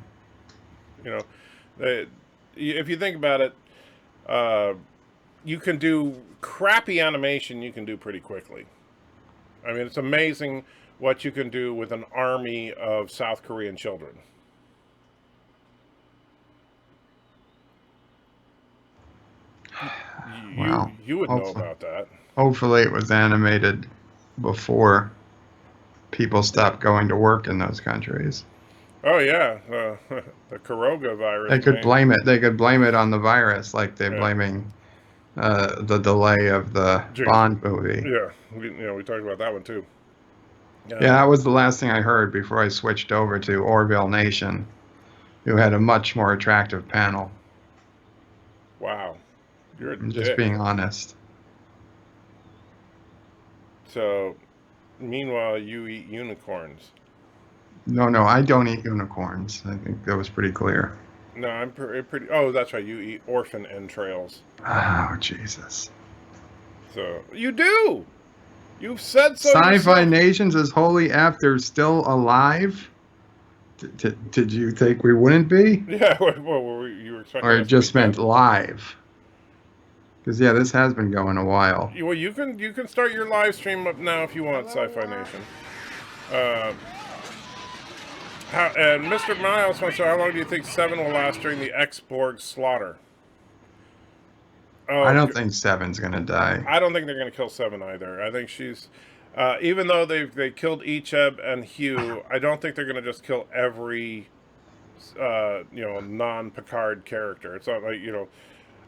D: If you think about it, you can do crappy animation. You can do pretty quickly. I mean, it's amazing what you can do with an army of South Korean children. You would know about that.
E: Hopefully it was animated before people stopped going to work in those countries.
D: Oh yeah, the coronavirus.
E: They could blame it. They could blame it on the virus, like they're blaming the delay of the Bond movie.
D: Yeah, we talked about that one too.
E: Yeah, that was the last thing I heard before I switched over to Orville Nation, who had a much more attractive panel.
D: Wow,
E: I'm just being honest.
D: So, meanwhile, you eat unicorns.
E: No, I don't eat unicorns. I think that was pretty clear.
D: No, I'm pretty. Oh, that's right. You eat orphan entrails.
E: Oh, Jesus.
D: So you do. You've said so.
E: Sci-Fi Nations is holy F. They're still alive. Did you think we wouldn't be?
D: Yeah. Well, you were expecting.
E: Or it just meant live. Because this has been going a while.
D: Well, you can start your live stream up now if you want, Sci-Fi Nation. And Mr. Miles wants to know, how long do you think Seven will last during the X-Borg slaughter?
E: I don't think Seven's going to die.
D: I don't think they're going to kill Seven either. I think she's... even though they killed Icheb and Hugh, I don't think they're going to just kill every, non-Picard character. It's not like,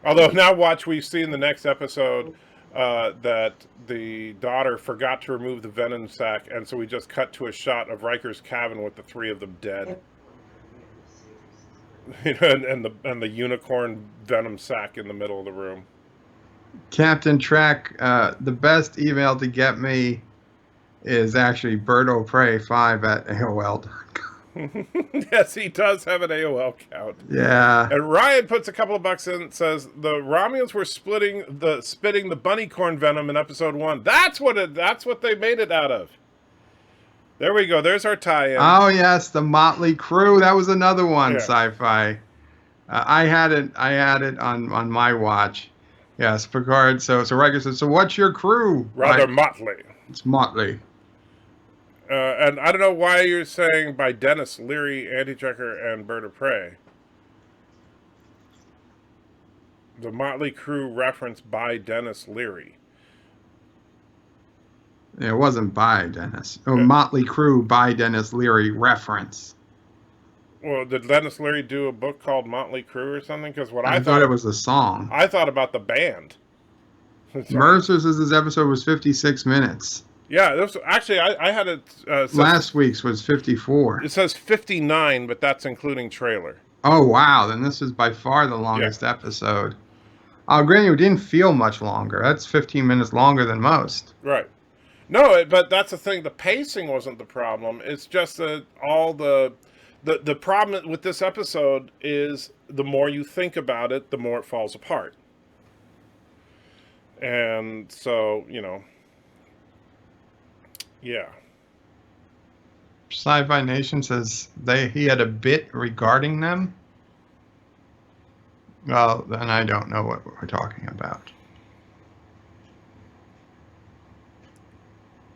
D: Although, now watch, we see in the next episode that the daughter forgot to remove the venom sac, and so we just cut to a shot of Riker's cabin with the three of them dead. And the unicorn venom sac in the middle of the room.
E: Captain Track, the best email to get me is actually birdoprey5@AOL.com.
D: Yes, he does have an AOL account.
E: Yeah.
D: And Ryan puts a couple of bucks in and says the Romulans were spitting the bunny corn venom in episode 1. That's what they made it out of. There we go. There's our tie-in.
E: Oh yes, the Motley Crew. That was another one.
D: Yeah.
E: Sci-fi. I had it on my watch. Yes, Picard. So Riker says, so what's your crew?
D: Rather motley.
E: It's motley.
D: And I don't know why you're saying by Dennis Leary, Anti-Checker, and Bird of Prey. The Motley Crew reference by Dennis Leary.
E: It wasn't by Dennis. Oh, Motley Crew by Dennis Leary reference.
D: Well, did Dennis Leary do a book called Motley Crew or something? Because
E: I thought it was a song.
D: I thought about the band.
E: Mercer says this episode was 56 minutes.
D: Yeah, this actually I had it.
E: Last week's was 54.
D: It says 59, but that's including trailer.
E: Oh wow! Then this is by far the longest episode. Granted, it didn't feel much longer. That's 15 minutes longer than most.
D: Right. No, but that's the thing. The pacing wasn't the problem. It's just that all the problem with this episode is the more you think about it, the more it falls apart. And so, yeah.
E: Sci-Fi Nation says he had a bit regarding them. Well, then I don't know what we're talking about.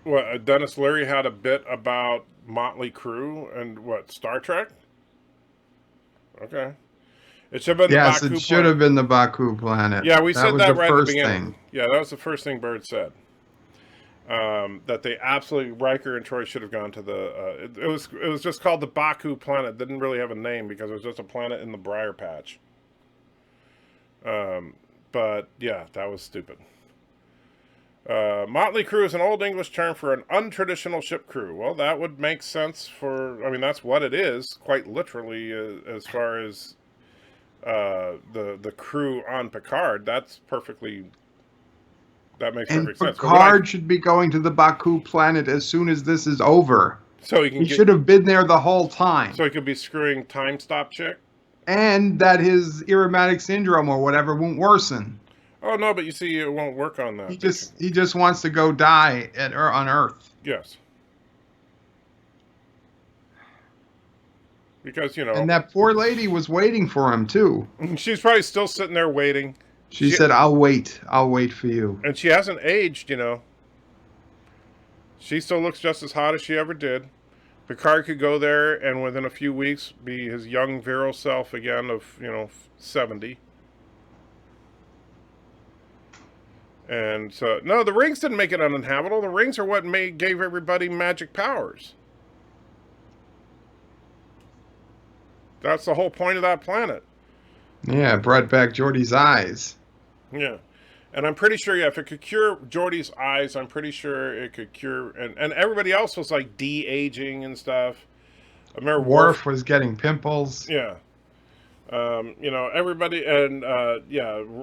D: What, Dennis Leary had a bit about Motley Crue and what, Star Trek? Okay. It should have been the Baku
E: Yes, it should have been the Baku planet.
D: Yeah, we said that right at the beginning.
E: Thing.
D: Yeah, that was the first thing Bird said. That they absolutely, Riker and Troy should have gone to the, it was just called the Baku planet. It didn't really have a name because it was just a planet in the Briar Patch. But yeah, that was stupid. Motley crew is an old English term for an untraditional ship crew. Well, that would make sense that's what it is, quite literally, as far as the crew on Picard. That makes perfect sense.
E: Picard should be going to the Baku planet as soon as this is over.
D: So
E: he should have been there the whole time.
D: So he could be screwing Time Stop Chick?
E: And that his Irrimatic syndrome or whatever won't worsen.
D: Oh no, but you see, it won't work on that.
E: He just wants to go die on Earth.
D: Yes. Because
E: And that poor lady was waiting for him too.
D: She's probably still sitting there waiting.
E: She said, "I'll wait for you."
D: And she hasn't aged, She still looks just as hot as she ever did. Picard could go there and within a few weeks be his young virile self again of 70. And so, no, the rings didn't make it uninhabitable. The rings are what gave everybody magic powers. That's the whole point of that planet.
E: Yeah, brought back Geordi's eyes.
D: Yeah. And I'm pretty sure, if it could cure Geordi's eyes, I'm pretty sure it could cure... And everybody else was, de-aging and stuff. I remember
E: Worf was getting pimples.
D: Yeah. Everybody... And,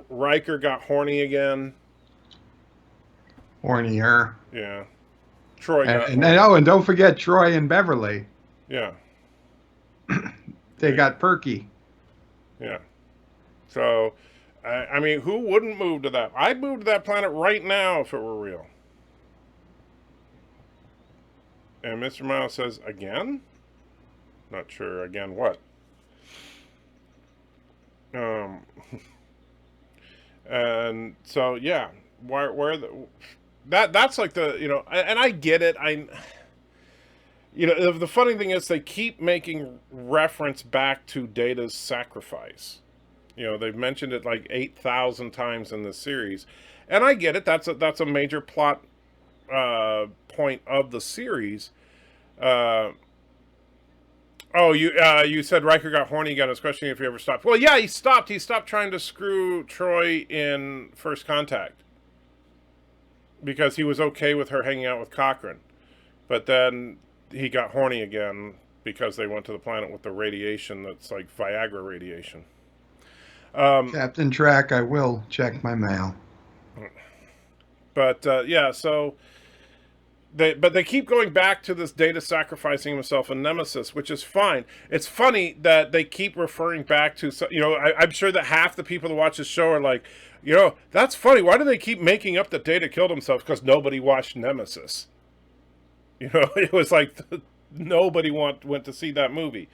D: Riker got horny again.
E: Hornier.
D: Yeah. Troy got
E: and don't forget Troy and Beverly.
D: Yeah.
E: They got perky.
D: Yeah. So, who wouldn't move to that? I'd move to that planet right now if it were real. And Mr. Miles says, again? Not sure. Again what? And so, yeah. That's like the, and I get it. The funny thing is they keep making reference back to Data's sacrifice. They've mentioned it 8,000 times in this series. And I get it. That's a major plot point of the series. You said Riker got horny again. I was questioning if he ever stopped. Well, yeah, he stopped. He stopped trying to screw Troy in First Contact. Because he was okay with her hanging out with Cochrane. But then he got horny again because they went to the planet with the radiation that's like Viagra radiation.
E: Captain Track, I will check my mail.
D: But yeah, so they keep going back to this Data sacrificing himself in Nemesis, which is fine. It's funny that they keep referring back to, I'm sure that half the people that watch this show are like, that's funny. Why do they keep making up that Data killed himself? Because nobody watched Nemesis. It was like nobody went to see that movie.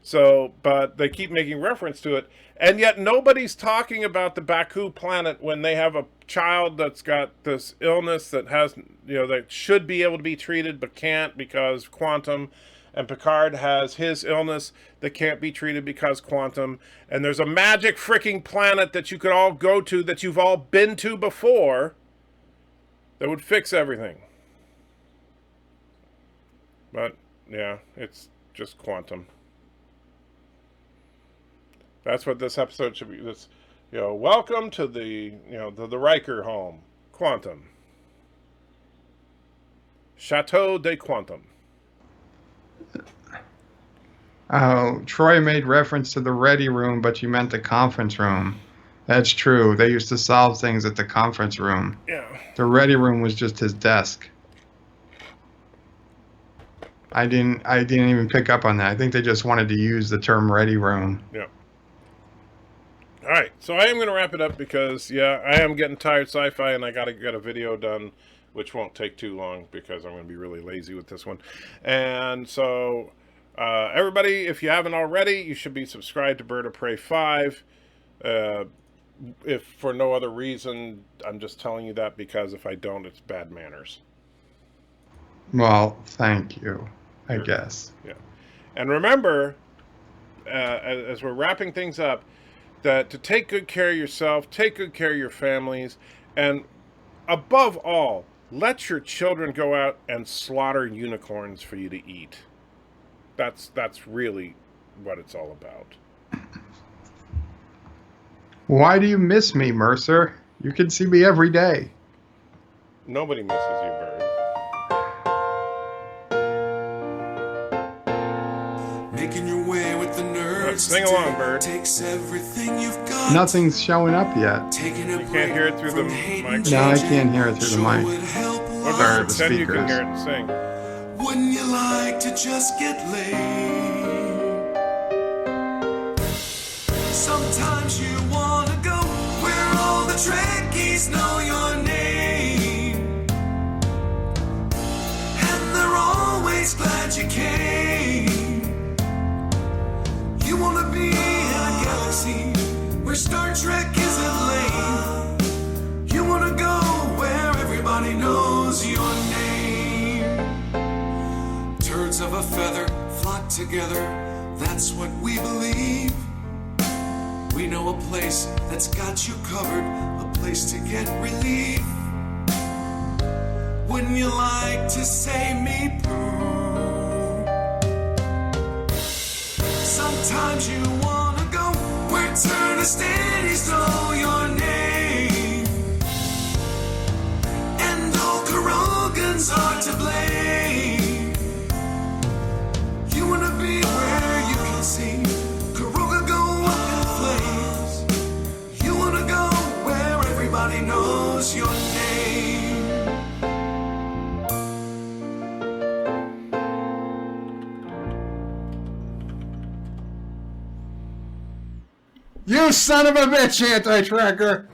D: So, but they keep making reference to it, and yet nobody's talking about the Baku planet when they have a child that's got this illness that has, that should be able to be treated but can't because quantum, and Picard has his illness that can't be treated because quantum, and there's a magic freaking planet that you could all go to that you've all been to before that would fix everything. But, yeah, it's just quantum. That's what this episode should be. This, welcome to the Riker home. Quantum. Chateau de Quantum.
E: Oh, Troy made reference to the ready room, but you meant the conference room. That's true. They used to solve things at the conference room.
D: Yeah.
E: The ready room was just his desk. I didn't even pick up on that. I think they just wanted to use the term ready room.
D: Yeah. All right, so I am going to wrap it up because, I am getting tired sci-fi, and I got to get a video done, which won't take too long because I'm going to be really lazy with this one. And so, everybody, if you haven't already, you should be subscribed to Bird of Prey 5. If for no other reason, I'm just telling you that because if I don't, it's bad manners.
E: Well, thank you, I guess.
D: Yeah. And remember, as we're wrapping things up, that to take good care of yourself, take good care of your families, and above all, let your children go out and slaughter unicorns for you to eat. That's really what it's all about.
E: Why do you miss me, Mercer? You can see me every day.
D: Nobody misses you, Bird.
K: Making your way with the nerds.
D: Sing along, Bird.
K: Takes everything you've got.
E: Nothing's showing up yet.
K: Taking
D: You can't hear it through the mic.
E: No, I can't hear it through the mic.
D: Or
E: the
D: then you can
E: speakers.
D: hear it sing.
K: Wouldn't you like to just get laid? Sometimes you wanna go where all the Trekkies know your name, and they're always glad you came. You wanna be in a galaxy where Star Trek isn't lame. You wanna go where everybody knows your name. Turds of a feather flock together, that's what we believe. We know a place that's got you covered, a place to get relief. Wouldn't you like to say me poo? Sometimes you wanna go where Turnistanies know your name, and all Kurogans are to blame. You wanna be where you can see Kuroga go up in flames. You wanna go where everybody knows your name.
E: You son of a bitch, anti-tracker!